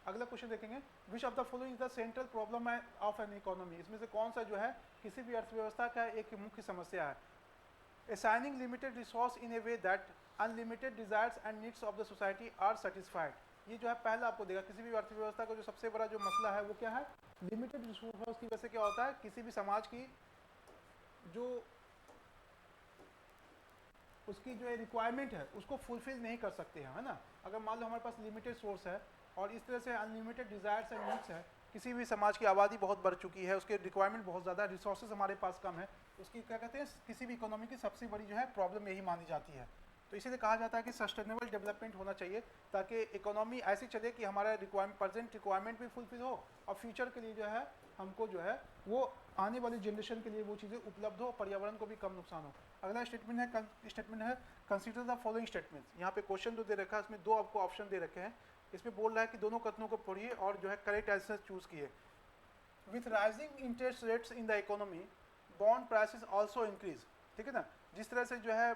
अगला क्वेश्चन देखेंगे, which of the following is the central problem of an economy. इसमें से कौन सा जो है किसी भी अर्थव्यवस्था का एक मुख्य समस्या है. assigning limited resource in a way that unlimited desires and needs of the society are satisfied. ये जो है पहला आपको देगा, किसी भी अर्थव्यवस्था का जो सबसे बड़ा जो मसला है वो क्या है, लिमिटेड रिसोर्स की वजह से क्या होता है, किसी भी समाज की जो उसकी जो रिक्वायरमेंट है उसको फुलफिल नहीं कर सकते हैं, है ना. अगर मान लो हमारे पास लिमिटेड सोर्स है और इस तरह से अनलिमिटेड डिज़ायर्स एंड नीड्स है, किसी भी समाज की आबादी बहुत बढ़ चुकी है, उसके रिक्वायरमेंट बहुत ज़्यादा, रिसोर्सेज हमारे पास कम है, उसकी क्या कहते हैं, किसी भी इकोनॉमी की सबसे बड़ी जो है प्रॉब्लम यही मानी जाती है. तो इसीलिए कहा जाता है कि सस्टेनेबल डेवलपमेंट होना चाहिए ताकि इकोनॉमी ऐसी चले कि हमारा रिक्वायरमेंट, प्रेजेंट रिक्वायरमेंट भी फुलफिल हो और फ्यूचर के लिए जो है हमको जो है वो आने वाली जनरेशन के लिए वो चीज़ें उपलब्ध हो, पर्यावरण को भी कम नुकसान हो. अगला स्टेटमेंट है कंसीडर द फॉलोइंग स्टेटमेंट्स. यहाँ पे क्वेश्चन जो दे रखा है इसमें 2 आपको ऑप्शन दे रखे हैं. इसमें बोल रहा है कि दोनों कथनों को पढ़िए और जो है करेक्ट आंसर चूज किए. With rising interest rates in the economy bond prices also increase. ठीक है ना. जिस तरह से जो है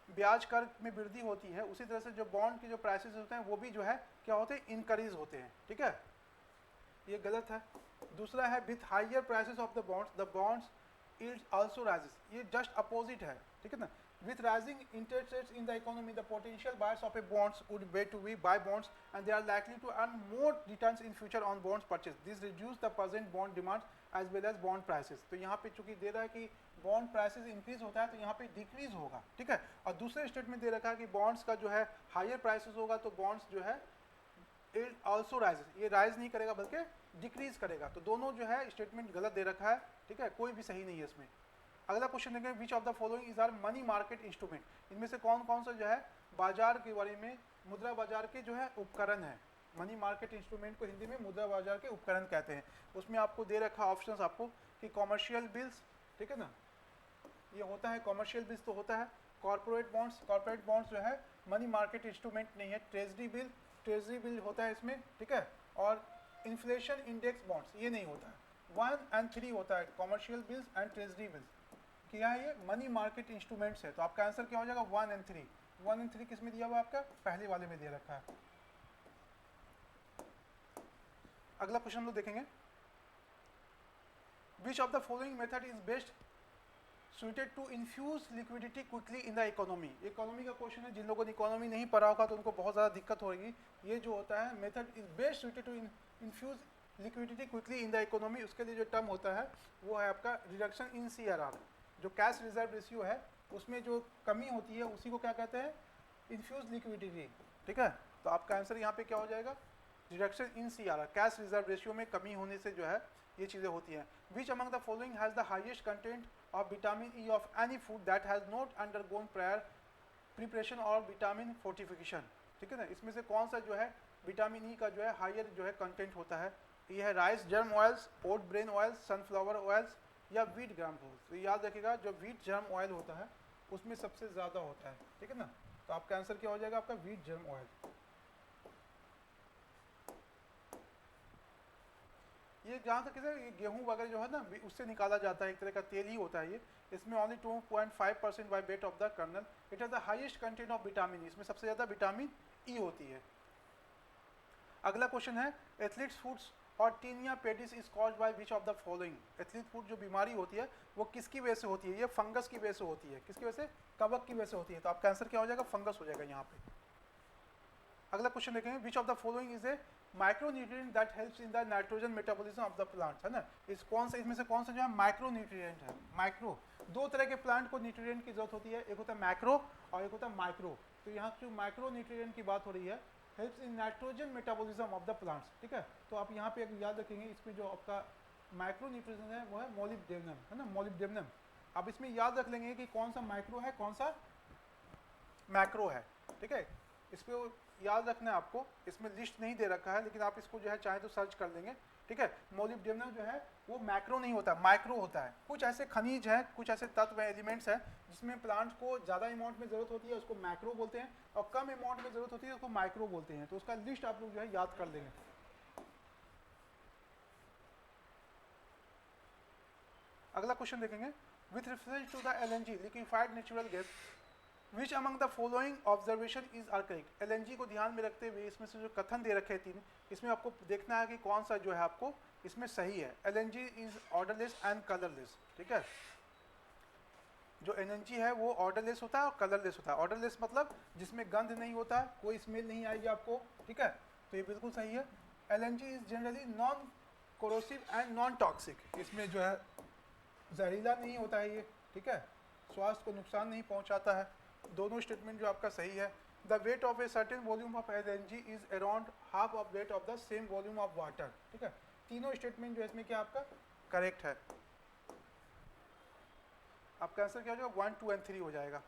ब्याज कर में वृद्धि होती है उसी तरह से जो बॉन्ड के जो प्राइसेस होते हैं वो भी जो है क्या होते हैं, इंक्रीज होते हैं. ठीक है. ये गलत है. दूसरा है with higher prices of the bonds it also rises. ये जस्ट अपोजिट है. ठीक है ना. With rising interest rates in the economy, the potential buyers of a bonds would pay to buy bonds, and they are likely to earn more returns in future on bonds purchase. This reduce the present bond demand as well as bond prices. तो यहाँ पे चूंकि दे रहा है कि bond prices increase होता है तो यहाँ पे decrease होगा. ठीक है. और दूसरे स्टेटमेंट दे रखा है कि bonds का जो है higher prices होगा तो bonds जो है it also rises. ये rise नहीं करेगा बल्कि decrease करेगा. तो दोनों जो है स्टेटमेंट गलत दे रखा है. ठीक है. कोई भी सही नहीं है इसमें. अगला क्वेश्चन देखें, which of the following is are money market instrument. इनमें से कौन कौन सा जो है बाजार के बारे में, मुद्रा बाजार के जो है उपकरण है. मनी मार्केट इंस्ट्रूमेंट को हिंदी में मुद्रा बाजार के उपकरण कहते हैं. उसमें आपको दे रखा ऑप्शंस आपको कि कॉमर्शियल बिल्स. ठीक है ना. ये होता है कॉमर्शियल बिल्स तो होता है. कॉर्पोरेट बॉन्ड्स जो है मनी मार्केट इंस्ट्रूमेंट नहीं है. ट्रेजरी बिल होता है इसमें. ठीक है. और इन्फ्लेशन इंडेक्स बॉन्ड्स ये नहीं होता है. 1 और 3 होता है, commercial bills and treasury bills. क्या है ये मनी मार्केट इंस्ट्रूमेंट्स है. तो आपका आंसर क्या हो जाएगा 1 और 3. 1 और 3 किस में दिया हुआ आपका, पहले वाले में दे रखा है. अगला क्वेश्चन हम लोग देखेंगे, which of the following method is best suited to infuse liquidity quickly in the economy. Economy का क्वेश्चन है, जिन लोगों ने इकोनॉमी नहीं पढ़ा होगा तो उनको बहुत ज़्यादा दिक्कत होगी। ये जो होता है method is best suited to infuse liquidity quickly in the economy, उसके लिए जो टर्म होता है वो है आपका रिडक्शन इन CRR। जो कैश रिजर्व रेशियो है उसमें जो कमी होती है उसी को क्या कहते हैं, इन्फ्यूज लिक्विडिटी। ठीक है, तो आपका आंसर यहाँ पे क्या हो जाएगा, reduction in CRR, cash reserve ratio में कमी होने से जो है ये चीज़ें होती हैं। विच among the following has the highest content of vitamin E of any food that has not undergone prior preparation or vitamin fortification। ठीक है ना, इसमें से कौन सा जो है विटामिन ई का जो है हायर जो है कंटेंट होता है, ये है राइस जर्म ऑयल्स, ओट ब्रेन ऑयल्स, सनफ्लावर ऑयल्स या वीट ग्राम ऑयल्स। तो याद रखिएगा जो वीट जर्म ऑयल होता है उसमें सबसे ज़्यादा होता है। ठीक है ना, तो आपका आंसर क्या हो जाएगा, आपका वीट जर्म ऑयल। ये जहाँ तक ये गेहूं वगैरह जो है ना उससे निकाला जाता है, एक तरह का तेल ही होता है ये। इसमें only 2.5% by weight of the kernel, it has the highest content of vitamin, इसमें सबसे ज़्यादा विटामिन ई होती है। अगला क्वेश्चन है, एथलीट्स फूड्स और tinea pedis is caused by which of the following. Athlete food जो बीमारी होती है वो किसकी वजह से होती है, ये फंगस की वजह से होती है। किसकी वजह से, कवक की वजह से होती है। तो आपका आंसर क्या हो जाएगा, फंगस हो जाएगा यहाँ पे। अगला क्वेश्चन देखेंगे, which of the following is a micronutrient that helps in the nitrogen metabolism of the plant, है ना। इसमें से कौन सा जो है माइक्रोन्यूट्रिएंट है। माइक्रो, दो तरह के प्लांट को न्यूट्रिएंट की जरूरत होती है, एक होता है मैक्रो और एक होता है माइक्रो। तो यहाँ जो माइक्रोन्यूट्रिएंट की बात हो रही है, helps in nitrogen metabolism of the plants. ठीक है, तो आप यहाँ पे याद रखेंगे, इसमें जो आपका माइक्रोन्यूट्रिएंट है वो है मोलिब्डेनम, है ना, मोलिब्डेनम। अब इसमें याद रख लेंगे कि कौन सा माइक्रो है कौन सा मैक्रो है। ठीक है, इसको याद रखना है आपको, इसमें लिस्ट नहीं दे रखा है लेकिन आप इसको जो है चाहे तो सर्च कर लेंगे। ठीक है, मोलिब्डेनम जो है वो मैक्रो नहीं होता, माइक्रो होता है। कुछ ऐसे खनिज हैं, कुछ ऐसे तत्व एलिमेंट्स हैं जिसमें प्लांट को ज़्यादा अमाउंट में ज़रूरत होती है, उसको मैक्रो बोलते हैं, और कम अमाउंट में ज़रूरत होती है उसको माइक्रो बोलते हैं। तो उसका लिस्ट आप लोग जो है याद कर लेंगे। अगला क्वेश्चन देखेंगे, with reference to the LNG liquefied natural gas which among the following observation is are correct. LNG को ध्यान में रखते हुए इसमें से जो कथन दे रखे हैं तीन, इसमें आपको देखना है कि कौन सा जो है आपको इसमें सही है। LNG is odourless and colourless. ठीक है, जो LNG है वो ऑर्डरलेस होता है और कलरलेस होता है। ऑर्डरलेस मतलब जिसमें गंध नहीं होता, कोई स्मेल नहीं आएगी आपको। ठीक है, तो ये बिल्कुल सही है। LNG is generally non corrosive and non toxic, इसमें जो है जहरीला नहीं होता है ये। ठीक है, स्वास्थ्य को नुकसान नहीं पहुंचाता है। दोनों स्टेटमेंट जो आपका सही है। The weight of a certain volume of LNG is around half of weight of the same volume of water. ठीक है, तीनों स्टेटमेंट जो है इसमें क्या आपका करेक्ट है। आपका आंसर क्या हो जाएगा, 1, 2 एंड 3 हो जाएगा।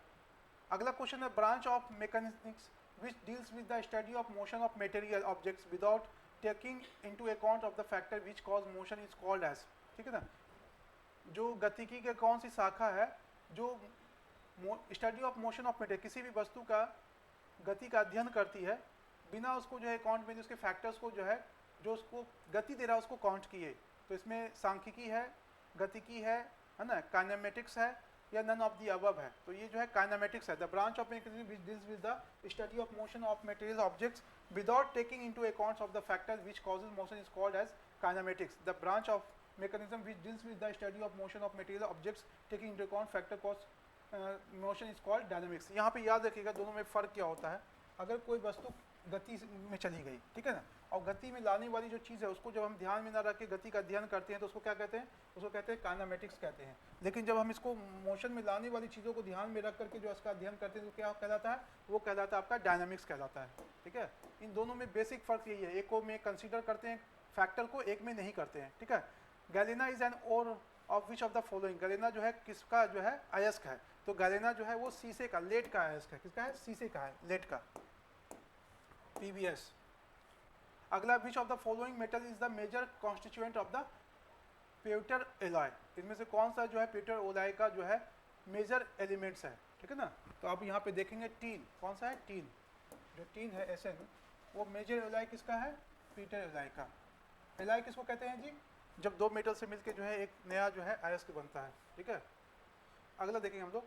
अगला क्वेश्चन है, branch of mechanics which deals with the study of motion of material objects without taking into account of the factor which cause motion is called as. ठीक है ना, जो गतिकी के कौन सी शाखा है जो study of motion of material, किसी भी वस्तु का गति का अध्ययन करती है बिना उसको जो है काउंट में उसके फैक्टर्स को जो है जो उसको गति दे रहा है उसको काउंट किए। तो इसमें सांख्यिकी है, गतिकी है ना, काइनेमेटिक्स है या नन ऑफ दी अबव है। तो ये जो है काइनेमेटिक्स है। The branch of mechanics which deals with the study of motion of material objects without taking into accounts of the factors which causes motion is called as kinematics. The branch of mechanism which deals with the study of motion of material objects taking into account factor cause motion is called dynamics. यहाँ पे याद रखिएगा दोनों में फ़र्क क्या होता है। अगर कोई वस्तु गति में चली गई, ठीक है ना, और गति में लाने वाली जो चीज़ है उसको जब हम ध्यान में ना रख के गति का अध्ययन करते हैं तो उसको क्या कहते हैं, उसको कहते हैं काइनेमेटिक्स कहते हैं। लेकिन जब हम इसको मोशन में लाने वाली चीज़ों को ध्यान में रख करके जो इसका अध्ययन करते हैं तो क्या कहलाता है, वो कहलाता है आपका डायनामिक्स कहलाता है। ठीक है, इन दोनों में बेसिक फ़र्क यही है, एक को में कंसिडर करते हैं फैक्टर को, एक में नहीं करते हैं। ठीक है, galena is an ore of which of the following. Galena जो है किसका जो है अयस्क है, तो गैलेना जो है वो शीशे का, लेड का अयस्क है। किसका है, शीशे का है, लेड का, PBS। अगला, which of the following metal is the major constituent of the pewter alloy. इनमें से कौन सा जो है प्यूटर एलॉय का जो है मेजर एलिमेंट्स है। ठीक है ना, तो आप यहाँ पे देखेंगे टीन, कौन सा है, टीन, जो टीन है SN, वो मेजर एलॉय किसका है, प्यूटर एलॉय का। एलॉय किसको कहते हैं जी, जब दो मेटल से मिलकर जो है एक नया जो है अयस्क बनता है। ठीक है, अगला देखेंगे हम लोग,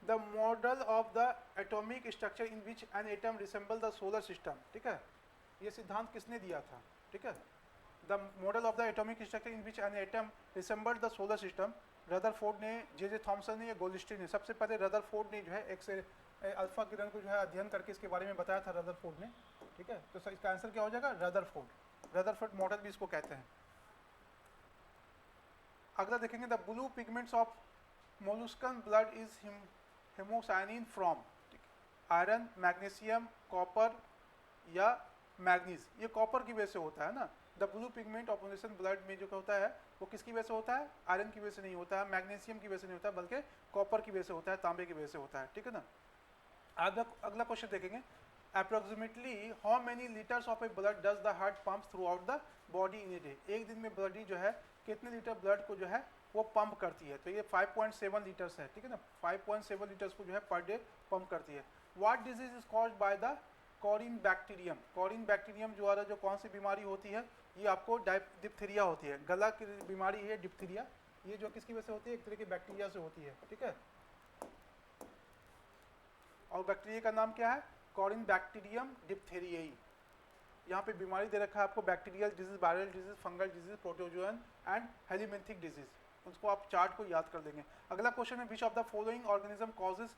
the model of the atomic structure in which an atom resemble the solar system. ठीक है, ये सिद्धांत किसने दिया था। ठीक है, the model of the atomic structure in which an atom resembled the solar system, Rutherford ने, जे थॉमसन ने या गोल्डस्टीन ने, सबसे पहले रदरफोर्ड ने जो है एक्स अल्फा किरण को जो है अध्ययन करके इसके बारे में बताया था रदरफोर्ड ने, ठीक है। तो इसका आंसर क्या हो जाएगा, रदरफोर्ड मॉडल भी इसको कहते हैं। अगला देखेंगे, the blue pigments of molluscan blood is haemocyanin from iron, magnesium, copper या मैग्नीज। ये कॉपर की वजह से होता है ना। The blue pigment of molluscan blood में जो होता है वो किसकी वजह से होता है, आयरन की वजह से नहीं होता है, मैग्नीशियम की वजह से नहीं होता है, बल्कि कॉपर की वजह से होता है, तांबे की वजह से होता है, ठीक है ना। अगला क्वेश्चन देखेंगे, approximately how many litres of A blood does the heart pump through out the body in a day. एक दिन में बॉडी जो है कितने लीटर ब्लड को जो है वो पंप करती है, तो ये 5.7 लीटर्स है, ठीक है ना। 5.7 लीटर्स को जो है पर डे पंप करती है। What disease is caused by the Corynebacterium. Corynebacterium द्वारा जो कौन सी बीमारी होती है, ये आपको डिप्थीरिया होती है, गला की बीमारी है डिप्थीरिया। ये जो किसकी वजह से होती है, एक तरह की बैक्टीरिया से होती है, ठीक है। और बैक्टीरिया का नाम क्या है, कॉरिन बैक्टीरियम डिप्थेरियाई। यहाँ पे बीमारी दे रखा है आपको, bacterial disease, viral disease, fungal disease, protozoan and helminthic disease. उसको आप चार्ट को याद कर लेंगे। अगला क्वेश्चन है, which of the following organism causes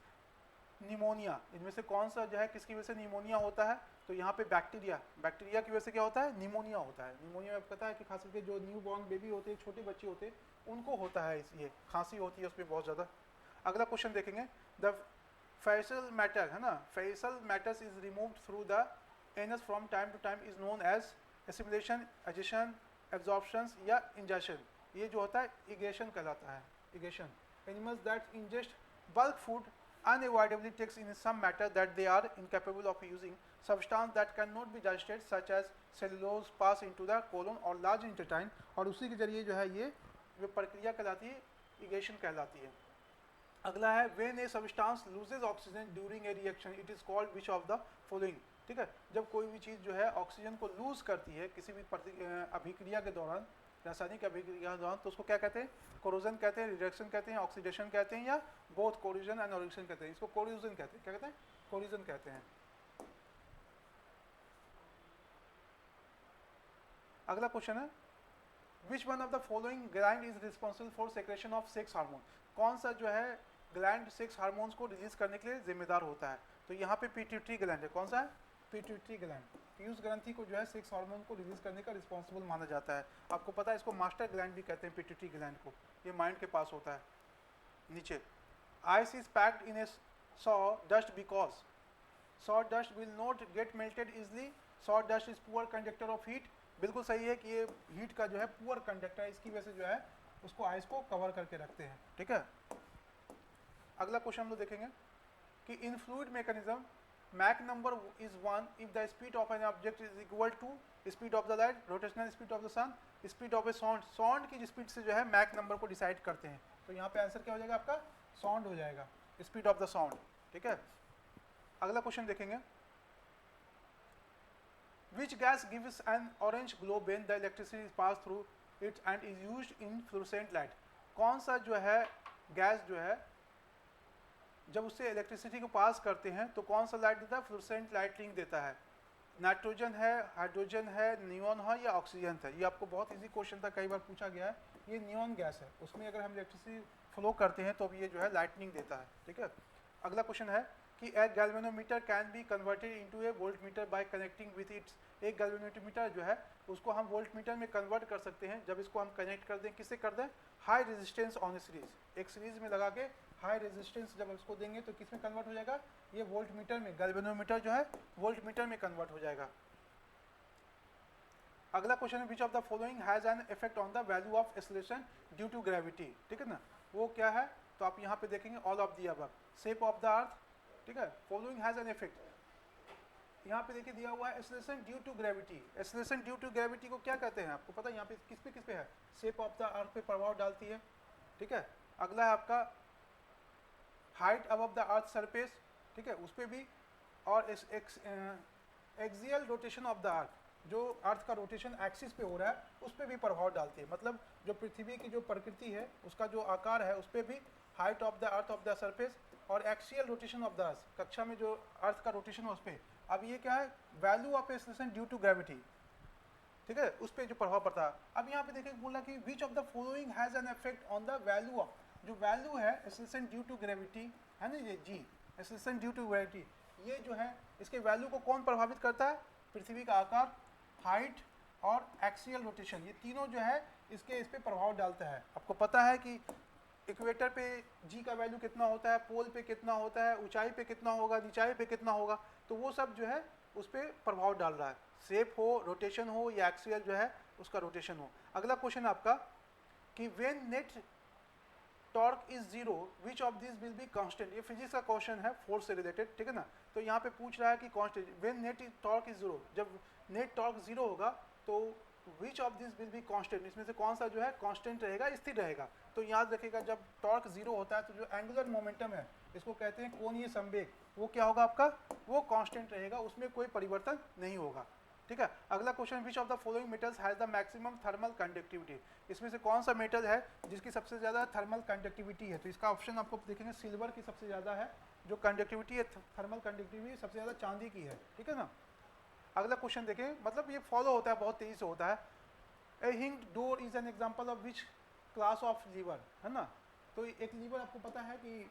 pneumonia. इनमें से कौन सा जो है किसकी वजह से निमोनिया होता है, तो यहाँ पे बैक्टीरिया की वजह से क्या होता है, निमोनिया होता है। निमोनिया में पता है कि खास करके जो न्यू बॉर्न बेबी होते हैं, छोटे बच्चे होते हैं, उनको होता है, ये खांसी होती है उसमें बहुत ज़्यादा। अगला क्वेश्चन देखेंगे, द फेसियल मैटर है ना, faecal matters is removed through the anus from time to time is known as assimilation, egestion, absorption या इंजेक्शन। ये जो होता है इगेशन कहलाता है, egestion. Animals that ingest bulk food unavoidably takes in some matter that they are incapable of using, substance that cannot be digested such as cellulose pass into the colon or large intestine, और उसी के जरिए जो है ये प्रक्रिया कहलाती है, इगेशन कहलाती है। अगला है, when a substance loses oxygen during a reaction it is called which of the following। ठीक है, जब कोई भी चीज़ जो है ऑक्सीजन को लूज करती है किसी भी अभिक्रिया के दौरान, रासायनिक अभिक्रिया के दौरान, तो उसको क्या कहते हैं, कोरोजन कहते हैं, रिडक्शन कहते हैं, ऑक्सीडेशन कहते हैं, या बोथ कोरोजन एंड ऑक्सीडेशन कहते हैं। इसको कोरोजन कहते हैं, क्या कहते हैं, कोरोजन कहते हैं। अगला क्वेश्चन है, which one of the following gland is responsible for secretion of sex hormone. कौन सा जो है ग्लैंड सेक्स हार्मोन्स को रिलीज करने के लिए जिम्मेदार होता है, तो यहाँ पे पिट्यूटरी ग्लैंड है। कौन सा है, पिट्यूटरी ग्लैंड। पीयूष ग्रंथि को जो है सेक्स हार्मोन को रिलीज करने का रिस्पॉन्सिबल माना जाता है। आपको पता है इसको मास्टर ग्लैंड भी कहते हैं, पिट्यूटरी ग्लैंड को। ये माइंड के पास होता है। नीचे, ice is packed in A saw dust because saw dust will not gate melted easily, saw dust is poor conductor of heat. बिल्कुल सही है कि ये हीट का जो है पुअर कंडक्टर है, इसकी वजह से जो है उसको आइस को कवर करके रखते हैं, ठीक है। अगला क्वेश्चन हम लोग देखेंगे कि इन fluid mechanism Mach number is 1 if the speed of an object is equal to speed of the light, rotational speed of the sun, speed of a sound। Sound की स्पीड से जो है Mach नंबर को decide करते हैं, तो यहाँ पे आंसर क्या हो जाएगा आपका, साउंड हो जाएगा, स्पीड ऑफ द साउंड, ठीक है। अगला क्वेश्चन देखेंगे, which gas gives an orange glow when the electricity is passed through it and is used in fluorescent light। कौन सा जो है गैस जो है जब उससे इलेक्ट्रिसिटी को पास करते हैं तो कौन सा लाइट देता है, फ्लोरेसेंट लाइटिंग देता है। नाइट्रोजन है, हाइड्रोजन है, नियॉन है या ऑक्सीजन है। ये आपको बहुत इजी क्वेश्चन था, कई बार पूछा गया है। ये नियॉन गैस है, उसमें अगर हम इलेक्ट्रिसिटी फ्लो करते हैं तो ये जो है लाइटनिंग देता है, ठीक है। अगला क्वेश्चन है कि a galvanometer can be converted into a voltmeter by connecting with its. एक गैल्वेनोमीटर जो है उसको हम वोल्टमीटर में कन्वर्ट कर सकते हैं जब इसको हम कनेक्ट कर दें, किससे कर दें, high resistance on A series. एक सीरीज में लगा के हाई रेजिस्टेंस जब इसको देंगे तो किस में कन्वर्ट हो जाएगा, ये वोल्टमीटर में, गैल्वेनोमीटर जो है वोल्टमीटर में कन्वर्ट हो जाएगा। अगला क्वेश्चन है, which of the following has an effect on the value of acceleration due to gravity. ठीक है ना, वो क्या है, तो आप यहाँ पे देखेंगे all of the above, shape of the अर्थ, ठीक है, फॉलोइंग हैज एन इफेक्ट। यहाँ पे देखिए दिया हुआ है acceleration due to gravity. Acceleration due to gravity को क्या कहते हैं, आपको पता है यहाँ पे किस पे है, शेप ऑफ द अर्थ पे प्रभाव डालती है, ठीक है। अगला है आपका height above the earth surface, ठीक है, उस पर भी, और एक्सियल रोटेशन ऑफ द अर्थ, जो अर्थ का रोटेशन एक्सिस पे हो रहा है उस पर भी प्रभाव डालती है। मतलब जो पृथ्वी की जो प्रकृति है उसका जो आकार है उस पर भी height of the earth of the surface और axial rotation of the earth, कक्षा में जो अर्थ का रोटेशन है उस पर। अब ये क्या है, value of acceleration due to gravity. ठीक है, उस पर जो प्रभाव पड़ता है। अब यहाँ पे देखिए बोला कि विच of the following has an effect on the value of, जो वैल्यू है एक्सेलरेशन ड्यू टू ग्रेविटी है ना, ये जी एक्सेलरेशन ड्यू टू ग्रेविटी, ये जो है इसके वैल्यू को कौन प्रभावित करता है? पृथ्वी का आकार, हाइट और एक्सियल रोटेशन, ये तीनों जो है इसके इस पे प्रभाव डालता है। आपको पता है कि इक्वेटर पे जी का वैल्यू कितना होता है, पोल पे कितना होता है, ऊंचाई पे कितना होगा, नीचाई पे कितना होगा, तो वो सब जो है उस पर प्रभाव डाल रहा है, शेप हो, रोटेशन हो या एक्सियल जो है उसका रोटेशन हो। अगला क्वेश्चन आपका कि when net torque is zero which of this will be constant, ये फिजिक्स का क्वेश्चन है, फोर्स से रिलेटेड, ठीक है ना। तो यहाँ पे पूछ रहा है कि constant when net torque is zero, जब नेट टॉर्क जीरो होगा तो which of this will be constant, इसमें से कौन सा जो है कांस्टेंट रहेगा, स्थिर रहेगा। तो याद रखिएगा जब टॉर्क जीरो होता है तो जो एंगुलर मोमेंटम है, इसको कहते हैं कोणीय संवेग, वो क्या होगा आपका, वो कांस्टेंट रहेगा, उसमें कोई परिवर्तन नहीं होगा, ठीक है। अगला question which of the following metals has the maximum thermal conductivity, इसमें से कौन सा मेटल है जिसकी सबसे ज़्यादा थर्मल कंडक्टिविटी है? तो इसका ऑप्शन आपको देखेंगे सिल्वर की सबसे ज़्यादा है, जो कंडक्टिविटी है थर्मल कंडक्टिविटी सबसे ज़्यादा चांदी की है, ठीक है ना। अगला क्वेश्चन देखें, मतलब ये फॉलो होता है, बहुत तेज़ी से होता है। A hinged door is an example of which class of lever, है ना। तो एक लीवर आपको पता है कि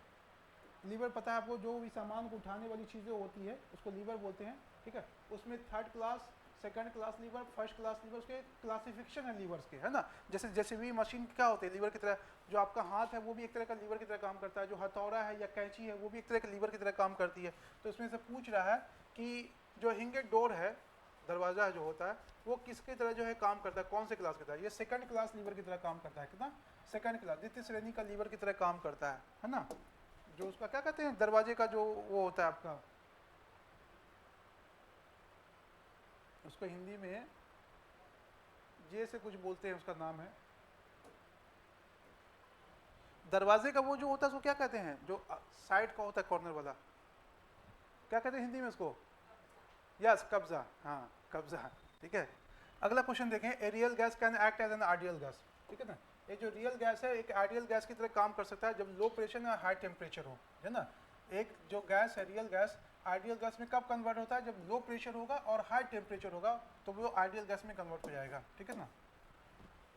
लीवर पता है आपको, जो भी सामान को उठाने वाली चीज़ें होती है उसको लीवर बोलते हैं, ठीक है। उसमें third class, second class lever, first class lever, उसके क्लासिफिकेशन है लीवर्स के, है ना। जैसे जैसे भी मशीन क्या होते हैं लीवर की तरह, जो आपका हाथ है वो भी एक तरह का लीवर की तरह काम करता है, जो हथौड़ा है या कैंची है वो भी एक तरह के लीवर की तरह काम करती है। तो इसमें से पूछ रहा है कि जो हिंगेड डोर है, दरवाज़ा जो होता है, वो किसकी तरह जो है काम करता है, कौन से क्लास की तरह? ये सेकंड क्लास लीवर की तरह काम करता है, कितना? सेकंड क्लास, द्वितीय श्रेणी का लीवर की तरह काम करता है ना। जो उसका क्या कहते हैं, दरवाजे का जो वो होता है आपका, उसको हिंदी में जे से कुछ बोलते हैं, उसका नाम है दरवाजे का, वो जो होता है उसको क्या कहते हैं, जो साइड का होता है कॉर्नर वाला, क्या कहते हैं हिंदी में उसको? यस, कब्जा, हाँ कब्जा, ठीक है। अगला क्वेश्चन देखें, a real gas can act as an ideal gas, ठीक है ना। ये जो रियल गैस है एक आइडियल गैस की तरह काम कर सकता है जब लो प्रेशर या हाई टेम्परेचर हो, है ना। एक जो गैस है रियल गैस, आइडियल गैस में कब कन्वर्ट होता है? जब लो प्रेशर होगा और हाई टेम्परेचर होगा, तो वो आइडियल गैस में कन्वर्ट हो जाएगा, ठीक है ना।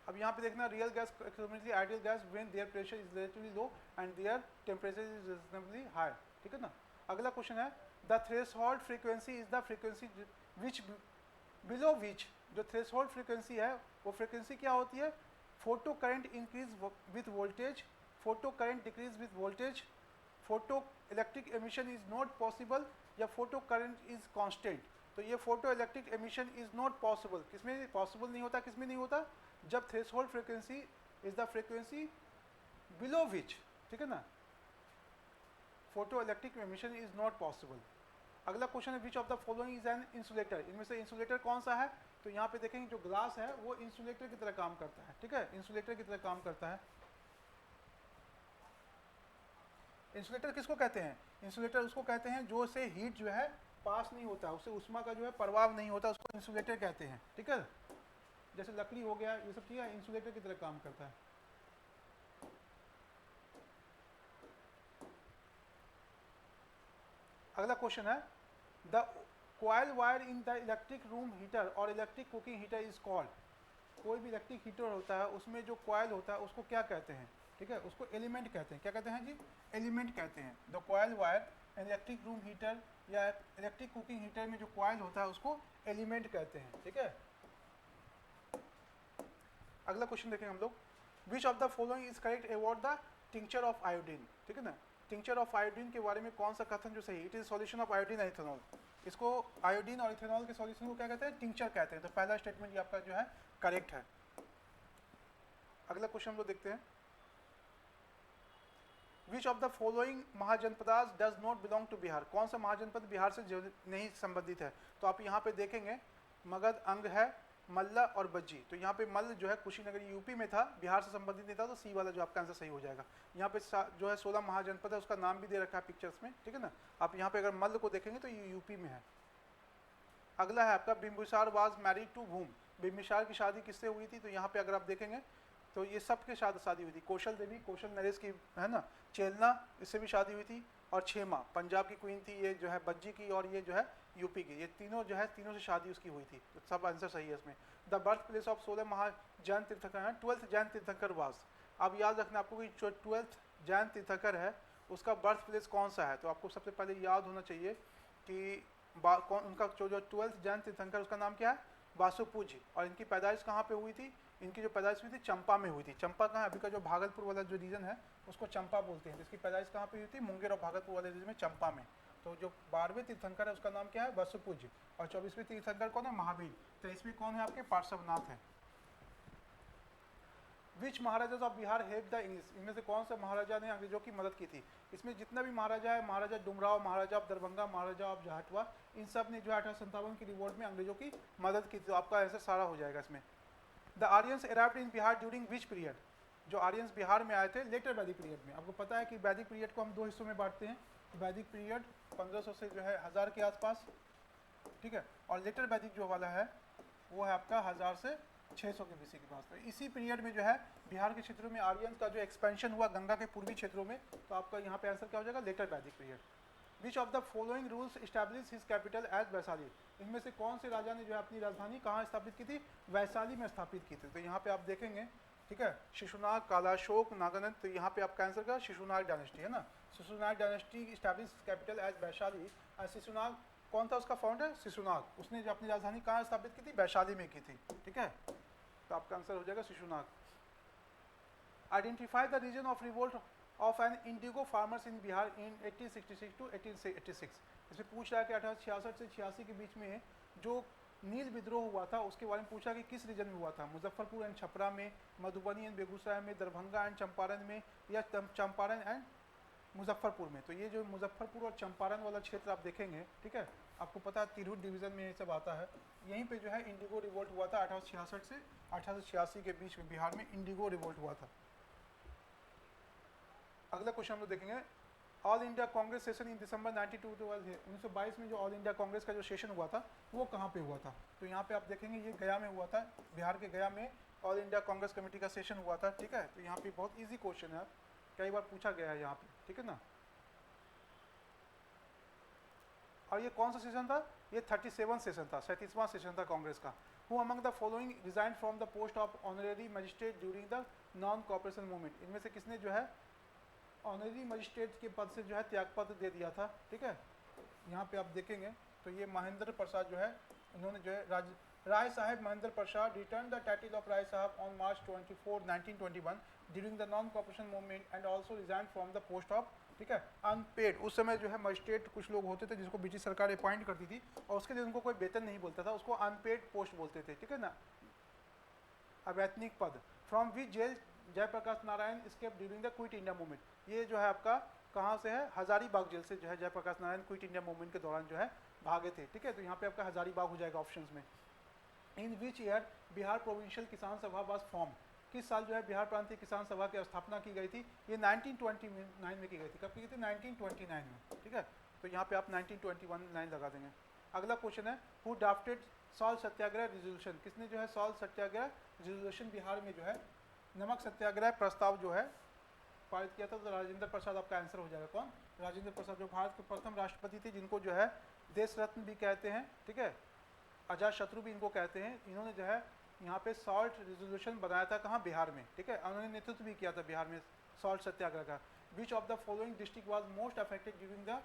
अब यहाँ पे देखना, real gas ideal gas when their pressure is relatively low and their temperature is reasonably high, ठीक है ना। अगला क्वेश्चन है the threshold frequency is the frequency which below which, जो थ्रेशोल्ड फ्रीक्वेंसी है वो फ्रीक्वेंसी क्या होती है? Photo current increase with voltage, photo current decrease with voltage, photo electric emission is not possible, या फोटो करंट इज कांस्टेंट। तो ये photo electric emission is not possible, किसमें पॉसिबल नहीं होता, किसमें नहीं होता? जब threshold frequency is the frequency below which, ठीक है ना, photo electric emission is not possible. अगला क्वेश्चन है which of the following is an insulator, इनमें से इंसुलेटर कौन सा है? तो यहाँ पे देखेंगे जो ग्लास है वो इंसुलेटर की तरह काम करता है, ठीक है, इंसुलेटर की तरह काम करता है। इंसुलेटर किसको कहते हैं? इंसुलेटर उसको कहते हैं जो से हीट जो है पास नहीं होता, उससे उष्मा का जो है प्रवाह नहीं होता, उसको इंसुलेटर कहते हैं, ठीक है। जैसे लकड़ी हो गया, ये सब चीज़ें इंसुलेटर की तरह काम करता है। अगला क्वेश्चन है the coil wire in the electric room heater और electric cooking heater is called, कोई भी इलेक्ट्रिक हीटर होता है उसमें जो कॉइल होता है उसको क्या कहते हैं? ठीक है, उसको एलिमेंट कहते हैं। क्या कहते हैं जी? एलिमेंट कहते हैं। The coil wire electric room heater या इलेक्ट्रिक कुकिंग हीटर में जो कॉइल होता है उसको एलिमेंट कहते हैं, ठीक है। अगला क्वेश्चन देखेंगे हम लोग, विच of the following is correct about the tincture of iodine, ठीक है ना। टिंक्चर ऑफ आयोडीन के बारे में कौन सा कथन जो सही? It is solution of iodine and ethanol. इसको आयोडीन और इथेनॉल के सॉल्यूशन को क्या कहते हैं? टिंक्चर कहते हैं। तो पहला स्टेटमेंट ये आपका जो है करेक्ट है। अगला क्वेश्चन हम लोग देखते हैं, which of the following Mahajanapadas does not belong to Bihar, कौन सा महाजनपद बिहार से नहीं संबंधित है? तो आप यहाँ पे देखेंगे मगध, अंग है, मल्ला और बज्जी। तो यहाँ पे मल्ल जो है कुशीनगर यूपी में था, बिहार से संबंधित नहीं था, तो सी वाला जो आपका आंसर सही हो जाएगा। यहाँ पे जो है 16 महाजनपद है, उसका नाम भी दे रखा है पिक्चर्स में, ठीक है ना। आप यहाँ पे अगर मल्ल को देखेंगे तो ये यूपी में है। अगला है आपका Bimbisara was married to whom, Bimbisara की शादी किससे हुई थी? तो यहाँ पे अगर आप देखेंगे तो ये सब के शादी हुई थी। कौशल देवी, कौशल नरेश की, है ना। चेलना, इससे भी शादी हुई थी। और छेमा पंजाब की क्वीन थी, ये जो है बज्जी की, और ये जो है यूपी की। ये तीनों जो है, तीनों से शादी उसकी हुई थी। तो सब आंसर सही है इसमें। The birth place of 16 Jain तीर्थंकर है, 12th जैन तीर्थंकर वास। अब याद रखना आपको कि जो 12th जैन तीर्थंकर है उसका बर्थ प्लेस कौन सा है। तो आपको सबसे पहले याद होना चाहिए कि उनका जो 12th जैन तीर्थंकर उसका नाम क्या है, वासुपूज्य। और इनकी पैदाइश कहाँ पे हुई थी, इनकी जो पैदाइश हुई थी चंपा में हुई थी। चंपा कहाँ है, अभी का जो भागलपुर वाला जो रीजन है उसको चंपा बोलते हैं। इसकी पैदाइश कहाँ पे हुई थी, मुंगेर और भागलपुर वाले रीजन में, चंपा में। तो जो 12वें तीर्थंकर है उसका नाम क्या है, वासुपूज्य। और 24वें तीर्थंकर कौन है, महावीर। 23वें कौन है आपके, पार्श्वनाथ है। Which maharajas of Bihar help the English, इनमें से कौन सा महाराजा ने अंग्रेजों की मदद की थी। इसमें जितना भी महाराजा है, महाराजा डुमराव, महाराजा ऑफ दरभंगा, महाराजा ऑफ जहाटवा, इन सब ने जो 1857 की रिवोल्ट में अंग्रेजों की मदद की थी। तो आपका आंसर सारा हो जाएगा इसमें। The Aryans arrived in Bihar during which period, जो आर्यंस बिहार में आए थे लेटर वैदिक पीरियड में। आपको पता है कि वैदिक पीरियड को हम दो हिस्सों में बांटते हैं। वैदिक पीरियड 1500 से जो है 1000 के आसपास, ठीक है, और लेटर वैदिक जो वाला है वो है आपका 1000 से 600 के बीसी के पास। तो इसी पीरियड में जो है बिहार के क्षेत्रों में आर्यंस का जो एक्सपेंशन हुआ गंगा के पूर्वी क्षेत्रों में। तो आपका यहाँ पे आंसर क्या हो जाएगा, later Vedic period. Which of the following rules establish his capital as Vaishali, इनमें से कौन से राजा ने जो है अपनी राजधानी कहाँ स्थापित की थी, वैशाली में स्थापित की थी। तो यहाँ पे आप देखेंगे, ठीक है, शिशुनाग, कालाशोक, नागानंद। तो यहाँ पे आपका आंसर का शिशुनाग डायनेस्टी है ना। Shishunaga dynasty establish capital as Vaishali. Shishunaga कौन था उसका फाउंडर, शिशुनाग। उसने जो अपनी राजधानी कहाँ स्थापित की थी, वैशाली में की थी, ठीक है। तो आपका आंसर हो जाएगा Shishunaga. Identify the reason of revolt of an indigo farmers in Bihar in 1866 to 1886। इसमें पूछ रहा है कि 1866 से 86 के बीच में जो नील विद्रोह हुआ था उसके बारे में पूछा कि किस रीजन में हुआ था, मुजफ्फरपुर एंड छपरा में, मधुबनी एंड बेगूसराय में, दरभंगा एंड चंपारण में, या चंपारण एंड मुजफ्फरपुर में। तो ये जो मुजफ्फरपुर और चंपारण वाला क्षेत्र आप देखेंगे, ठीक है, आपको पता है तिरहुत डिवीजन में ये सब आता है। यहीं पे जो है इंडिगो रिवोल्ट हुआ था 1866 से 1886 के बीच में बिहार में इंडिगो रिवोल्ट हुआ था। अगला क्वेश्चन हम लोग देखेंगे, All India Congress session in December 1922 में जो ऑल इंडिया कांग्रेस का जो सेशन हुआ था वो कहाँ पे हुआ था। तो यहाँ पे आप देखेंगे ये गया में हुआ था, बिहार के गया में ऑल इंडिया कांग्रेस कमेटी का सेशन हुआ था, ठीक है। तो यहाँ पे बहुत ईजी क्वेश्चन है, कई बार पूछा गया है यहाँ पे, ठीक है ना। और ये कौन सा सेशन था, ये 37वां सेशन था, 37वां सेशन था कांग्रेस का। Who among the following resign from the post of honorary magistrate during the non cooperation movement, इनमें से किसने जो है ऑनरेरी मजिस्ट्रेट के पद से जो है त्यागपत्र दे दिया था, ठीक है। यहाँ पे आप देखेंगे तो ये महेंद्र प्रसाद जो है, इन्होंने जो है राय साहब Mahendra Prasad return the title of राय साहब on March 24, 1921 during the non cooperation movement and also resign from the post of, ठीक है, अनपेड। उस समय जो है मजिस्ट्रेट कुछ लोग होते थे जिसको ब्रिटिश सरकार अपॉइंट करती थी और उसके लिए उनको कोई वेतन नहीं बोलता था, उसको अनपेड पोस्ट बोलते थे, ठीक है ना, अवैतनिक पद। From which jail Jayaprakash Narayan escape during the quit India movement, ये जो है आपका कहाँ से है, हजारीबाग जेल से जो है Jayaprakash Narayan quit India movement के दौरान जो है भागे थे, ठीक है। तो यहाँ पे आपका हजारीबाग हो जाएगा ऑप्शंस में। इन विच ईयर बिहार प्रोविंशियल किसान सभा वाज फॉर्म, किस साल जो है बिहार प्रांतीय किसान सभा की स्थापना की गई थी, ये 1929 में की गई थी। कब की गई थी, 1929 में, ठीक है। तो यहाँ पे आप 1921 लगा देंगे। अगला क्वेश्चन है, who drafted salt Satyagraha resolution, किसने जो है सॉल्ट सत्याग्रह रिजोल्यूशन बिहार में जो है नमक सत्याग्रह प्रस्ताव जो है पारित किया था। तो राजेंद्र प्रसाद आपका आंसर हो जाएगा। कौन, राजेंद्र प्रसाद, जो भारत के प्रथम राष्ट्रपति थे जिनको जो है देश रत्न भी कहते हैं, ठीक है, अजात शत्रु भी इनको कहते हैं। इन्होंने जो है यहाँ पे सॉल्ट रिजोल्यूशन बनाया था, कहाँ, बिहार में, ठीक है। उन्होंने नेतृत्व भी किया था बिहार में सॉल्ट सत्याग्रह का। Which of the following district was most affected during the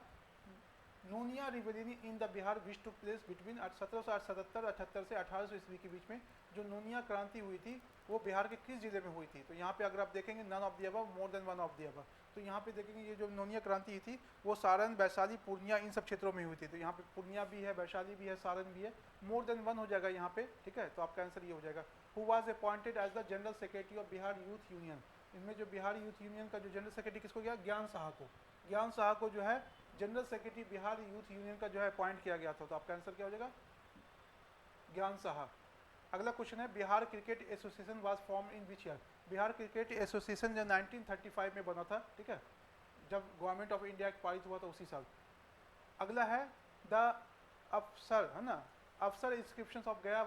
Nunia rebellion in the Bihar which took place between 1777-78 से 1800 ईस्वी के बीच में जो नूनिया क्रांति हुई थी वो बिहार के किस जिले में हुई थी। तो यहाँ पे अगर आप देखेंगे none of the above, more than one of the above. तो यहाँ पे देखेंगे ये जो नूनिया क्रांति थी वो सारण, वैशाली, पूर्णिया इन सब क्षेत्रों में हुई थी। तो यहाँ पे पूर्णिया भी है, वैशाली भी है, सारण भी है, मोर देन वन हो जाएगा यहाँ पे, ठीक है। तो आपका आंसर ये हो जाएगा। Who was appointed as the general secretary of Bihar youth union, इनमें जो बिहार यूथ यूनियन का जो जनरल सेक्रेटरी किसको गया, ज्ञान साहा को। ज्ञान साहा को जो है general secretary Bihar youth union का जो है अपॉइंट किया गया था। तो आपका आंसर क्या हो जाएगा, ज्ञान साहा। अगला क्वेश्चन है, Bihar cricket association was form in which year, Bihar cricket association जो 1935 में बना था, ठीक है, जब गवर्नमेंट ऑफ इंडिया पारित हुआ था उसी साल। अगला है द अफसर, है ना, अफसर इंस्क्रिप्शन ऑफ गया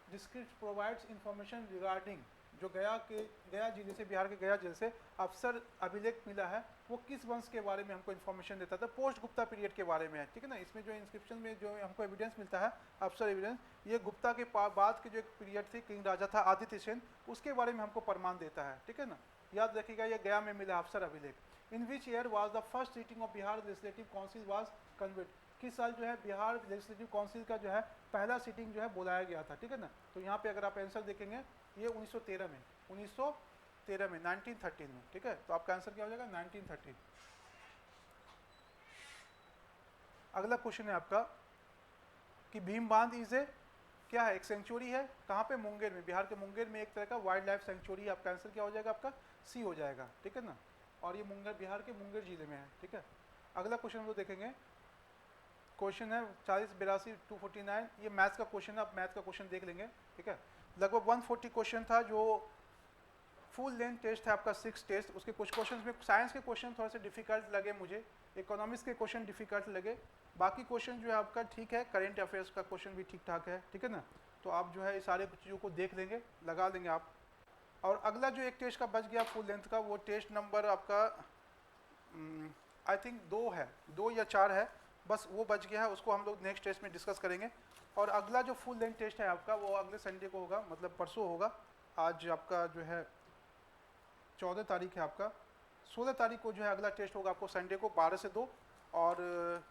डिस्क्रिप्ट प्रोवाइड्स इंफॉर्मेशन रिगार्डिंग जो गया जिले से, बिहार के गया जिले से अफसर अभिलेख मिला है, वो किस वंश के बारे में हमको इन्फॉर्मेशन देता था, पोस्ट गुप्ता पीरियड के बारे में है, ठीक है ना। इसमें जो इंस्क्रिप्शन में जो हमको एविडेंस मिलता है, अफसर एविडेंस, ये गुप्ता के बाद के जो एक पीरियड थी, किंग राजा था आदित्य सेन, उसके बारे में हमको प्रमाण देता है, ठीक है ना। याद रखिएगा, ये गया में मिला अफसर अभिलेख। In which year was the first sitting of Bihar legislative council was convened, किस साल जो है बिहार लेजिस्लेटिव काउंसिल का जो है पहला सीटिंग जो है बुलाया गया था, ठीक है ना। तो यहाँ पे अगर आप आंसर देखेंगे, ये 1913 में, 1913 में, ठीक है। तो आपका आंसर क्या हो जाएगा, 1913। अगला क्वेश्चन है आपका कि भीम बांध इज ए क्या है, एक सेंचुरी है, कहाँ पे, मुंगेर में, बिहार के मुंगेर में एक तरह का वाइल्ड लाइफ सेंचुरी है। आपका आंसर क्या हो जाएगा, आपका सी हो जाएगा, ठीक है ना। और ये मुंगेर, बिहार के मुंगेर जिले में है, ठीक है। अगला क्वेश्चन हम लोग देखेंगे, क्वेश्चन है 4082 249, ये मैथ्स का क्वेश्चन है, आप मैथ का क्वेश्चन देख लेंगे, ठीक है। लगभग 140 क्वेश्चन था, जो फुल लेंथ टेस्ट है आपका 6 टेस्ट। उसके कुछ क्वेश्चन में साइंस के क्वेश्चन थोड़े से डिफिकल्ट लगे मुझे, इकोनॉमिक्स के क्वेश्चन डिफिकल्ट लगे, बाकी क्वेश्चन जो है आपका ठीक है, करेंट अफेयर्स का क्वेश्चन भी ठीक ठाक है, ठीक है ना। तो आप जो है ये सारे चीज़ों को देख लेंगे, लगा लेंगे आप। और अगला जो एक टेस्ट का बच गया फुल लेंथ का, वो टेस्ट नंबर आपका आई थिंक 2 है, 2 या 4 है, बस वो बच गया है, उसको हम लोग नेक्स्ट टेस्ट में डिस्कस करेंगे। और अगला जो फुल लेंथ टेस्ट है आपका, वो अगले संडे को होगा, मतलब परसों होगा। आज आपका जो है 14 तारीख है, आपका 16 तारीख को जो है अगला टेस्ट होगा आपको संडे को 12 से 2। और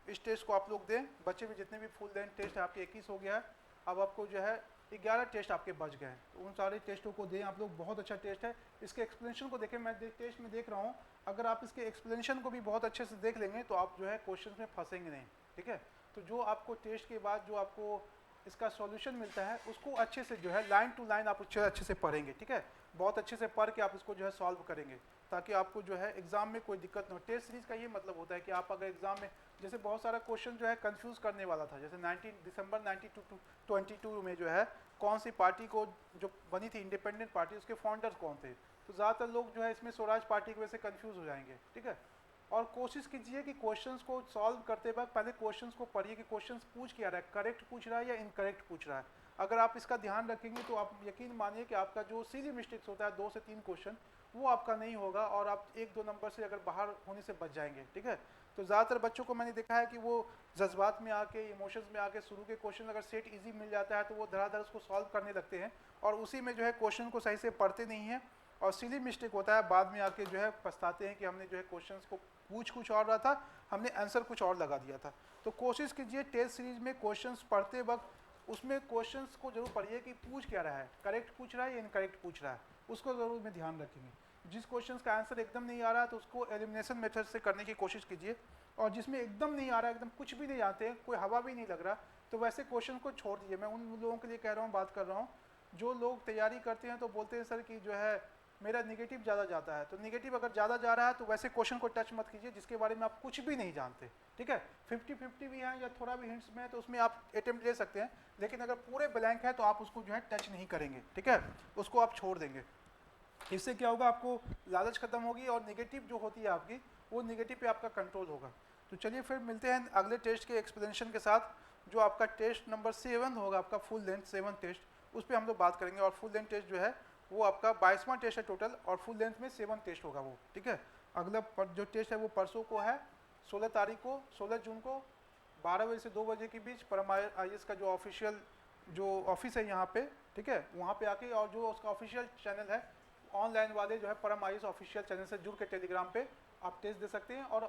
इस टेस्ट को आप लोग दें, बच्चे भी जितने भी फुल लेंथ टेस्ट है आपके 21 हो गया है, अब आपको जो है 11 टेस्ट आपके बच गए हैं, तो उन सारे टेस्टों को दें आप लोग, बहुत अच्छा टेस्ट है। इसके एक्सप्लेनेशन को देखें, मैं टेस्ट में देख रहा हूँ, अगर आप इसके एक्सप्लेनेशन को भी बहुत अच्छे से देख लेंगे तो आप जो है क्वेश्चन में फंसेंगे नहीं, ठीक है। तो जो आपको टेस्ट के बाद जो आपको इसका सॉल्यूशन मिलता है, उसको अच्छे से जो है लाइन टू लाइन आप अच्छे से पढ़ेंगे, ठीक है। बहुत अच्छे से पढ़ के आप इसको जो है सॉल्व करेंगे, ताकि आपको जो है एग्जाम में कोई दिक्कत न हो। टेस्ट सीरीज का ये मतलब होता है कि आप अगर एग्जाम में, जैसे बहुत सारा क्वेश्चन जो है कंफ्यूज करने वाला था, जैसे 19 दिसंबर 1922 में जो है कौन सी पार्टी को जो बनी थी इंडिपेंडेंट पार्टी, उसके फाउंडर्स कौन थे, तो ज़्यादातर लोग जो है इसमें स्वराज पार्टी की वजह से कंफ्यूज हो जाएंगे, ठीक है। और कोशिश कीजिए कि क्वेश्चंस को सॉल्व करते वक्त पहले क्वेश्चंस को पढ़िए कि क्वेश्चंस पूछ क्या रहा है, करेक्ट पूछ रहा है या इनकरेक्ट पूछ रहा है। अगर आप इसका ध्यान रखेंगे तो आप यकीन मानिए कि आपका जो सिली मिस्टेक्स होता है 2 से 3 क्वेश्चन, वो आपका नहीं होगा, और आप 1-2 नंबर से अगर बाहर होने से बच जाएंगे, ठीक है। तो ज़्यादातर बच्चों को मैंने देखा है कि वो जज्बात में आके, इमोशंस में आके शुरू के क्वेश्चन अगर सेट इजी मिल जाता है तो वो धड़ाधड़ उसको सॉल्व करने लगते हैं, और उसी में जो है क्वेश्चन को सही से पढ़ते नहीं हैं, और सिली मिस्टेक होता है, बाद में आके जो है पछताते हैं कि हमने जो है क्वेश्चंस को पूछ कुछ और रहा था, हमने आंसर कुछ और लगा दिया था। तो कोशिश कीजिए टेस्ट सीरीज में क्वेश्चंस पढ़ते वक्त उसमें क्वेश्चंस को जरूर पढ़िए कि पूछ क्या रहा है, करेक्ट पूछ रहा है या इनकरेक्ट पूछ रहा है, उसको जरूर में ध्यान रखेंगे। जिस क्वेश्चन का आंसर एकदम नहीं आ रहा है तो उसको एलिमिनेशन मेथड से करने की कोशिश कीजिए, और जिसमें एकदम नहीं आ रहा है, एकदम कुछ भी नहीं आते, कोई हवा भी नहीं लग रहा, तो वैसे क्वेश्चन को छोड़ दीजिए। मैं उन लोगों के लिए कह रहा हूँ, बात कर रहा हूँ, जो लोग तैयारी करते हैं तो बोलते हैं सर कि जो है मेरा निगेटिव ज़्यादा जाता है, तो निगेटिव अगर ज़्यादा जा रहा है तो वैसे क्वेश्चन को टच मत कीजिए जिसके बारे में आप कुछ भी नहीं जानते, ठीक है। 50-50 भी है या थोड़ा भी हिंट्स में है तो उसमें आप अटेम्प्ट ले सकते हैं, लेकिन अगर पूरे ब्लैंक है तो आप उसको जो है टच नहीं करेंगे, ठीक है, उसको आप छोड़ देंगे। इससे क्या होगा, आपको लालच खत्म होगी, और निगेटिव जो होती है आपकी, वो निगेटिव पे आपका कंट्रोल होगा। तो चलिए फिर मिलते हैं अगले टेस्ट के एक्सप्लेनेशन के साथ, जो आपका टेस्ट नंबर 7 होगा, आपका फुल लेंथ 7 टेस्ट, उस पर हम लोग बात करेंगे। और फुल लेंथ टेस्ट जो है वो आपका 22वां टेस्ट है टोटल, और फुल लेंथ में 7 टेस्ट होगा वो, ठीक है। अगला जो टेस्ट है वो परसों को है, 16 तारीख को, 16 जून को 12 बजे से 2 बजे के बीच, परम IAS का जो ऑफिशियल जो ऑफिस है यहाँ पे, ठीक है, वहाँ पे आके, और जो उसका ऑफिशियल चैनल है, ऑनलाइन वाले जो है परम IAS ऑफिशियल चैनल से जुड़ के टेलीग्राम पे आप टेस्ट दे सकते हैं, और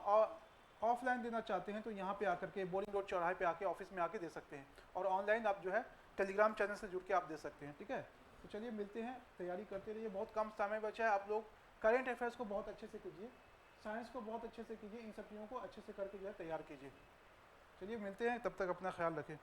ऑफलाइन देना चाहते हैं तो यहाँ पे आकर के बोरिंग रोड चौराहे पे आके ऑफिस में आके दे सकते हैं, और ऑनलाइन आप जो है टेलीग्राम चैनल से जुड़ के आप दे सकते हैं, ठीक है। तो चलिए मिलते हैं, तैयारी करते रहिए, बहुत कम समय बचा है। आप लोग करेंट अफेयर्स को बहुत अच्छे से कीजिए, साइंस को बहुत अच्छे से कीजिए, इन सब चीज़ों को अच्छे से करके जो है तैयार कीजिए। चलिए मिलते हैं, तब तक अपना ख्याल रखें।